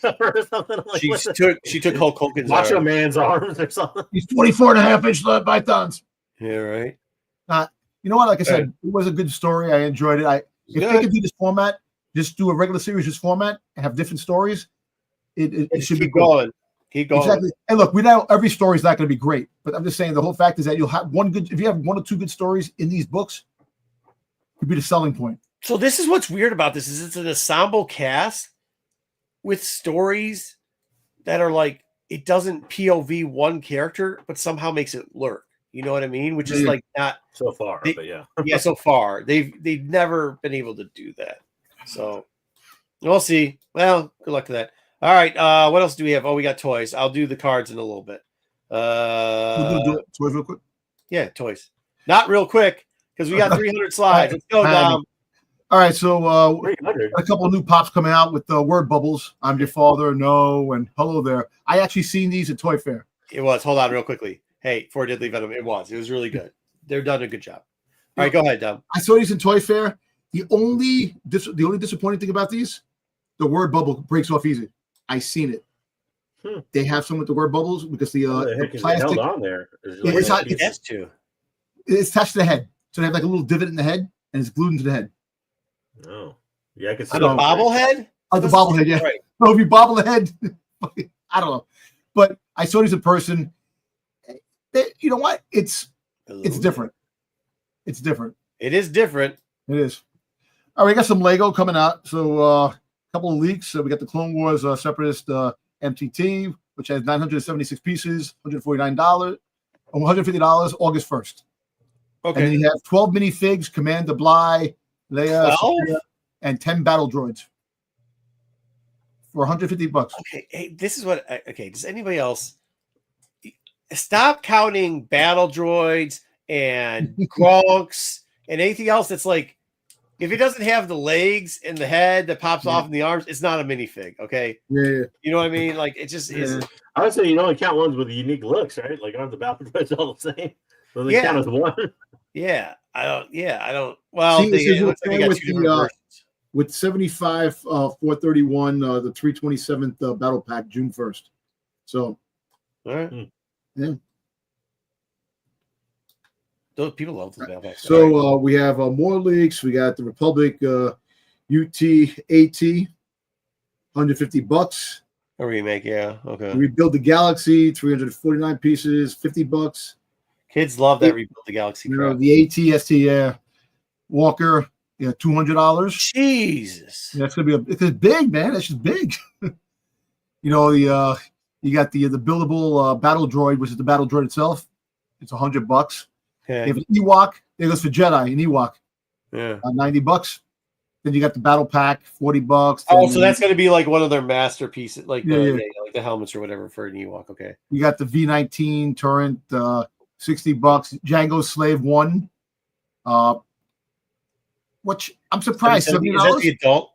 [SPEAKER 3] or something.
[SPEAKER 1] She took Hulk Hogan's
[SPEAKER 3] Macho Man's arms or something.
[SPEAKER 4] He's 24.5-inch pythons.
[SPEAKER 1] Yeah, right.
[SPEAKER 4] You know what? Like I said, it was a good story. I enjoyed it. If they could do this format, just do a regular series, this format, and have different stories, it should be
[SPEAKER 1] going. Keep going.
[SPEAKER 4] Exactly. And look, we know every story is not going to be great, but I'm just saying the whole fact is that you'll have if you have 1 or 2 good stories in these books, it could be the selling point.
[SPEAKER 1] So this is what's weird about this is it's an ensemble cast with stories that are like it doesn't POV one character, but somehow makes it lurk. You know what I mean? Which is like not
[SPEAKER 3] so far, but yeah.
[SPEAKER 1] Yeah, so far. They've never been able to do that. So we'll see. Well, good luck to that. All right. What else do we have? Oh, we got toys. I'll do the cards in a little bit.
[SPEAKER 4] We'll do toys real quick.
[SPEAKER 1] Yeah, toys. Not real quick, because we got 300 slides. Let's go, Dom.
[SPEAKER 4] All right, so a couple of new pops coming out with word bubbles. I'm your father, no, and hello there. I actually seen these at Toy Fair.
[SPEAKER 1] It was. Hold on real quickly. Hey, before I did leave Venom, it was really good. They're done a good job. All right, go ahead, Dom.
[SPEAKER 4] I saw these in Toy Fair. The only disappointing thing about these, the word bubble breaks off easy. I seen it. They have some with the word bubbles because the plastic
[SPEAKER 3] held on there.
[SPEAKER 4] It's attached to the head, so they have like a little divot in the head, and it's glued into the head.
[SPEAKER 3] Oh, yeah, I can see
[SPEAKER 1] the bobblehead.
[SPEAKER 4] Oh, the bobblehead, yeah. Right. So if you bobble the head, I don't know, but I saw these in person. You know what? It's different. It's different.
[SPEAKER 1] It is different.
[SPEAKER 4] It is. All right, we got some Lego coming out. So a couple of leaks. So we got the Clone Wars Separatist MTT, which has 976 pieces, $149, $150, August 1st.
[SPEAKER 1] Okay.
[SPEAKER 4] And then you have 12 minifigs, Commander Bly, Leia, Sophia, and 10 battle droids for $150.
[SPEAKER 1] Okay, hey, this is what. Okay, does anybody else stop counting battle droids and Gronks and anything else that's like, if it doesn't have the legs and the head that pops off in the arms, it's not a minifig. Okay.
[SPEAKER 4] Yeah.
[SPEAKER 1] You know what I mean? Like it just isn't.
[SPEAKER 3] I would say you only count ones with unique looks, right? Like aren't the battle droids all the same? So they count as one.
[SPEAKER 1] Yeah. I don't. Well, it looks like they got 2 different versions.
[SPEAKER 2] With 75, 431, the 327th battle pack, June 1st. So,
[SPEAKER 1] all right.
[SPEAKER 2] Yeah.
[SPEAKER 1] Those people love the battle packs.
[SPEAKER 2] So we have more leaks. We got the Republic UT-AT, $150.
[SPEAKER 1] A remake, yeah. Okay.
[SPEAKER 2] Rebuild the Galaxy, 349 pieces, $50.
[SPEAKER 1] Kids love that Rebuild the Galaxy.
[SPEAKER 2] You know, the AT-ST Walker, $200.
[SPEAKER 1] Jesus.
[SPEAKER 2] Yeah, it's gonna be it's big, man. It's just big. You know, you got the buildable battle droid, which is the battle droid itself. It's $100.
[SPEAKER 1] Okay.
[SPEAKER 2] You have an Ewok. There goes for Jedi, an Ewok.
[SPEAKER 1] Yeah.
[SPEAKER 2] $90. Then you got the battle pack, $40.
[SPEAKER 1] Oh, so that's going to be like one of their masterpieces, like the helmets or whatever for an Ewok. Okay.
[SPEAKER 2] You got the V19 turret,
[SPEAKER 4] $60. Django Slave 1. Which I'm surprised.
[SPEAKER 1] Is that
[SPEAKER 4] $70.
[SPEAKER 1] the adult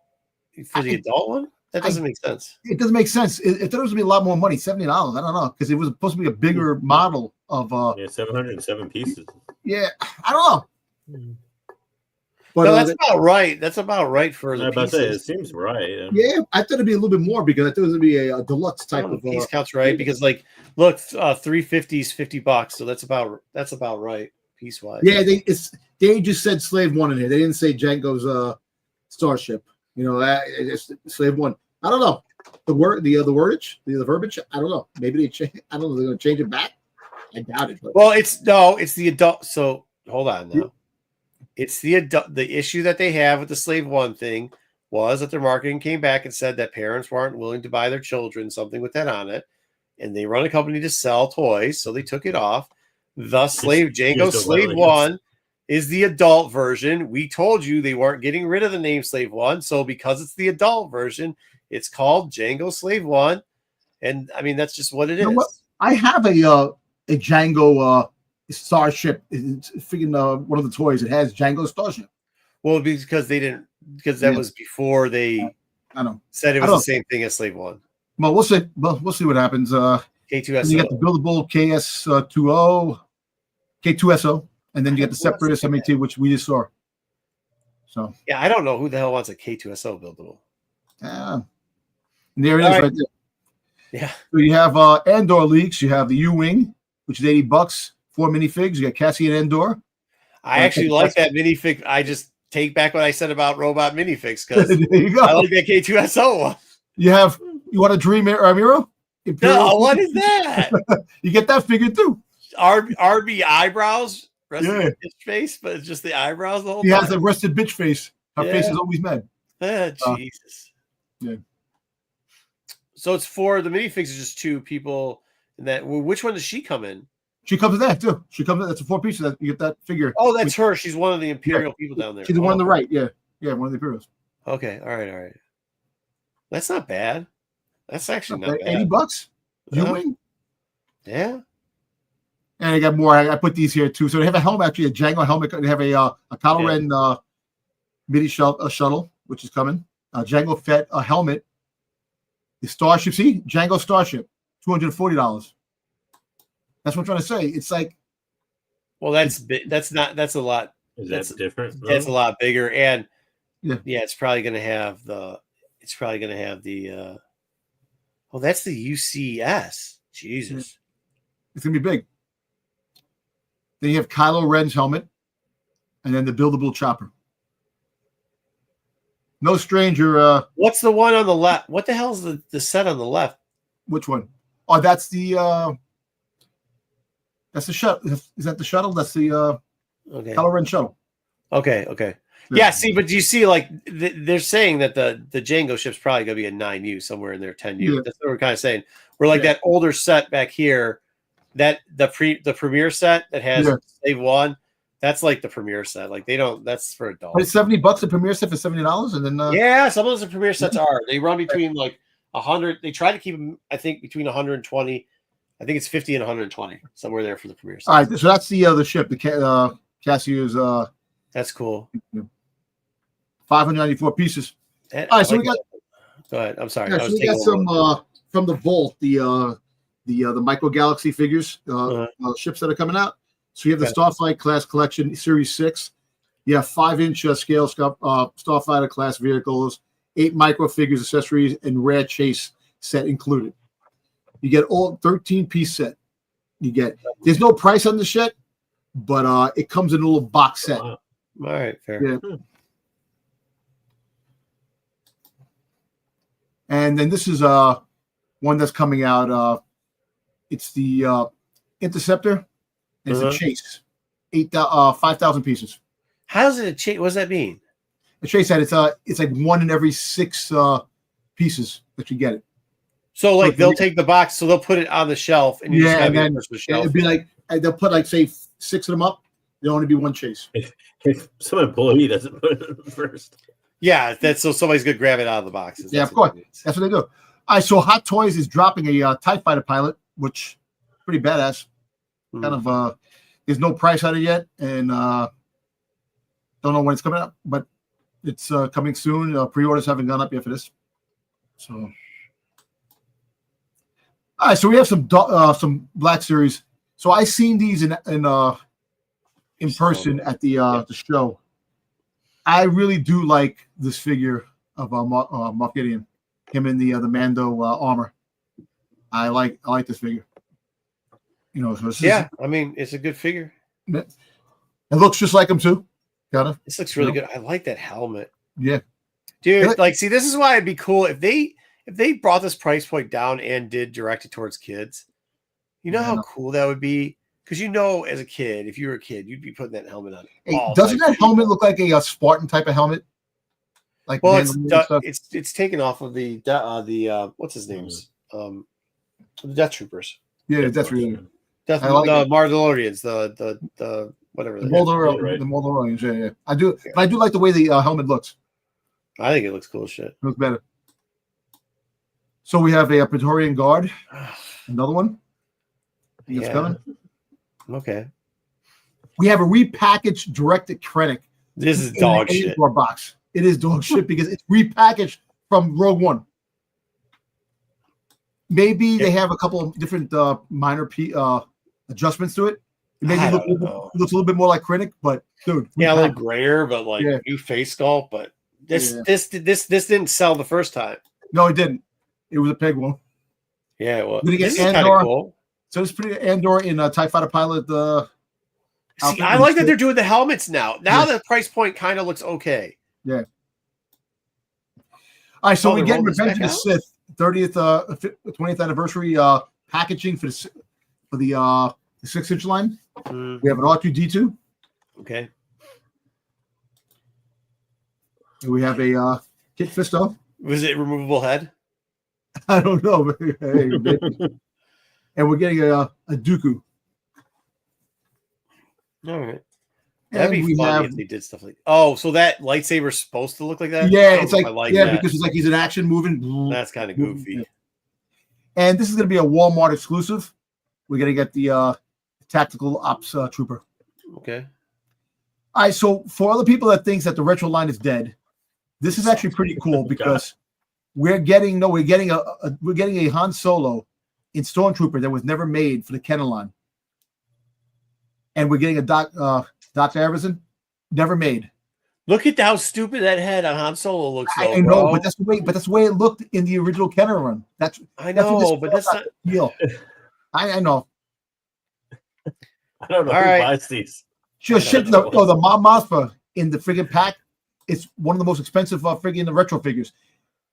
[SPEAKER 1] for the adult one? That doesn't make sense.
[SPEAKER 4] It doesn't make sense. It thought it was gonna be a lot more money. $70. I don't know, because it was supposed to be a bigger model of
[SPEAKER 3] 707 pieces.
[SPEAKER 4] Yeah, I don't know. But
[SPEAKER 1] No, that's about right. That's about right for the
[SPEAKER 3] I was about to say, it
[SPEAKER 1] pieces.
[SPEAKER 3] seems right.
[SPEAKER 4] yeah, I thought it'd be a little bit more because I thought it was gonna be a deluxe type of
[SPEAKER 1] Piece counts right because like look, 350 is $50, so that's about right piece wise.
[SPEAKER 4] Yeah, they just said Slave 1 in here. They didn't say Django's Starship. You know, it's Slave 1. I don't know. The wordage, the verbiage, I don't know. Maybe they change. I don't know. They're gonna change it back. I doubt it. But.
[SPEAKER 1] Well, it's the adult. So hold on now. It's the adult. The issue that they have with the Slave 1 thing was that their marketing came back and said that parents weren't willing to buy their children something with that on it, and they run a company to sell toys, so they took it off. The Django Slave 1 is the adult version. We told you they weren't getting rid of the name Slave 1, so because it's the adult version, it's called Django Slave 1, and I mean that's just what it is.
[SPEAKER 4] What? I have a Django Starship. It's freaking one of the toys. It has Django Starship.
[SPEAKER 1] Well, because that was before they said it was the same thing as Slave 1.
[SPEAKER 4] Well, we'll see. Well, we'll see what happens.
[SPEAKER 1] K2SO.
[SPEAKER 4] You got the buildable KS20, K2SO, and then you got the Separatist MAT, which we just saw. So
[SPEAKER 1] yeah, I don't know who the hell wants a K2SO buildable.
[SPEAKER 4] There it is, right there.
[SPEAKER 1] Yeah.
[SPEAKER 4] So you have Andor leaks. You have the U-Wing, which is $80. 4 minifigs. You got Cassie and Andor.
[SPEAKER 1] I actually like that minifig. I just take back what I said about robot minifigs because
[SPEAKER 4] there you go.
[SPEAKER 1] I like that K2SO one.
[SPEAKER 4] You want a Dream Miro?
[SPEAKER 1] No, what is that?
[SPEAKER 4] You get that figure too.
[SPEAKER 1] RB eyebrows, rested
[SPEAKER 4] Yeah.
[SPEAKER 1] bitch face, but it's just the eyebrows the whole
[SPEAKER 4] He
[SPEAKER 1] time.
[SPEAKER 4] has a rested bitch face. Her face is always mad.
[SPEAKER 1] Jesus.
[SPEAKER 4] Yeah.
[SPEAKER 1] So it's for the minifigs is just 2 people. And that which one does she come in?
[SPEAKER 4] She comes in that too. She comes in. That's a 4 pieces. That you get that figure.
[SPEAKER 1] Oh, that's her. She's one of the Imperial people down there.
[SPEAKER 4] She's the one on the right. Yeah, one of the Imperials.
[SPEAKER 1] Okay. All right. That's not bad. That's actually not bad.
[SPEAKER 4] $80. U-Wing.
[SPEAKER 1] Yeah.
[SPEAKER 4] And I got more. I put these here too. So they have a helmet, actually, a Django helmet. They have a Kylo Ren mini shuttle, which is coming. Django Fett helmet. The Starship. See, Django Starship, $240. That's what I'm trying to say. It's like,
[SPEAKER 1] well, that's a lot.
[SPEAKER 3] That's different.
[SPEAKER 1] That's a lot bigger, and
[SPEAKER 4] yeah,
[SPEAKER 1] it's probably going to have the. Oh, that's the UCS. Jesus,
[SPEAKER 4] it's gonna be big. Then you have Kylo Ren's helmet, and then the buildable chopper. No stranger.
[SPEAKER 1] What's the one on the left? What the hell's the set on the left?
[SPEAKER 4] Which one? Oh, that's the. That's the shuttle. Is that the shuttle? That's the Kylo Ren shuttle.
[SPEAKER 1] Okay. Yeah. See, but do you see like they're saying that the Django ship's probably gonna be a 9U somewhere in there, 10U.
[SPEAKER 4] Yeah.
[SPEAKER 1] That's what we're kind of saying. We're like that older set back here, that the premiere set that has Slave 1. That's like the premiere set. Like they don't. That's for adults.
[SPEAKER 4] But it's $70 a premiere set for $70, and then
[SPEAKER 1] yeah, some of those premiere sets are. They run between like 100. They try to keep them, I think, between 120. I think it's 50 and 120 somewhere there for the premiere set.
[SPEAKER 4] All right, so that's the ship. The Cassius.
[SPEAKER 1] That's cool.
[SPEAKER 4] 594 pieces.
[SPEAKER 1] All
[SPEAKER 4] right, so we got.
[SPEAKER 1] Go ahead. I'm sorry.
[SPEAKER 4] Yeah, so we got some from the vault. The Micro Galaxy figures, ships that are coming out. So you have the Starflight class collection, Series 6. You have 5-inch scale Starfighter class vehicles, 8 micro figures, accessories, and rare chase set included. You get all 13-piece set. There's no price on the set, but it comes in a little box set.
[SPEAKER 1] Wow. All right, fair.
[SPEAKER 4] Yeah. And then this is one that's coming out. It's the Interceptor. It's a chase. 5,000 pieces.
[SPEAKER 1] How's it a chase? What does that mean?
[SPEAKER 4] A chase set. It's like 1 in every 6 pieces that you get it.
[SPEAKER 1] So like they'll take the box, so they'll put it on the shelf, and you just have it the shelf.
[SPEAKER 4] It'd be like they'll put like say 6 of them up. There'll only be 1 chase.
[SPEAKER 3] If some employee doesn't put it in first.
[SPEAKER 1] Yeah, that's so somebody's gonna grab it out of the boxes.
[SPEAKER 4] Yeah, of course. That's what they do. All right, so Hot Toys is dropping a TIE Fighter pilot, which pretty badass. Kind of There's no price on it yet, and don't know when it's coming out, but it's coming soon. Pre-orders haven't gone up yet for this. So, all right. So we have some Black Series. So I seen these in person at the show. I really do like this figure of Moff Gideon, him in the Mando armor. I like this figure. You know, so
[SPEAKER 1] I mean, it's a good figure.
[SPEAKER 4] It looks just like him too. Kind of.
[SPEAKER 1] This looks really good. I like that helmet.
[SPEAKER 4] Yeah,
[SPEAKER 1] dude. Like, see, this is why it'd be cool if they brought this price point down and did direct it towards kids. You know how cool that would be. Because as a kid, if you were a kid, you'd be putting that helmet on.
[SPEAKER 4] Hey, doesn't that helmet look like a Spartan type of helmet? Like,
[SPEAKER 1] well, it's taken off of the what's his name's the Death Troopers.
[SPEAKER 4] Yeah, that's really
[SPEAKER 1] the Mandalorians, the whatever.
[SPEAKER 4] The Mandalorians, yeah. I do, but I do like the way the helmet looks.
[SPEAKER 1] I think it looks cool as shit.
[SPEAKER 4] It looks better. So we have a Praetorian Guard, another one. It's coming.
[SPEAKER 1] Okay.
[SPEAKER 4] We have a repackaged directed Krennic.
[SPEAKER 1] This is dog shit.
[SPEAKER 4] Box. It is dog shit because it's repackaged from Rogue One. Maybe they have a couple of different minor adjustments to it. Maybe it looks a little bit more like Krennic, but dude,
[SPEAKER 1] a little grayer, but like new face sculpt. But this didn't sell the first time.
[SPEAKER 4] No, it didn't. It was a peg one.
[SPEAKER 1] Yeah, it was.
[SPEAKER 4] This is kind of cool. So it's pretty Andor in TIE Fighter Pilot.
[SPEAKER 1] See, I like that they're doing the helmets now. Now the price point kind of looks okay.
[SPEAKER 4] Yeah. All right, so we get Revenge of the Sith 20th anniversary packaging for the 6-inch line. We have an R2D2.
[SPEAKER 1] Okay.
[SPEAKER 4] And we have a Kit Fisto.
[SPEAKER 1] Was it removable head?
[SPEAKER 4] I don't know. And we're getting a Dooku.
[SPEAKER 1] All right. That'd be funny if they did stuff like. Oh, so that lightsaber's supposed to look like that?
[SPEAKER 4] Yeah, it's like because it's like he's in action moving.
[SPEAKER 1] That's kind of goofy.
[SPEAKER 4] Yeah. And this is going to be a Walmart exclusive. We're going to get the Tactical Ops Trooper.
[SPEAKER 1] Okay.
[SPEAKER 4] All right. So for other people that thinks that the retro line is dead, this is actually pretty cool because we're getting a Han Solo in Stormtrooper that was never made for the Kenner line. And we're getting a Dr. Everson, never made.
[SPEAKER 1] Look at how stupid that head on Han Solo looks.
[SPEAKER 4] I know, but that's the way it looked in the original Kenner run.
[SPEAKER 1] I know, but that's not
[SPEAKER 4] deal. I know.
[SPEAKER 3] I don't know who buys these.
[SPEAKER 4] The Mom Mothma in the friggin' pack. It's one of the most expensive friggin' retro figures.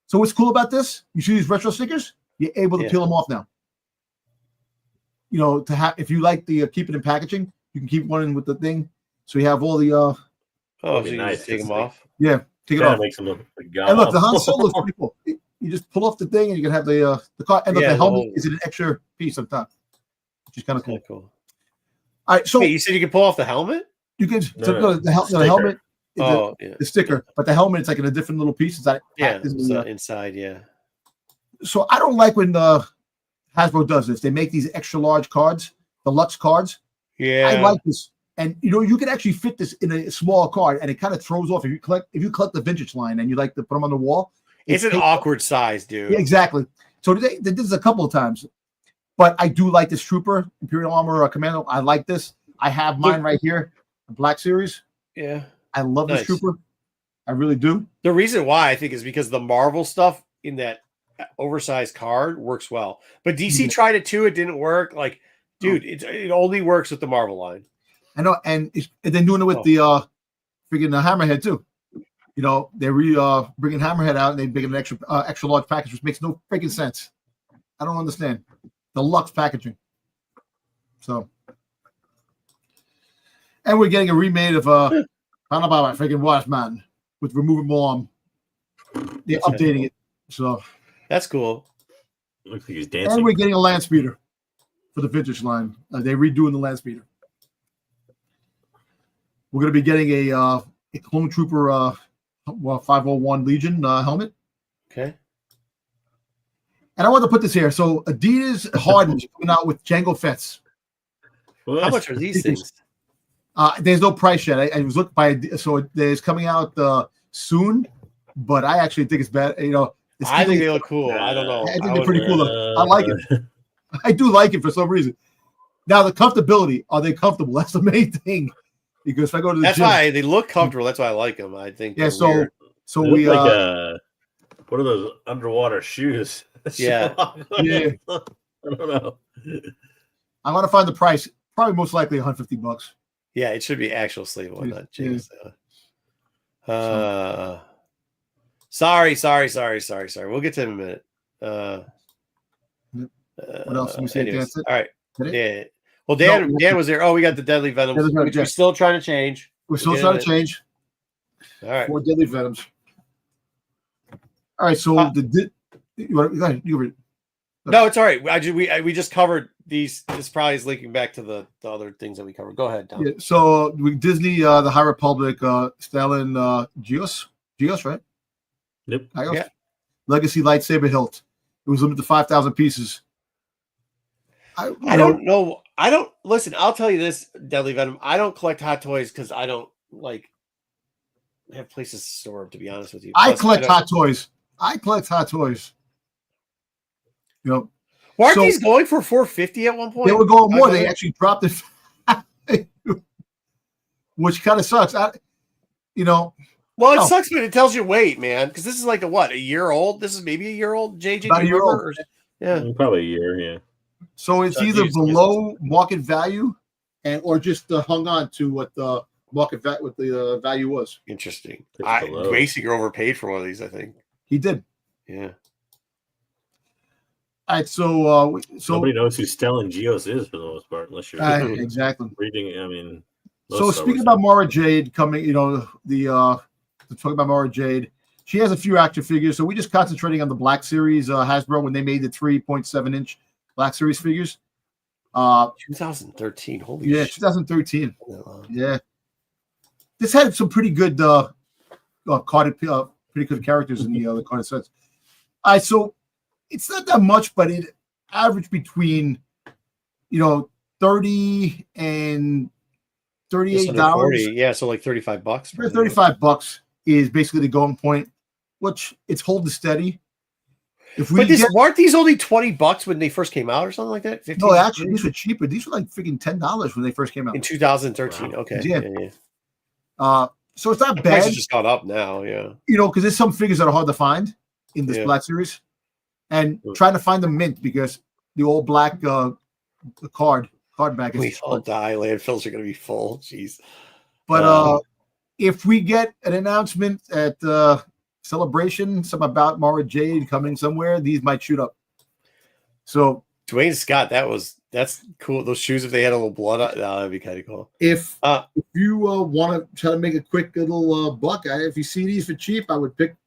[SPEAKER 4] So what's cool about this? You see these retro stickers? You're able to peel them off now. You know, if you like the keep it in packaging, you can keep one in with the thing. So you have all the
[SPEAKER 1] so you nice. Take them off.
[SPEAKER 4] Yeah, take it off.
[SPEAKER 3] Makes them look
[SPEAKER 4] and look, the Han Solo is pretty cool. You just pull off the thing, and you can have the car. And look, the helmet is an extra piece on top, which is kind of cool. All right, so
[SPEAKER 1] wait, you said you can pull off the helmet.
[SPEAKER 4] You can the helmet. The sticker, but the helmet it's like in a different little piece.
[SPEAKER 1] Inside. Yeah.
[SPEAKER 4] So I don't like when Hasbro does this. They make these extra large cards, deluxe cards.
[SPEAKER 1] Yeah,
[SPEAKER 4] I like this, and you can actually fit this in a small card, and it kind of throws off if you collect the vintage line and you like to put them on the wall.
[SPEAKER 1] It's an awkward size, dude.
[SPEAKER 4] Yeah, exactly. So they did this a couple of times, but I do like this Trooper Imperial Armor Commando. I like this. I have mine right here, the Black Series.
[SPEAKER 1] Yeah,
[SPEAKER 4] I love this Trooper. I really do.
[SPEAKER 1] The reason why I think is because the Marvel stuff in that oversized card works well, but DC tried it too. It didn't work. Like, dude, it only works with the Marvel line.
[SPEAKER 4] I know, and they're doing it with the freaking Hammerhead too. You know, they're bringing Hammerhead out and they bring an extra large package, which makes no freaking sense. I don't understand. Deluxe packaging. So, and we're getting a remade of Panababa freaking Watchman with removable arm. They're updating it, so
[SPEAKER 1] that's cool.
[SPEAKER 3] Looks like he's dancing.
[SPEAKER 4] And we're getting a land speeder for the vintage line. They're redoing the land speeder. We're going to be getting a Clone Trooper 501 Legion helmet.
[SPEAKER 1] Okay.
[SPEAKER 4] And I want to put this here. So Adidas Harden's coming out with Jango Fett.
[SPEAKER 1] How much are these things?
[SPEAKER 4] There's no price yet. I was looking by, so it's coming out soon, but I actually think it's bad.
[SPEAKER 1] I think they look cool. I don't know.
[SPEAKER 4] I think they're pretty cool. I like it. I do like it for some reason. Now the comfortability, are they comfortable? That's the main thing. Because if I go to the gym,
[SPEAKER 1] why they look comfortable. That's why I like them. I think.
[SPEAKER 4] Yeah. So
[SPEAKER 3] They
[SPEAKER 4] we
[SPEAKER 3] look like what are those underwater shoes?
[SPEAKER 1] Yeah.
[SPEAKER 4] Yeah.
[SPEAKER 3] I don't know.
[SPEAKER 4] I want to find the price. Probably most likely $150.
[SPEAKER 1] Yeah, it should be actual sleeve one, not
[SPEAKER 4] Yeah.
[SPEAKER 1] James. Sorry. We'll get to him in a minute.
[SPEAKER 4] What else? Let me see.
[SPEAKER 1] Anyways, all right.
[SPEAKER 4] Yeah.
[SPEAKER 1] Well, Dan was there. Oh, we got the deadly venoms, which we're still trying to change.
[SPEAKER 4] We're still trying to change.
[SPEAKER 1] All right.
[SPEAKER 4] 4 deadly venoms. All right. So
[SPEAKER 1] no, it's all right. We just covered these. This probably is linking back to the other things that we covered. Go ahead, Tom.
[SPEAKER 4] Yeah, so Disney, the High Republic, Stalin, Geos, right?
[SPEAKER 3] Yep.
[SPEAKER 1] Yeah.
[SPEAKER 4] Legacy lightsaber hilt. It was limited to 5,000 pieces.
[SPEAKER 1] I don't know. Listen. I'll tell you this, Deadly Venom. I don't collect hot toys because I don't have places to store them. To be honest with you,
[SPEAKER 4] I collect hot toys.
[SPEAKER 1] Weren't these going for $450 at one point?
[SPEAKER 4] They were going more. They actually dropped it, which kind of sucks.
[SPEAKER 1] Well, it sucks, but it tells you weight, man. Because this is like a year old. This is maybe a year old. JJ,
[SPEAKER 4] about a year old.
[SPEAKER 1] Yeah,
[SPEAKER 3] probably a year. Yeah.
[SPEAKER 4] So it's either below market value, or just hung on to what the market value was.
[SPEAKER 1] Interesting. Basically overpaid for one of these. I think
[SPEAKER 4] he did.
[SPEAKER 1] Yeah.
[SPEAKER 4] All right, so
[SPEAKER 3] nobody knows who Stellan Geos is for the most part, unless you're
[SPEAKER 4] exactly
[SPEAKER 3] reading. I mean,
[SPEAKER 4] so speaking about Mara Jade coming, talking about Mara Jade, she has a few action figures. So we're just concentrating on the Black Series. Hasbro, when they made the 3.7-inch Black Series figures.
[SPEAKER 1] 2013. Holy shit.
[SPEAKER 4] 2013. Yeah, this had some pretty good carded, pretty good characters in the carded sets. All right, so. It's not that much, but it averaged between, $30 and $38.
[SPEAKER 1] Yeah, so like $35.
[SPEAKER 4] $35 is basically the going point, which it's holding steady.
[SPEAKER 1] Weren't these only $20 when they first came out, or something like that? 15,
[SPEAKER 4] no, actually, these were cheaper. These were like freaking $10 when they first came out
[SPEAKER 1] in 2013. Wow. Okay,
[SPEAKER 4] yeah. So it's not bad.
[SPEAKER 1] Prices just gone up now, yeah.
[SPEAKER 4] Because there's some figures that are hard to find in this Black Series. And trying to find the mint because the old black card back is.
[SPEAKER 1] We all die. Landfills are going to be full. Jeez.
[SPEAKER 4] But if we get an announcement at Celebration, something about Mara Jade coming somewhere, these might shoot up. So
[SPEAKER 1] Dwayne Scott, that's cool. Those shoes, if they had a little blood on, that'd be kind of cool.
[SPEAKER 2] If you want to try to make a quick little buck, if you see these for cheap, I would pick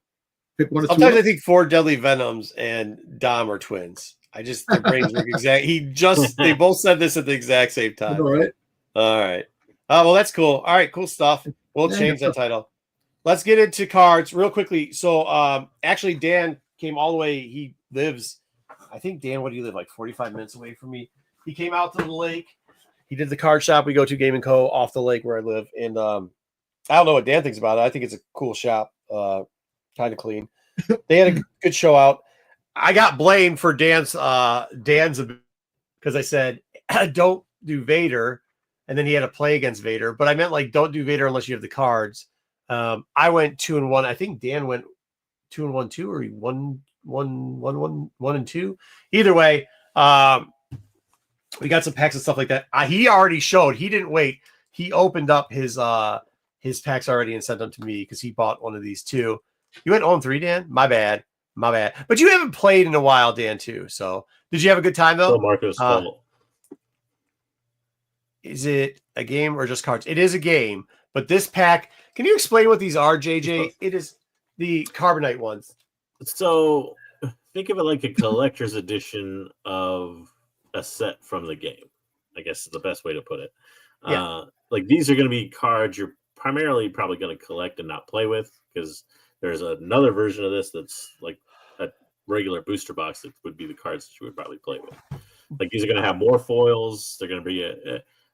[SPEAKER 2] one or two.
[SPEAKER 1] Sometimes I think 4 Deadly Venoms and Dom are twins. Their brains work exactly. They both said this at the exact same time.
[SPEAKER 2] All
[SPEAKER 1] right. Well, that's cool. All right, cool stuff. We'll change that title. Let's get into cards real quickly. So, actually, Dan came all the way. He lives, I think, Dan, what do you live? Like 45 minutes away from me. He came out to the lake. He did the card shop we go to, Game & Co. off the lake where I live. And I don't know what Dan thinks about it. I think it's a cool shop. Kind of clean. They had a good show out. I got blamed for Dan's because I said don't do Vader, and then he had to play against Vader. But I meant don't do Vader unless you have the cards. I went 2-1. I think Dan went 2-1 too, or he 1-1-1-1-1-2. Either way, we got some packs and stuff like that. He already showed. He didn't wait. He opened up his packs already and sent them to me because he bought one of these too. You went 0-3, Dan? My bad. But you haven't played in a while, Dan, too. So did you have a good time, though?
[SPEAKER 3] Marcos,
[SPEAKER 1] is it a game or just cards? It is a game. But this pack, can you explain what these are, JJ? It is the Carbonite ones.
[SPEAKER 3] So think of it like a collector's edition of a set from the game, I guess is the best way to put it.
[SPEAKER 1] Yeah.
[SPEAKER 3] These are going to be cards you're primarily probably going to collect and not play with because there's another version of this that's like a regular booster box that would be the cards that you would probably play with. These are going to have more foils. They're going to be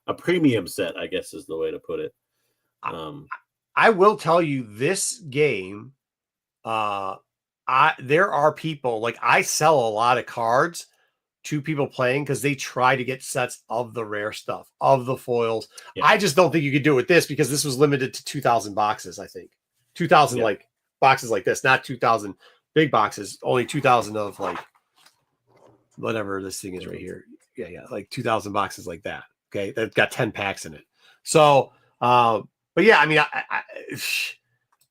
[SPEAKER 3] a premium set, I guess is the way to put it.
[SPEAKER 1] I will tell you this game. There are people like I sell a lot of cards to people playing because they try to get sets of the rare stuff, of the foils. Yeah. I just don't think you could do it with this because this was limited to 2,000 boxes. I think 2,000 like boxes like this, not 2,000 big boxes. Only 2,000 of like whatever this thing is right here. Yeah, like 2,000 boxes like that. Okay, that's got 10 packs in it. So, but yeah, I mean,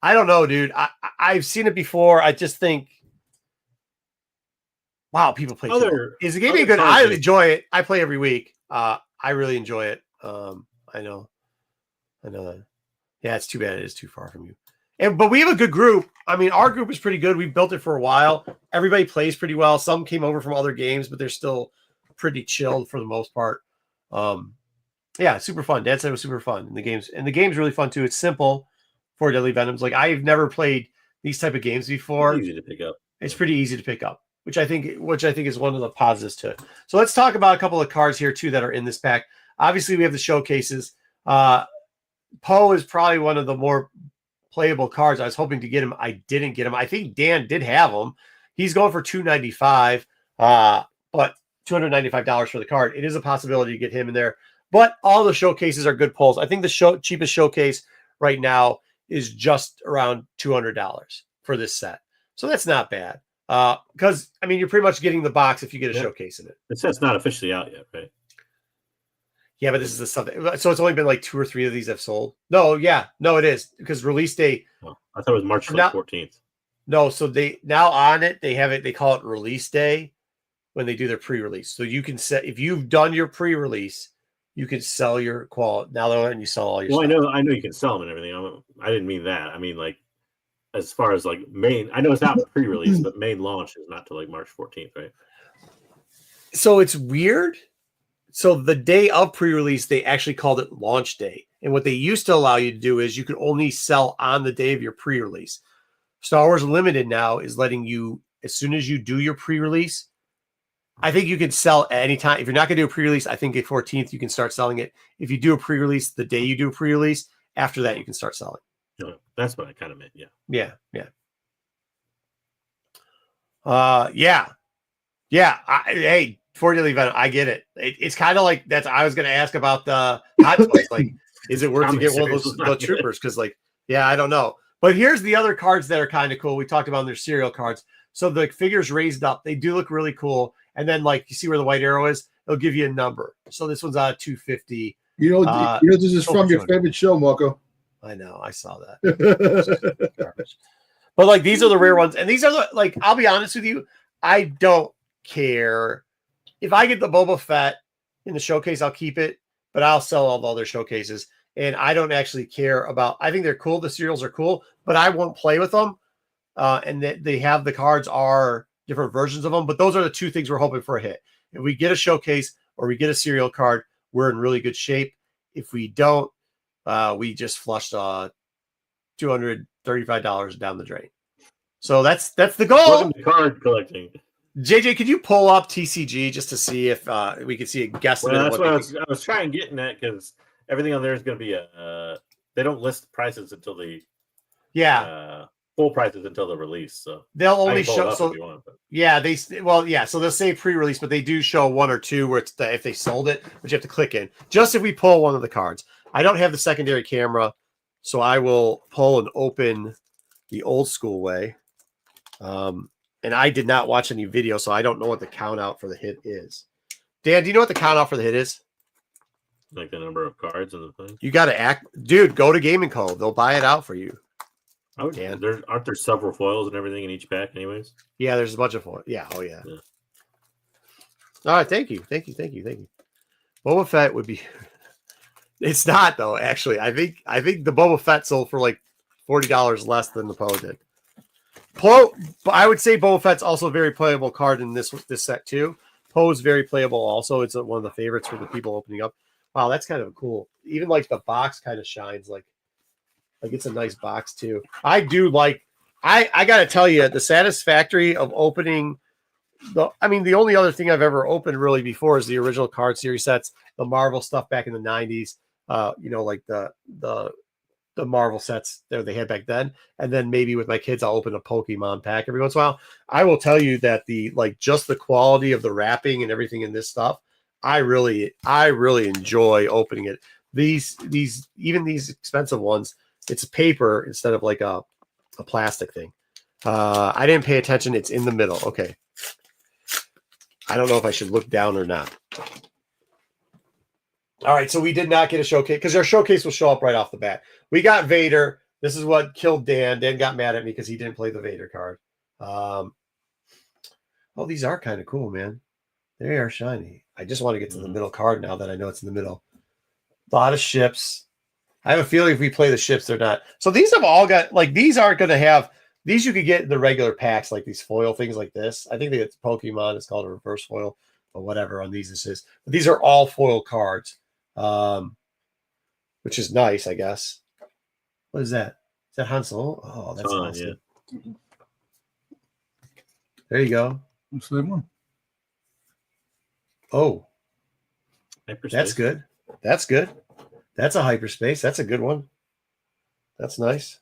[SPEAKER 1] I don't know, dude. I've seen it before. I just think, wow, people play. Is the game good? I enjoy it. I play every week. I really enjoy it. I know that. Yeah, it's too bad it is too far from you. But we have a good group. I mean, our group is pretty good. We've built it for a while. Everybody plays pretty well. Some came over from other games, but they're still pretty chilled for the most part. Yeah, super fun. Dad said it was super fun. And the game's really fun too. It's simple for Deadly Venoms. Like I've never played these type of games before.
[SPEAKER 3] It's easy to pick up.
[SPEAKER 1] It's pretty easy to pick up, which I think is one of the positives to it. So let's talk about a couple of cards here too that are in this pack. Obviously, we have the showcases. Poe is probably one of the more playable cards. I was hoping to get him. I didn't get him. I think Dan did have him. He's going for $295, but $295 for the card. It is a possibility to get him in there. But all the showcases are good pulls. I think the cheapest showcase right now is just around $200 for this set. So that's not bad. Because, I mean, you're pretty much getting the box if you get a showcase in it.
[SPEAKER 3] The set's not officially out yet, right?
[SPEAKER 1] Yeah, but this is the stuff. So it's only been like 2 or 3 of these I've sold. No, it is. Because release day.
[SPEAKER 3] Oh, I thought it was March 14th.
[SPEAKER 1] No, so they now on it, they call it release day when they do their pre-release. So you can set, if you've done your pre-release, you can sell your quality. Now they're letting you sell all your stuff.
[SPEAKER 3] I know you can sell them and everything. I didn't mean that. I mean, like, as far as like main, I know it's not pre-release, but main launch is not till like March 14th, right?
[SPEAKER 1] So it's weird. So the day of pre-release, they actually called it launch day. And what they used to allow you to do is you could only sell on the day of your pre-release. Star Wars Limited now is letting you, as soon as you do your pre-release, I think you can sell at any time. If you're not going to do a pre-release, I think at 14th, you can start selling it. If you do a pre-release, the day you do a pre-release, after that, you can start selling.
[SPEAKER 3] No, that's what I kind of meant. Yeah.
[SPEAKER 1] Hey, for Deadly Venom, I get it. It's kind of like that's. I was going to ask about the hot toys. Like, is it worth to get one of those troopers? Because, like, I don't know. But here's the other cards that are kind of cool. We talked about their serial cards. So the figures raised up, they do look really cool. And then, like, you see where the white arrow is? It'll give you a number. So this one's out of 250.
[SPEAKER 2] This is from your favorite show, Marco.
[SPEAKER 1] I know, I saw that. But like these are the rare ones, and these are the, like, I'll be honest with you, I don't care if I get the Boba Fett in the showcase. I'll keep it, but I'll sell all the other showcases, and I don't actually care about. I think they're cool. The serials are cool, but I won't play with them. And they have the cards are different versions of them, but those are the 2 things we're hoping for a hit. If we get a showcase or we get a serial card, we're in really good shape. If we don't, we just flushed $235 down the drain. So that's the goal.
[SPEAKER 3] Welcome to card collecting.
[SPEAKER 1] JJ, could you pull up TCG just to see if we could see a guesstimate?
[SPEAKER 3] Well, that's what I was trying getting at, because everything on there is going to be they don't list prices until the full prices until the release. So
[SPEAKER 1] they'll only show. So
[SPEAKER 3] want,
[SPEAKER 1] so they'll say pre-release, but they do show 1 or 2 where it's if they sold it, but you have to click in. Just if we pull one of the cards. I don't have the secondary camera, so I will pull and open the old school way. And I did not watch any video, so I don't know what the count out for the hit is. Dan, do you know what the count out for the hit is?
[SPEAKER 3] Like the number of cards and the thing?
[SPEAKER 1] You got to dude, go to Gaming Co. They'll buy it out for you.
[SPEAKER 3] Dan. Aren't there several foils and everything in each pack anyways?
[SPEAKER 1] Yeah, there's a bunch of foils. Yeah, oh yeah. All right, thank you. Boba Fett would be... It's not, though, actually. I think the Boba Fett sold for like $40 less than the Poe did. I would say Boba Fett's also a very playable card in this set too. Poe is very playable also. It's one of the favorites for the people opening up. Wow, that's kind of cool. Even like the box kind of shines like it's a nice box too. I do like. I got to tell you, the satisfactory of opening the only other thing I've ever opened really before is the original card series sets, the Marvel stuff back in the 90s. Like the Marvel sets that they had back then. And then maybe with my kids, I'll open a Pokemon pack every once in a while. I will tell you that just the quality of the wrapping and everything in this stuff, I really enjoy opening it. These expensive ones, it's paper instead of like a plastic thing. I didn't pay attention. It's in the middle. Okay. I don't know if I should look down or not. All right, so we did not get a showcase because our showcase will show up right off the bat. We got Vader. This is what killed Dan. Dan got mad at me because he didn't play the Vader card. These are kind of cool, man. They are shiny. I just want to get to the middle card now that I know it's in the middle. A lot of ships. I have a feeling if we play the ships, they're not. So these have all got, these aren't going to have, these you could get in the regular packs, like these foil things like this. I think it's Pokemon. It's called a reverse foil or whatever on these. This is. But these are all foil cards. Which is nice, I guess. What is that? Is that Han Solo? Oh, that's awesome. Yeah. There you go.
[SPEAKER 4] What's that one?
[SPEAKER 1] Oh,
[SPEAKER 3] Hyperspace.
[SPEAKER 1] That's good. That's good. That's a hyperspace. That's a good one. That's nice.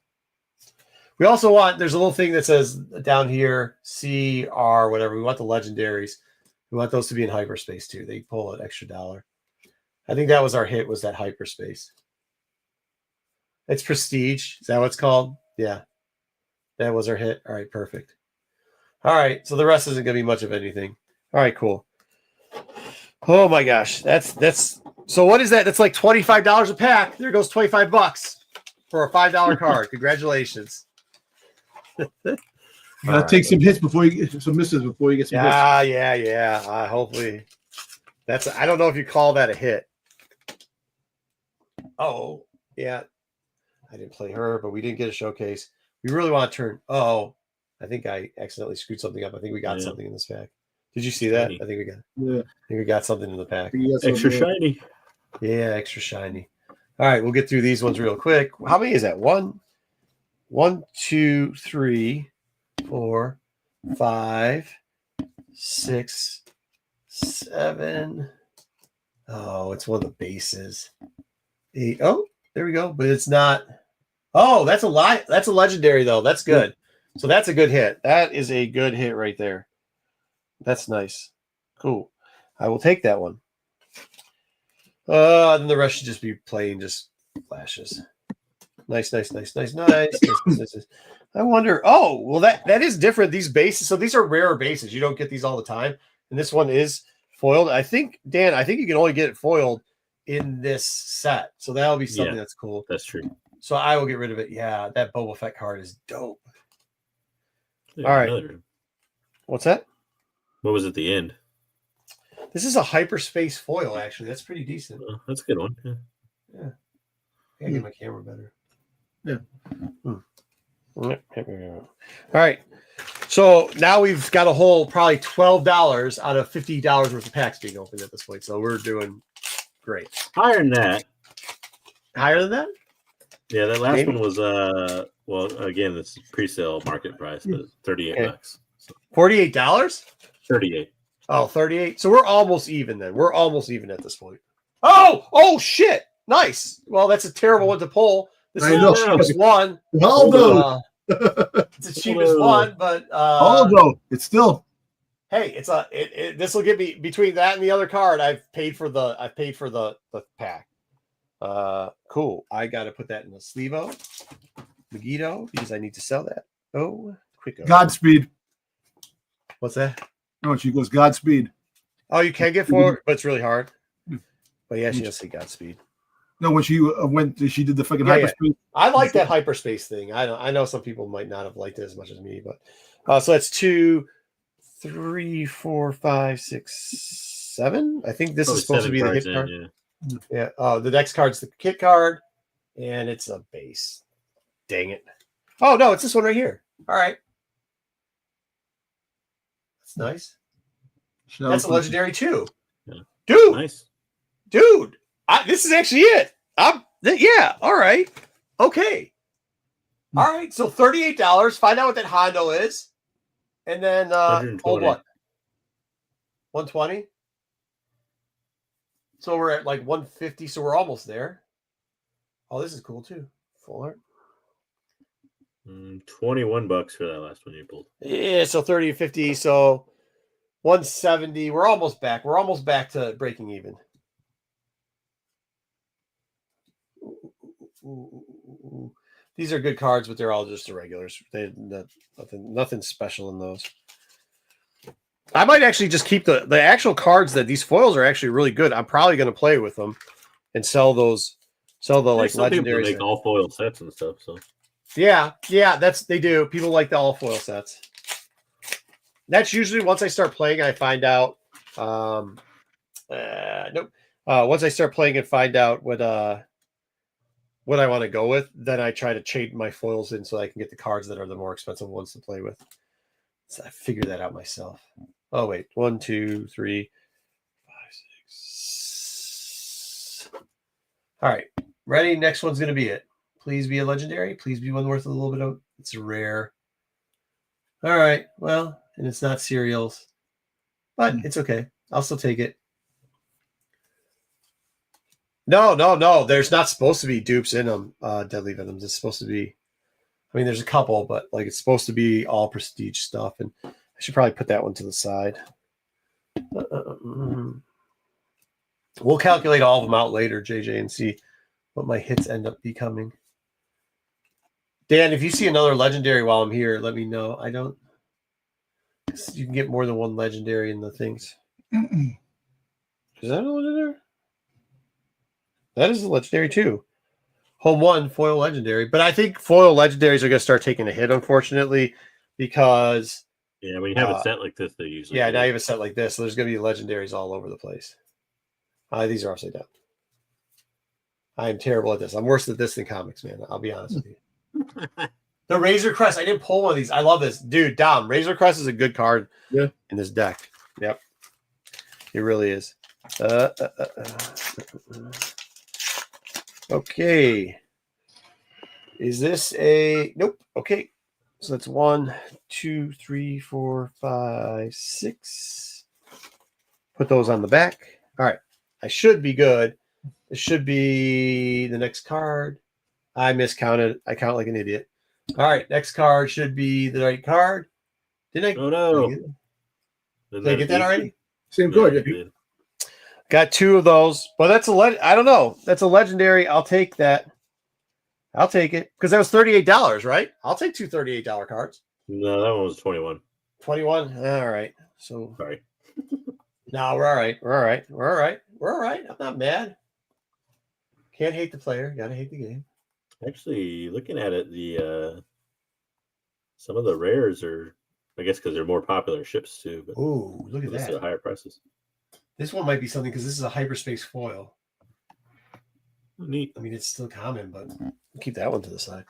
[SPEAKER 1] We also want, there's a little thing that says down here, CR, whatever. We want the legendaries. We want those to be in hyperspace too. They pull an extra $1. I think that was our hit, was that hyperspace. It's prestige. Is that what it's called? Yeah. That was our hit. All right, perfect. All right, so the rest isn't going to be much of anything. All right, cool. Oh my gosh. That's so what is that? That's like $25 a pack. There goes $25 for a $5 card. Congratulations.
[SPEAKER 4] Take some hits before you get some misses before you get some hits.
[SPEAKER 1] Yeah. Hopefully. I don't know if you call that a hit. Oh, yeah. I didn't play her, but we didn't get a showcase. We really want to turn. Oh, I think I accidentally screwed something up. I think we got something in this pack. Did you see that? I think we got.
[SPEAKER 2] Yeah.
[SPEAKER 1] I think we got something in the pack.
[SPEAKER 3] Extra shiny.
[SPEAKER 1] Yeah, extra shiny. All right, we'll get through these ones real quick. How many is that? 1, 2, 3, 4, 5, 6, 7. Oh, it's one of the bases. 8. Oh, there we go. But it's not. Oh, that's a That's a legendary though. That's good. So that's a good hit. That is a good hit right there. That's nice. Cool. I will take that one. Then the rest should just be plain, just flashes. Nice. I wonder. Oh, well, that is different. These bases. So these are rarer bases. You don't get these all the time. And this one is foiled. I think, Dan, you can only get it foiled in this set. So that'll be something that's cool.
[SPEAKER 3] That's true.
[SPEAKER 1] So I will get rid of it. Yeah, that Boba Fett card is dope.
[SPEAKER 3] Yeah,
[SPEAKER 1] all right. What's that?
[SPEAKER 3] What was at the end?
[SPEAKER 1] This is a hyperspace foil, actually. That's pretty decent.
[SPEAKER 3] That's a good one.
[SPEAKER 1] Yeah. I gotta get my camera better.
[SPEAKER 2] Yeah.
[SPEAKER 1] All right. So now we've got a whole probably $12 out of $50 worth of packs being opened at this point. So we're doing great.
[SPEAKER 3] Higher than that.
[SPEAKER 1] Higher than that?
[SPEAKER 3] Yeah, that last one was well, again, this is pre-sale market price, but $38. So.
[SPEAKER 1] $48?
[SPEAKER 3] 38.
[SPEAKER 1] Oh, 38. So we're almost even then. We're almost even at this point. Oh shit. Nice. Well, that's a terrible one to pull. This is the cheapest one.
[SPEAKER 2] Although
[SPEAKER 1] it's the cheapest one, but
[SPEAKER 4] although it's still
[SPEAKER 1] hey, this will get me between that and the other card. I've paid for the pack. Cool. I got to put that in the sleevo, Megiddo, because I need to sell that. Oh, quick.
[SPEAKER 4] Godspeed.
[SPEAKER 1] What's that?
[SPEAKER 4] No, she goes Godspeed.
[SPEAKER 1] Oh, you can get forward, but it's really hard. But yeah, she does say Godspeed.
[SPEAKER 4] No, when she she did the fucking hyperspace.
[SPEAKER 1] Yeah. I like that hyperspace thing. I know some people might not have liked it as much as me, but so that's 2, 3, 4, 5, 6, 7. I think this is supposed to be the hit card. Yeah. Oh, the next card's the kit card, and it's a base. Dang it. Oh no, it's this one right here. All right. That's nice. That's a legendary too.
[SPEAKER 3] Yeah.
[SPEAKER 1] Dude.
[SPEAKER 3] Nice.
[SPEAKER 1] Dude. This is actually it. Yeah. All right. Okay. All right. So $38. Find out what that Hondo is. And then hold what? 120. So we're at like 150. So we're almost there. Oh, this is cool too. Full art.
[SPEAKER 3] $21 for that last one you pulled.
[SPEAKER 1] Yeah, so 30 to 50. So 170. We're almost back. We're almost back to breaking even. These are good cards, but they're all just the regulars. They nothing special in those. I might actually just keep the actual cards that these foils are actually really good. I'm probably going to play with them and sell those. Sell the like legendaries.
[SPEAKER 3] Make all foil sets and stuff. So
[SPEAKER 1] yeah, they do. People like the all foil sets. That's usually once I start playing, I find out. Nope. Once I start playing and find out what I want to go with, then I try to chain my foils in so I can get the cards that are the more expensive ones to play with. So I figured that out myself. Oh wait, 1, 2, 3, 5, 6. All right, ready? Next one's gonna be it. Please be a legendary. Please be one worth a little bit of. It's rare. All right, well, and it's not cereals, but it's okay. I'll still take it. No. There's not supposed to be dupes in them. Deadly Venoms. It's supposed to be. I mean, there's a couple, but like it's supposed to be all prestige stuff, and I should probably put that one to the side. We'll calculate all of them out later, JJ, and see what my hits end up becoming. Dan, if you see another legendary while I'm here, let me know. I don't. You can get more than one legendary in the things. Is that a legendary? That is a legendary too. Home 1, foil legendary. But I think foil legendaries are going to start taking a hit, unfortunately, because...
[SPEAKER 3] Yeah, when you have a set like this, they usually...
[SPEAKER 1] Yeah, now you have a set like this, so there's going to be legendaries all over the place. These are upside down. I am terrible at this. I'm worse at this than comics, man. I'll be honest with you. The Razor Crest. I didn't pull one of these. I love this. Dude, Dom, Razor Crest is a good card in this deck. Yep. It really is. Okay. Is this a... Nope. Okay. So that's 1, 2, 3, 4, 5, 6. Put those on the back. All right. I should be good. It should be the next card. I miscounted. I count like an idiot. All right. Next card should be the right card. Did I?
[SPEAKER 3] Oh, no.
[SPEAKER 1] Did I get that already?
[SPEAKER 2] Same good.
[SPEAKER 1] Got 2 of those. But that's I don't know. That's a legendary. I'll take that. I'll take it. Because that was $38, right? I'll take 2 $38 cards.
[SPEAKER 3] No, that one was 21.
[SPEAKER 1] 21? All right. So
[SPEAKER 3] sorry.
[SPEAKER 1] No, we're all right. We're all right. We're all right. We're all right. I'm not mad. Can't hate the player. Gotta hate the game.
[SPEAKER 3] Actually, looking at it, the some of the rares are, I guess, because they're more popular ships too. But
[SPEAKER 1] ooh, look at that!
[SPEAKER 3] Higher prices.
[SPEAKER 1] This one might be something because this is a hyperspace foil.
[SPEAKER 3] Neat.
[SPEAKER 1] I mean, it's still common, but we'll keep that one to the side.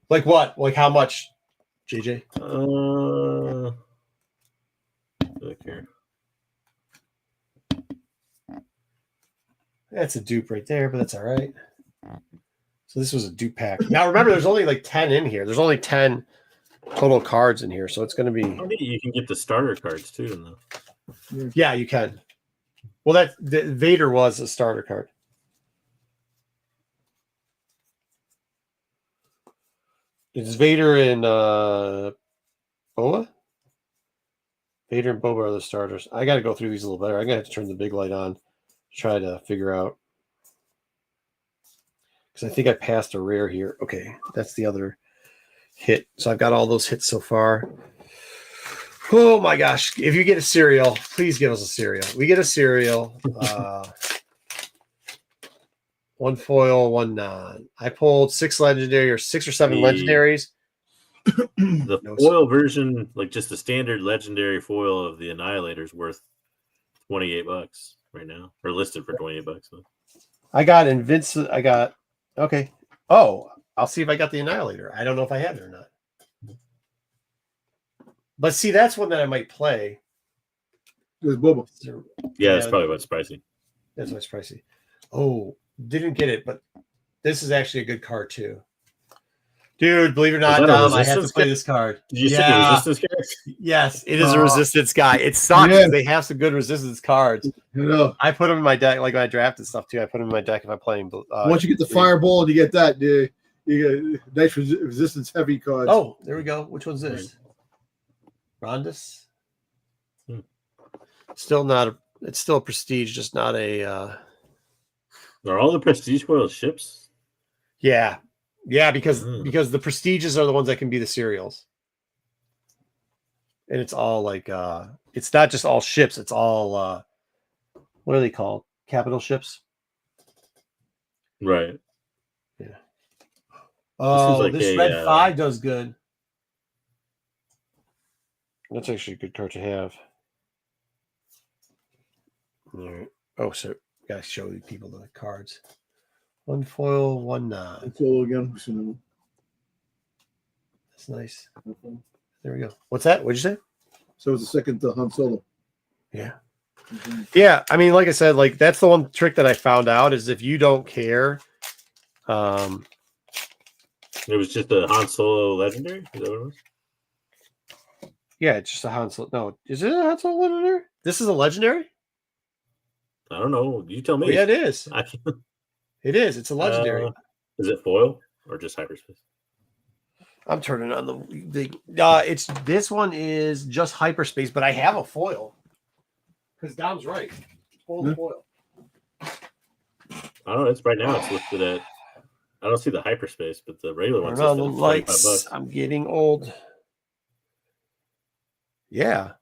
[SPEAKER 1] Like what? Like how much, JJ?
[SPEAKER 3] Look here.
[SPEAKER 1] That's a dupe right there, but that's all right. So this was a dupe pack. Now remember, there's only like 10 in here. There's only 10 total cards in here, so it's going to be.
[SPEAKER 3] You can get the starter cards too, though.
[SPEAKER 1] Yeah, you can. Well, Vader was a starter card. It's Vader and Boba. Vader and Boba are the starters. I got to go through these a little better. I'm going to have to turn the big light on. Try to figure out, because I think I passed a rare here. Okay, that's the other hit. So I've got all those hits so far. Oh my gosh. If you get a cereal, please give us a cereal. We get a cereal. 1 foil, 1 non. I pulled 6 legendary or 6 or 7 legendaries.
[SPEAKER 3] The foil version, like just the standard legendary foil of the Annihilator, is worth $28 right now, or listed for $28. So.
[SPEAKER 1] I got Invincible. I got okay. Oh, I'll see if I got the Annihilator. I don't know if I have it or not. But see, that's one that I might play.
[SPEAKER 2] There's Boba.
[SPEAKER 3] Yeah, that's probably what's pricey.
[SPEAKER 1] That's what's pricey. Oh, didn't get it, but this is actually a good card too. Dude, believe it or not,
[SPEAKER 3] that a
[SPEAKER 1] Dom, I have to
[SPEAKER 3] resistance
[SPEAKER 1] play
[SPEAKER 3] guy?
[SPEAKER 1] this card.
[SPEAKER 3] Did you say resistance cards?
[SPEAKER 1] Yes, it is a resistance guy. It sucks.
[SPEAKER 2] Yeah.
[SPEAKER 1] They have some good resistance cards.
[SPEAKER 2] You know,
[SPEAKER 1] I put them in my deck, like when I drafted stuff too. I put them in my deck if I'm playing.
[SPEAKER 2] once you get the fireball and you get that, you get nice resistance heavy cards.
[SPEAKER 1] Oh, there we go. Which one's this? Rondus. Still not. It's still a prestige, just not a.
[SPEAKER 3] Are all the prestige foil ships?
[SPEAKER 1] Yeah, because the prestiges are the ones that can be the serials, and it's all like it's not just all ships. It's all what are they called? Capital ships.
[SPEAKER 3] Right.
[SPEAKER 1] Yeah. Oh,
[SPEAKER 3] like
[SPEAKER 1] this red 5 does good. That's actually a good card to have. All right. Oh, so gotta show people the cards. 1 foil, 1 non.
[SPEAKER 2] That's all again.
[SPEAKER 1] That's nice. There we go. What's that? What'd you say?
[SPEAKER 2] So it's the second Han Solo.
[SPEAKER 1] Yeah. Yeah. I mean, like I said, like that's the one trick that I found out is if you don't care.
[SPEAKER 3] It was just a Han Solo legendary? Is that what it was?
[SPEAKER 1] Yeah, it's just a Han Solo. No, is it a Han Solo legendary? This is a legendary?
[SPEAKER 3] I don't know. You tell me.
[SPEAKER 1] Oh, yeah, it is. It is. It's a legendary.
[SPEAKER 3] Is it foil or just hyperspace?
[SPEAKER 1] I'm turning on the it's this one is just hyperspace, but I have a foil. Because Dom's right. Foil.
[SPEAKER 3] I don't know. It's right now. It's listed at. I don't see the hyperspace, but the regular one's
[SPEAKER 1] Turn on
[SPEAKER 3] listed
[SPEAKER 1] the
[SPEAKER 3] at
[SPEAKER 1] lights.
[SPEAKER 3] $25.
[SPEAKER 1] I'm getting old. Yeah.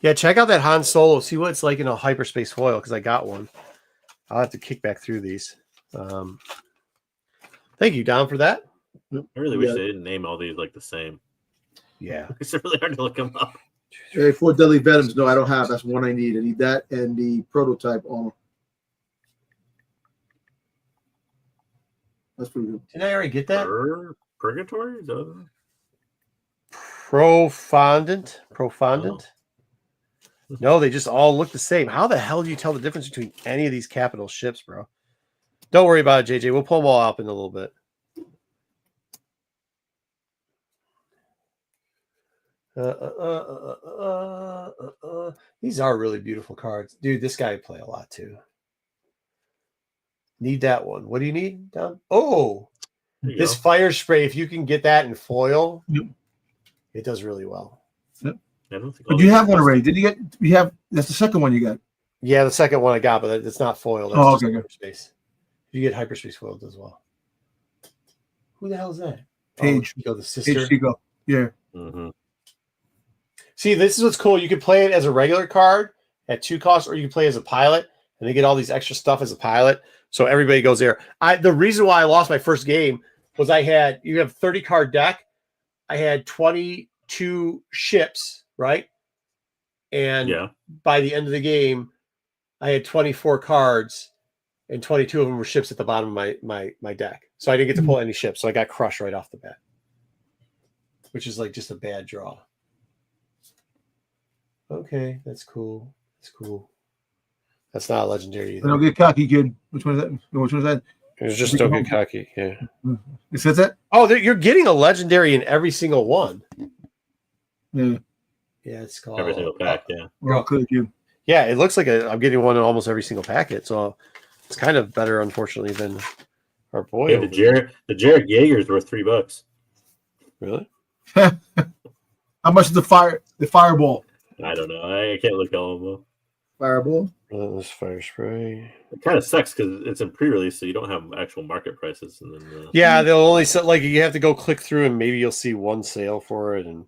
[SPEAKER 1] Yeah, check out that Han Solo. See what it's like in a hyperspace foil, because I got one. I'll have to kick back through these. Thank you, Dom, for that.
[SPEAKER 3] I really wish they didn't name all these like the same.
[SPEAKER 1] Yeah.
[SPEAKER 3] It's really hard to look them up.
[SPEAKER 2] Hey, 4 Deadly Venoms. No, I don't have. That's one I need. I need that and the prototype armor. That's pretty good.
[SPEAKER 1] Did I already get that?
[SPEAKER 3] Purgatory? Is that
[SPEAKER 1] Profondant. No, they just all look the same. How the hell do you tell the difference between any of these capital ships, bro? Don't worry about it, JJ. We'll pull them all up in a little bit. These are really beautiful cards. Dude, this guy would play a lot too. Need that one. What do you need, Dom? Oh, this fire spray. If you can get that in foil, it does really well.
[SPEAKER 2] Yep.
[SPEAKER 3] I don't think
[SPEAKER 4] But you have one already. Did you get? You have. That's the second one you got.
[SPEAKER 1] Yeah, the second one I got, but it's not foil. That's just hyperspace. If you get hyperspace foil, it does well. Who the hell is that?
[SPEAKER 4] Paige.
[SPEAKER 1] The sister.
[SPEAKER 4] Paige, yeah.
[SPEAKER 3] Mm-hmm.
[SPEAKER 1] See, this is what's cool. You can play it as a regular card at 2 costs, or you can play as a pilot, and they get all these extra stuff as a pilot. So everybody goes there. The reason why I lost my first game was you have 30 card deck. I had 22 ships, right? And by the end of the game, I had 24 cards, and 22 of them were ships at the bottom of my deck. So I didn't get to pull any ships. So I got crushed right off the bat, which is like just a bad draw. Okay, that's cool. That's cool. That's not a legendary either.
[SPEAKER 4] Don't get cocky, kid. Which one is that? Which one is that?
[SPEAKER 1] It was just don't get cocky. Yeah.
[SPEAKER 4] It says that?
[SPEAKER 1] Oh, you're getting a legendary in every single one.
[SPEAKER 4] Yeah.
[SPEAKER 1] Yeah, it's called
[SPEAKER 3] Every single pack, yeah.
[SPEAKER 4] Well, good, you.
[SPEAKER 1] Yeah, it looks like I'm getting one in almost every single packet. So it's kind of better, unfortunately, than our boy.
[SPEAKER 3] Yeah, the Jared Yeager's worth $3.
[SPEAKER 1] Really?
[SPEAKER 4] How much is the fireball?
[SPEAKER 3] I don't know. I can't look all of them.
[SPEAKER 2] Fireball.
[SPEAKER 1] This fire spray.
[SPEAKER 3] It kind of sucks because it's in pre-release, so you don't have actual market prices. And then
[SPEAKER 1] yeah, they'll only set like you have to go click through, and maybe you'll see one sale for it. And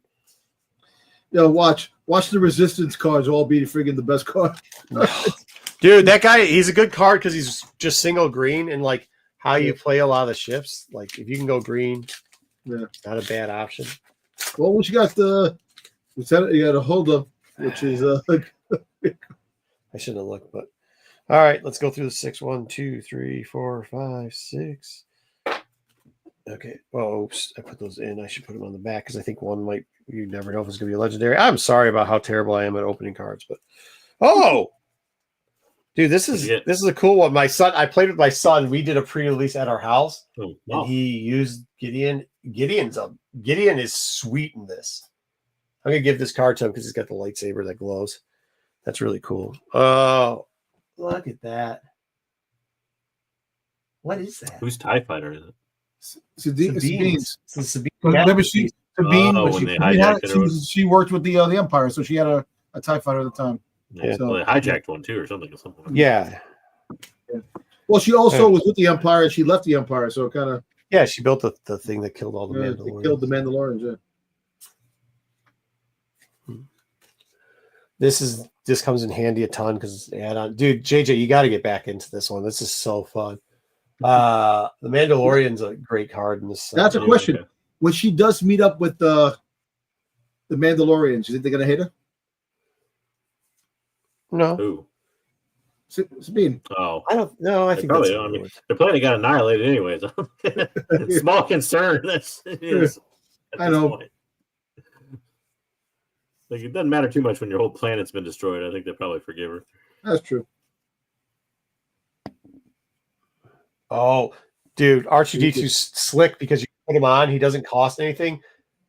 [SPEAKER 2] watch the resistance cards all be friggin' the best card.
[SPEAKER 1] Dude, that guy, he's a good card because he's just single green, and like how you play a lot of the ships. Like if you can go green, it's not a bad option.
[SPEAKER 2] Well, once you got you got a Hulda, which is
[SPEAKER 1] I shouldn't have looked, but all right, let's go through the 6. 1, 2, 3, 4, 5, 6. Okay. Oh, oops. I put those in. I should put them on the back because I think one might. You never know if it's going to be a legendary. I'm sorry about how terrible I am at opening cards, but Dude, this is a cool one. My son, I played with my son. We did a pre-release at our house, and he used Gideon. Gideon is sweet in this. I'm gonna give this card to him because he's got the lightsaber that glows. That's really cool. Oh, look at that! What is that?
[SPEAKER 3] Whose TIE fighter is it?
[SPEAKER 4] Sabine's.
[SPEAKER 1] Sabine.
[SPEAKER 4] Remember, Sabine,
[SPEAKER 3] when they hijacked it,
[SPEAKER 4] she worked with the Empire, so she had a TIE fighter at the time.
[SPEAKER 3] Yeah, so they hijacked one too, or something.
[SPEAKER 1] Yeah.
[SPEAKER 2] Well, she also was with the Empire, and she left the Empire, so it kind of.
[SPEAKER 1] Yeah, she built the thing that killed all the Mandalorians.
[SPEAKER 2] Killed the Mandalorians. Yeah.
[SPEAKER 1] This comes in handy a ton because add-on. Dude, JJ, you got to get back into this one. This is so fun. The Mandalorian's a great card in this.
[SPEAKER 2] That's a question. Okay. When she does meet up with the Mandalorians, you think they're gonna hate her?
[SPEAKER 1] No.
[SPEAKER 3] Who?
[SPEAKER 2] Sabine.
[SPEAKER 3] Oh,
[SPEAKER 1] I don't know. I think
[SPEAKER 3] probably. I mean, the planet got annihilated anyways. Small concern.
[SPEAKER 2] I know.
[SPEAKER 3] Point. Like it doesn't matter too much when your whole planet's been destroyed. I think they probably forgive her.
[SPEAKER 2] That's true.
[SPEAKER 1] Oh, dude, R2D2's slick because you put him on. He doesn't cost anything.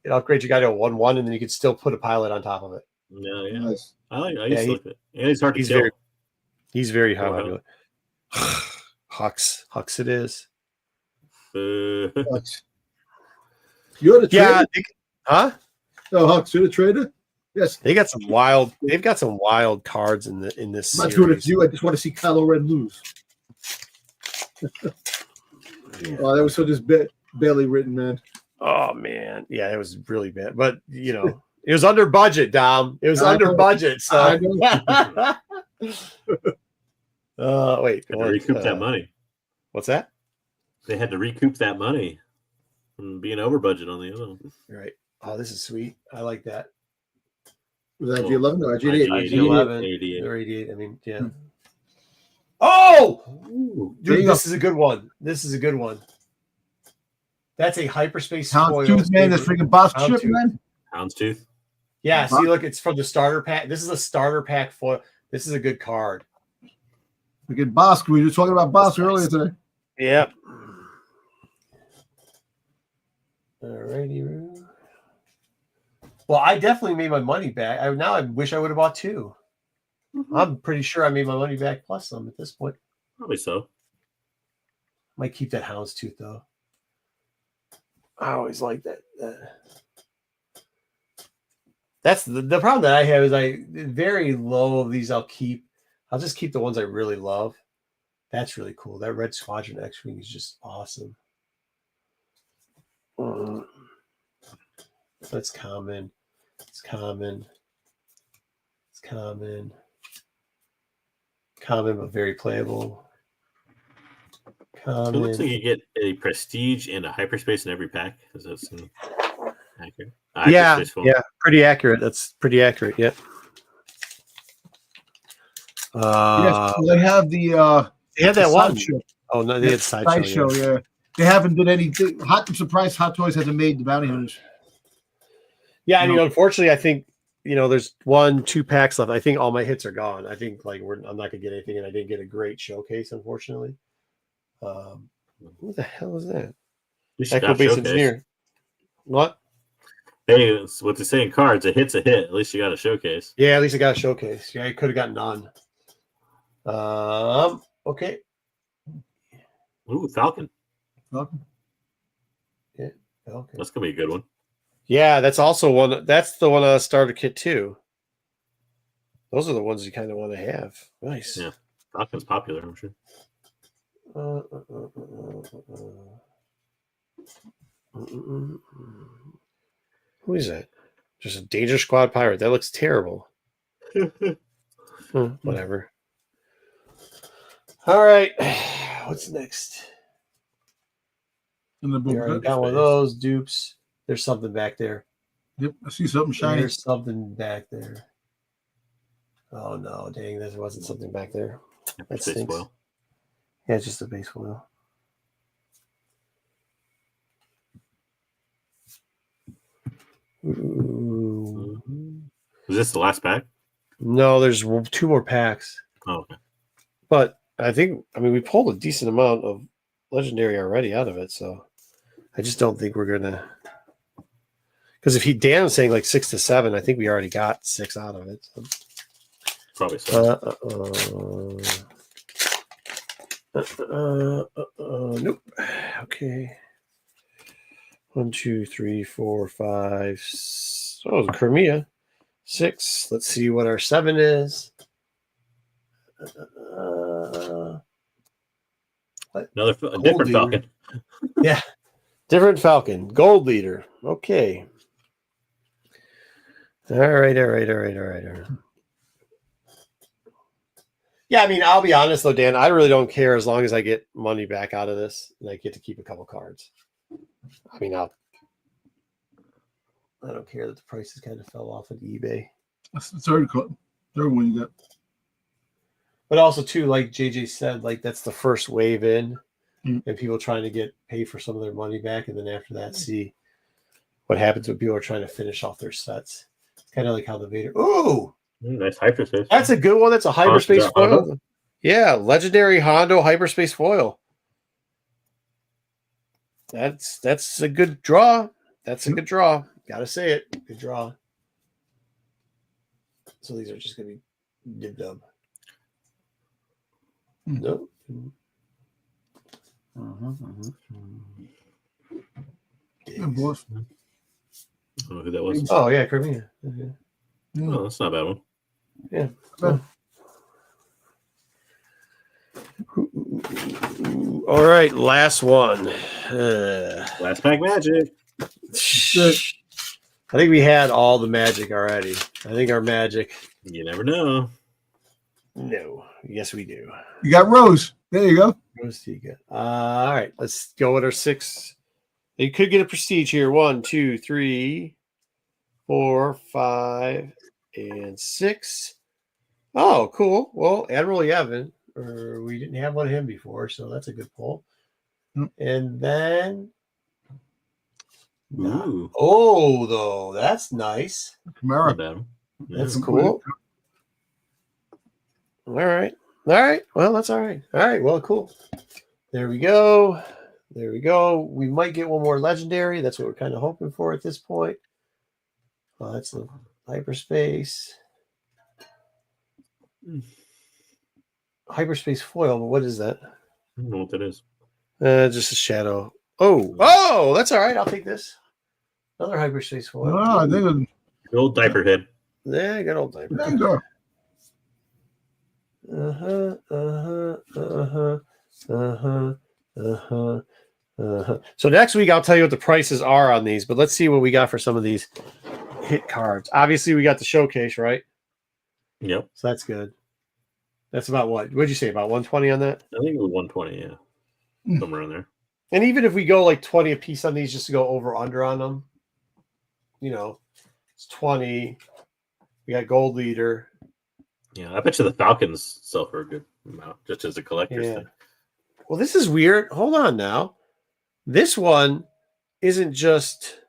[SPEAKER 1] It upgrades your guy to a 1/1, and then you can still put a pilot on top of it.
[SPEAKER 3] No, yeah,
[SPEAKER 2] nice.
[SPEAKER 3] I used to like it. And it's hard to kill.
[SPEAKER 1] He's very high. Hux it is.
[SPEAKER 2] Hux. You're the trader?
[SPEAKER 1] Huh?
[SPEAKER 2] Oh, Hux, you're the trader? Yes.
[SPEAKER 1] They've got some wild cards in this
[SPEAKER 2] I'm not doing it to you. I just want to see Kylo Ren lose. Oh, that was so just barely written, man.
[SPEAKER 1] Oh man, yeah, it was really bad. But it was under budget, Dom. It was under budget. So wait,
[SPEAKER 3] they had to recoup that money.
[SPEAKER 1] What's that?
[SPEAKER 3] They had to recoup that money from being over budget on the other one.
[SPEAKER 1] Right. Oh, this is sweet. I like that.
[SPEAKER 2] Was that IG-11 or IG-8?
[SPEAKER 1] IG-11 or 88. I mean, yeah. Oh, dude, this is a good one. That's a hyperspace
[SPEAKER 4] Houndstooth, man. That's freaking boss ship, man.
[SPEAKER 3] Houndstooth.
[SPEAKER 1] Yeah, see, look, it's from the starter pack. This is a starter pack foil. This is a good card.
[SPEAKER 4] We get Bosk. We were just talking about Bosk earlier today.
[SPEAKER 1] Yep. Alrighty. Well, I definitely made my money back. I wish I would have bought two. Mm-hmm. I'm pretty sure I made my money back plus some at this point.
[SPEAKER 3] Probably so.
[SPEAKER 1] Might keep that Houndstooth though. I always like that. That's the problem that I have is very low of these. I'll just keep the ones I really love. That's really cool. That Red Squadron X-Wing is just awesome. That's common. It's common, but very playable.
[SPEAKER 3] It looks like you get a prestige and a hyperspace in every pack. Is that some accurate?
[SPEAKER 1] Yeah, pretty accurate. That's pretty accurate. Yep.
[SPEAKER 4] Yes, they have
[SPEAKER 1] they had that one.
[SPEAKER 4] Show.
[SPEAKER 1] Oh no, they had sideshow.
[SPEAKER 4] Yeah. They haven't did anything. I'm surprised Hot Toys hasn't made the bounty hunters.
[SPEAKER 1] Yeah, I mean, unfortunately, I think there's 1-2 packs left. I think all my hits are gone. I think I'm not gonna get anything, and I didn't get a great showcase, unfortunately. Who the hell is that? Echo Base Engineer. What?
[SPEAKER 3] Hey, what they say in cards, a hit's a hit. At least you got a showcase.
[SPEAKER 1] Yeah, at least I got a showcase. Yeah, I could have gotten none. Okay.
[SPEAKER 3] Ooh, Falcon.
[SPEAKER 1] Yeah, Falcon.
[SPEAKER 3] That's gonna be a good one.
[SPEAKER 1] Yeah, that's also one. That's the one on starter kit too. Those are the ones you kind of want to have. Nice.
[SPEAKER 3] Yeah, Falcon's popular, I'm sure.
[SPEAKER 1] Who is that? Just a Danger Squad pirate. That looks terrible. Whatever. All right. What's next?
[SPEAKER 4] In the book.
[SPEAKER 1] We got one of those dupes. There's something back there.
[SPEAKER 4] Yep, I see something shiny.
[SPEAKER 1] There's something back there. Oh no, dang, there wasn't something back there. That stinks. Yeah, it's just a base foil.
[SPEAKER 3] Is this the last pack?
[SPEAKER 1] No, there's 2 more packs.
[SPEAKER 3] Oh, okay.
[SPEAKER 1] But I think, I mean, we pulled a decent amount of legendary already out of it, so I just don't think we're gonna. Because if Dan's saying like 6 to 7, I think we already got 6 out of it. So.
[SPEAKER 3] Probably so.
[SPEAKER 1] Nope. Okay. 1, 2, 3, 4, 5. Oh, Crimea. 6. Let's see what our 7 is.
[SPEAKER 3] Another different Falcon.
[SPEAKER 1] Yeah. Different Falcon. Gold leader. Okay. All right. Yeah, I mean, I'll be honest though, Dan. I really don't care as long as I get money back out of this and I get to keep a couple cards. I mean, I don't care that the prices kind of fell off at eBay.
[SPEAKER 4] That's the third one you got.
[SPEAKER 1] But also, too, like JJ said, like that's the first wave in, and people trying to get paid for some of their money back, and then after that, see what happens when people are trying to finish off their sets. It's kind of like how the Vader. Ooh,
[SPEAKER 3] nice hyperspace.
[SPEAKER 1] that's a good one. That's a hyperspace foil. Hondo? Yeah, legendary Hondo hyperspace foil. That's a good draw. That's a good draw. Gotta say it. Good draw. So these are just gonna be dib-dub. No.
[SPEAKER 4] Good boss.
[SPEAKER 3] I don't know who that was.
[SPEAKER 1] Oh yeah, Crimea. Okay.
[SPEAKER 3] Oh, that's not a bad one.
[SPEAKER 1] Yeah. All right, last one.
[SPEAKER 3] Last pack magic.
[SPEAKER 1] I think we had all the magic already. I think our magic.
[SPEAKER 3] You never know.
[SPEAKER 1] No. Yes, we do.
[SPEAKER 4] You got Rose. There you go.
[SPEAKER 1] Rose Tiga. All right, let's go with our 6. You could get a prestige here. 1, 2, 3, 4, 5, and 6. Oh, cool. Well, Admiral Yavin. We didn't have one of him before, so that's a good pull. And then.
[SPEAKER 3] Ooh.
[SPEAKER 1] Oh, though, that's nice.
[SPEAKER 4] Camara.
[SPEAKER 1] That's cool. All right. Well, that's all right. All right. Well, cool. There we go. We might get one more legendary. That's what we're kind of hoping for at this point. Well, that's the hyperspace. Hyperspace foil, but what is that?
[SPEAKER 3] I don't know what that is.
[SPEAKER 1] Just a shadow. Oh, that's all right. I'll take this. Another hyperspace foil.
[SPEAKER 4] Oh, I think
[SPEAKER 3] Good old diaper head.
[SPEAKER 1] Yeah, good old diaper.
[SPEAKER 4] Andor.
[SPEAKER 1] So next week I'll tell you what the prices are on these, but let's see what we got for some of these hit cards. Obviously, we got the showcase, right?
[SPEAKER 3] Yep.
[SPEAKER 1] So that's good. That's about what? What'd you say? About 120 on that?
[SPEAKER 3] I think it was 120, yeah. Somewhere in there.
[SPEAKER 1] And even if we go like 20 a piece on these just to go over under on them, it's 20. We got gold leader.
[SPEAKER 3] Yeah, I bet you the Falcons sell for a good amount just as a collector's thing.
[SPEAKER 1] Well, this is weird. Hold on now. This one isn't just.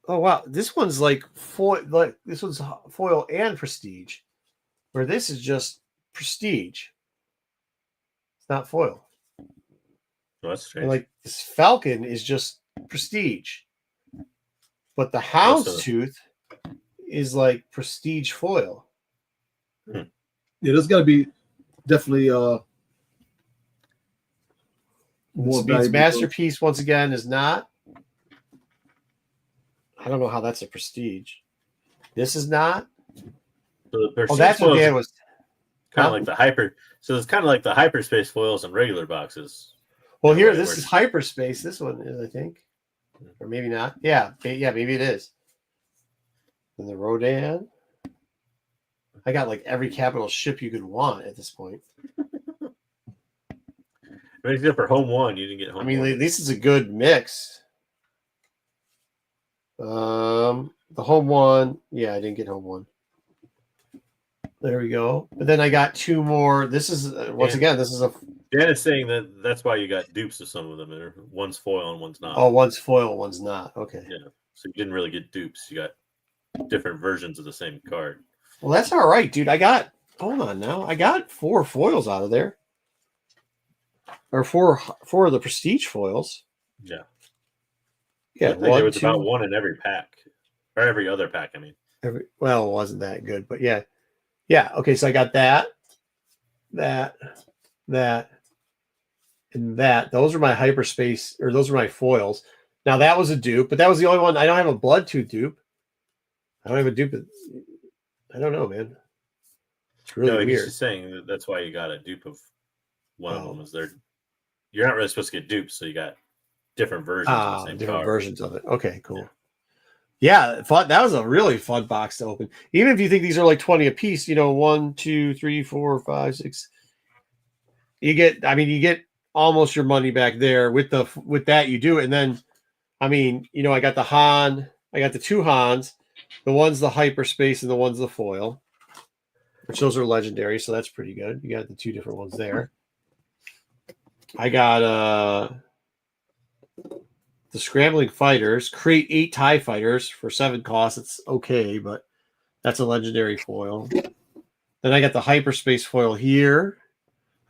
[SPEAKER 1] Oh wow, this one's like foil. Like this one's foil and prestige, where this is just prestige. It's not foil.
[SPEAKER 3] Oh, that's strange.
[SPEAKER 1] And like this Falcon is just prestige, but the Houndstooth is like prestige foil.
[SPEAKER 2] Yeah, there's got to be definitely more
[SPEAKER 1] Speed's masterpiece once again is not. I don't know how that's a prestige. This is not.
[SPEAKER 3] So
[SPEAKER 1] that's what Dan was.
[SPEAKER 3] Kind of like the hyper. So it's kind of like the hyperspace foils and regular boxes.
[SPEAKER 1] Well, here this is hyperspace. This one is, I think, or maybe not. Yeah, maybe it is. And the Rodan. I got like every capital ship you could want at this point.
[SPEAKER 3] Except for home one, you didn't get home.
[SPEAKER 1] I mean,
[SPEAKER 3] one.
[SPEAKER 1] at least it's a good mix. The home one, yeah, I didn't get home one. There we go. But then I got 2 more. This is once again, this is a.
[SPEAKER 3] Dan is saying that that's why you got dupes of some of them. One's foil and one's not.
[SPEAKER 1] Oh, one's foil, one's not. Okay.
[SPEAKER 3] Yeah. So you didn't really get dupes. You got different versions of the same card.
[SPEAKER 1] Well, that's all right, dude. I got hold on now. I got 4 foils out of there. Or four of the prestige foils.
[SPEAKER 3] Yeah.
[SPEAKER 1] Yeah,
[SPEAKER 3] I think there was about 1 in every pack. Or every other pack, I mean.
[SPEAKER 1] Well, it wasn't that good, but yeah. Yeah, okay, so I got that, and that. Those are my hyperspace, or those are my foils. Now, that was a dupe, but that was the only one. I don't have a Bloodtooth dupe. I don't have a dupe. I don't know, man. It's really weird.
[SPEAKER 3] He's just saying that's why you got a dupe of one of them. Is you're not really supposed to get dupes, so you got different versions of the same
[SPEAKER 1] different
[SPEAKER 3] card.
[SPEAKER 1] versions of it. Okay, cool. Yeah, that was a really fun box to open. Even if you think these are like 20 a piece, 1, 2, 3, 4, 5, 6. You get almost your money back there with that you do it. And then, I got the Han, I got the 2 Hans, the one's the hyperspace and the one's the foil, which those are legendary, so that's pretty good. You got the 2 different ones there. I got the Scrambling Fighters, create 8 TIE Fighters for 7 costs. It's okay, but that's a legendary foil. Then I got the Hyperspace foil here.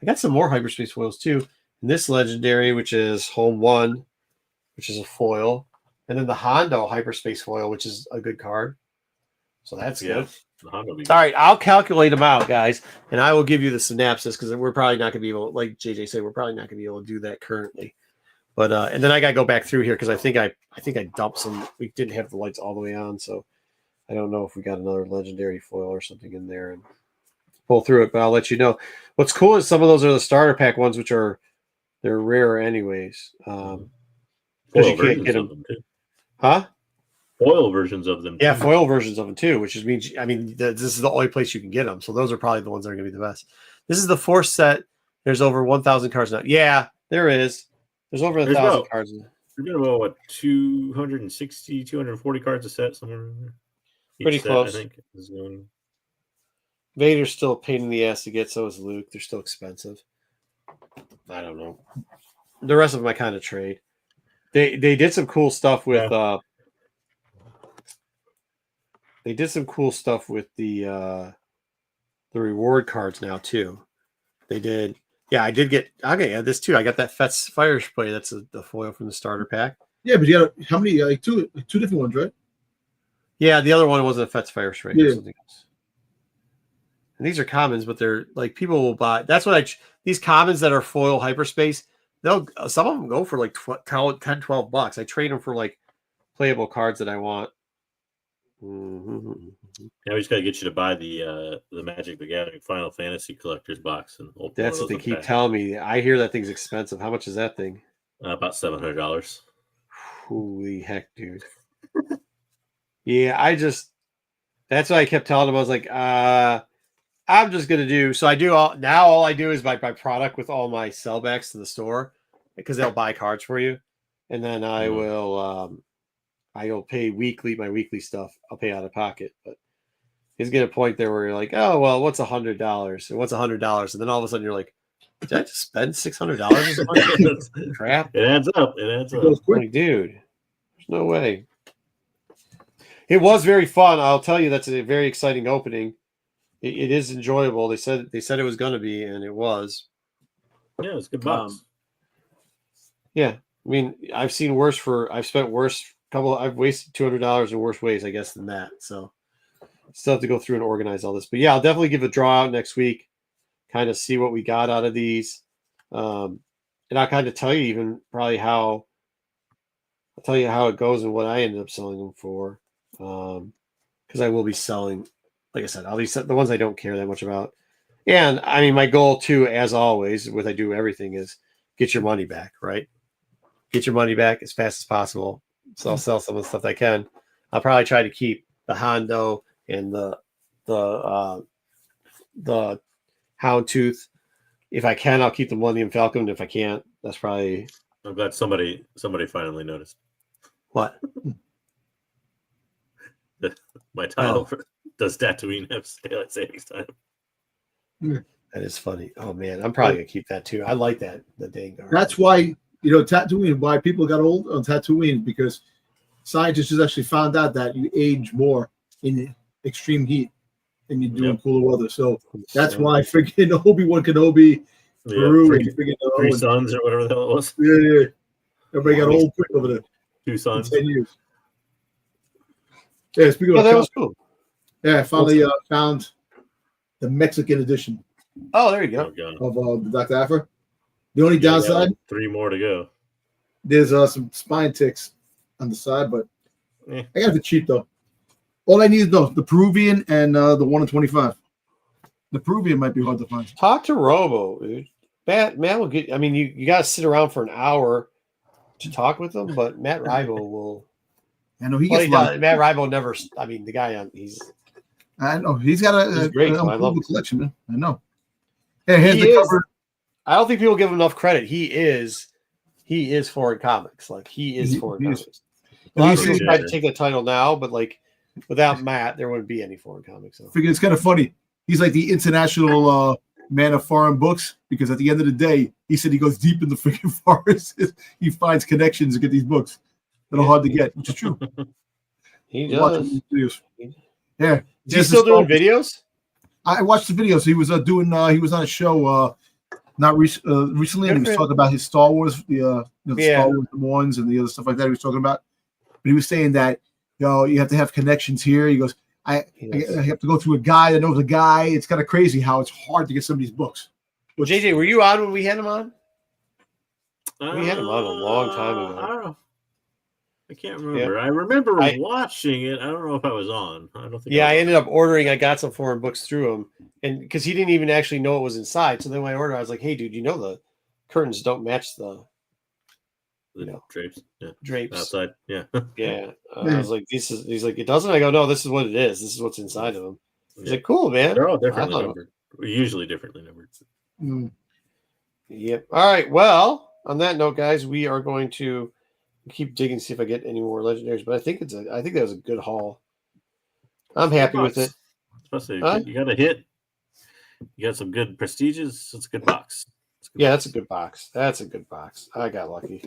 [SPEAKER 1] I got some more Hyperspace foils too. And this legendary, which is Home 1, which is a foil. And then the Hondo Hyperspace foil, which is a good card. So that's good. All right, I'll calculate them out, guys, and I will give you the synopsis because we're probably not going to be able, like JJ said, we're probably not going to be able to do that currently. But and then I got to go back through here because I think I dumped some. We didn't have the lights all the way on, so I don't know if we got another legendary foil or something in there and pull through it. But I'll let you know. What's cool is some of those are the starter pack ones, which they're rare anyways. Because you can't get them
[SPEAKER 3] too.
[SPEAKER 1] Huh?
[SPEAKER 3] Foil versions of them.
[SPEAKER 1] Yeah, foil versions of them too, which means this is the only place you can get them. So those are probably the ones that are going to be the best. This is the 4th set. There's over 1,000 cards now. Yeah, there is. There's over 1,000 cards.
[SPEAKER 3] There's about 260, 240 cards a set somewhere.
[SPEAKER 1] Pretty close.
[SPEAKER 3] I think is going.
[SPEAKER 1] Vader's still a pain in the ass to get. So is Luke. They're still expensive. I don't know. The rest of them I kind of trade. They did some cool stuff with. They did some cool stuff with the reward cards now too. They did. Yeah, I did get. Okay, yeah, this too. I got that Fetz Fire Spray. That's the foil from the starter pack.
[SPEAKER 2] Yeah, but you got how many? Like two different ones, right?
[SPEAKER 1] Yeah, the other one wasn't a Fetz Fire Spray.
[SPEAKER 2] Yeah.
[SPEAKER 1] Something else. And these are commons, but they're like people will buy. That's what these commons that are foil hyperspace. Some of them go for like $10-12. I trade them for like playable cards that I want.
[SPEAKER 3] Mm-hmm. Yeah, we just gotta get you to buy the Magic the Gathering Final Fantasy Collector's Box, and
[SPEAKER 1] that's what they keep telling me. I hear that thing's expensive. How much is that thing?
[SPEAKER 3] About $700.
[SPEAKER 1] Holy heck, dude! Yeah, that's what I kept telling them. I was like, I'm just gonna do. So I do all I do is buy product with all my sellbacks to the store because they'll buy cards for you, and then I will. I'll pay my weekly stuff. I'll pay out of pocket, but it's get a point there where you're like, oh well, what's $100? And what's $100? And then all of a sudden you're like, did I just spend $600? Crap!
[SPEAKER 3] It adds up.
[SPEAKER 1] Like, dude, there's no way. It was very fun. I'll tell you, that's a very exciting opening. It is enjoyable. They said it was going to be, and it was.
[SPEAKER 3] Yeah, it's a good box.
[SPEAKER 1] Yeah, I mean, I've spent worse. I've wasted $200 in worse ways, I guess, than that. So still have to go through and organize all this. But yeah, I'll definitely give a draw out next week, kind of see what we got out of these. And I'll kind of tell you even probably how it goes and what I ended up selling them for. Because I will be selling, like I said, all these the ones I don't care that much about. And I mean, my goal too, as always, with I do everything is get your money back, right? Get your money back as fast as possible. So I'll sell some of the stuff I can. I'll probably try to keep the Hondo and the Houndtooth. If I can, I'll keep the Millennium Falcon. If I can't, that's probably.
[SPEAKER 3] I'm glad somebody finally noticed.
[SPEAKER 1] What?
[SPEAKER 3] My title does Tatooine have daylight savings time?
[SPEAKER 1] That is funny. Oh man, I'm probably gonna keep that too. I like that the Dengar.
[SPEAKER 2] That's why Tatooine. Why people got old on Tatooine, because scientists just actually found out that you age more in extreme heat, and you're doing
[SPEAKER 3] Yep.
[SPEAKER 2] cooler weather. So that's why freaking Obi-Wan Kenobi,
[SPEAKER 3] Yeah,
[SPEAKER 2] Peru, and freaking
[SPEAKER 3] three sons or whatever the hell it was.
[SPEAKER 2] yeah. Everybody got old quick over there.
[SPEAKER 3] 2
[SPEAKER 2] In
[SPEAKER 3] sons.
[SPEAKER 2] 10 years. Yeah, speaking
[SPEAKER 1] Oh,
[SPEAKER 2] of
[SPEAKER 1] that
[SPEAKER 2] comics,
[SPEAKER 1] was cool.
[SPEAKER 2] yeah, I finally found the Mexican edition
[SPEAKER 1] Oh, there you
[SPEAKER 3] Oh,
[SPEAKER 1] go.
[SPEAKER 3] God.
[SPEAKER 2] of the Dr. Afra. The only
[SPEAKER 3] Yeah, I got
[SPEAKER 2] downside,
[SPEAKER 3] like 3 more to go.
[SPEAKER 2] there's some spine ticks on the side, but
[SPEAKER 3] Eh.
[SPEAKER 2] I got the cheap though. All I need is the Peruvian and the 1 in 25. The Peruvian might be hard to find.
[SPEAKER 1] Talk to Robo, dude. Matt will get. I mean, you got to sit around for an hour to talk with them, but Matt Ribo will.
[SPEAKER 4] I know he
[SPEAKER 1] Well,
[SPEAKER 4] gets
[SPEAKER 1] he does. Matt Ribo never. I mean, the guy he's.
[SPEAKER 4] I know he's got
[SPEAKER 1] He's great.
[SPEAKER 4] an
[SPEAKER 1] I love him.
[SPEAKER 4] collection, man. I know. Hey, here's
[SPEAKER 1] He
[SPEAKER 4] the
[SPEAKER 1] is.
[SPEAKER 4] cover.
[SPEAKER 1] I don't think people give him enough credit. He is foreign comics. Like he is foreign
[SPEAKER 4] he is.
[SPEAKER 1] comics. A lot
[SPEAKER 4] you
[SPEAKER 1] of people
[SPEAKER 4] see-
[SPEAKER 1] try to take the title now, but like without Matt, there wouldn't be any foreign comics. So.
[SPEAKER 4] I figure it's kind of funny. He's like the international man of foreign books because at the end of the day, he said he goes deep in the freaking forest. He finds connections to get these books that are hard to get, which is true.
[SPEAKER 1] He
[SPEAKER 4] Watching
[SPEAKER 1] does.
[SPEAKER 4] these videos. Yeah.
[SPEAKER 1] Is he still doing videos?
[SPEAKER 4] I watched the videos. He was doing. He was on a show not recently, and he was talking about his Star Wars, the Star Wars ones and the other stuff like that. He was talking about, but he was saying that you have to have connections here. He goes, I have to go through a guy that knows a guy. It's kind of crazy how it's hard to get some of these books.
[SPEAKER 1] JJ, were you on when we had him on? We had him on a long time
[SPEAKER 3] I
[SPEAKER 1] ago.
[SPEAKER 3] don't know. I can't remember. I remember watching it. I don't know if I was on. I don't think.
[SPEAKER 1] Yeah, I ended up ordering. I got some foreign books through him, and because he didn't even actually know what was inside. So then when I ordered, I was like, "Hey, dude, you know the curtains don't match the
[SPEAKER 3] drapes. Yeah,
[SPEAKER 1] drapes
[SPEAKER 3] outside. Yeah,
[SPEAKER 1] yeah." I was like, "This is." He's like, "It doesn't." I go, "No, this is what it is. This is what's inside of them." He's like, "Cool, man."
[SPEAKER 3] They're all differently numbered. Usually differently numbered.
[SPEAKER 1] Yep. All right. Well, on that note, guys, we are going to keep digging, see if I get any more legendaries. But I think that was a good haul. I'm happy with it.
[SPEAKER 3] Especially you got a hit. You got some good prestiges. It's a good box.
[SPEAKER 1] That's a good box. That's a good box. I got lucky.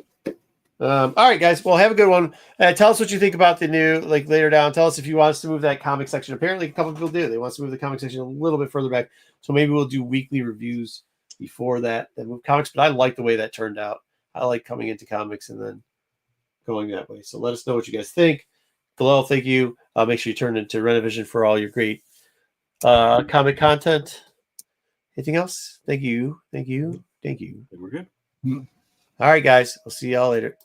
[SPEAKER 1] All right, guys. Well, have a good one. Tell us what you think about the new, like later down. Tell us if you want us to move that comic section. Apparently, a couple of people do. They want us to move the comic section a little bit further back. So maybe we'll do weekly reviews before that move comics. But I like the way that turned out. I like coming into comics and then going that way. So let us know what you guys think. Galil, thank you. Make sure you turn into Renovision for all your great comic content. Anything else? Thank you. Thank you. Thank you.
[SPEAKER 3] We're good.
[SPEAKER 1] All right, guys. I'll see y'all later.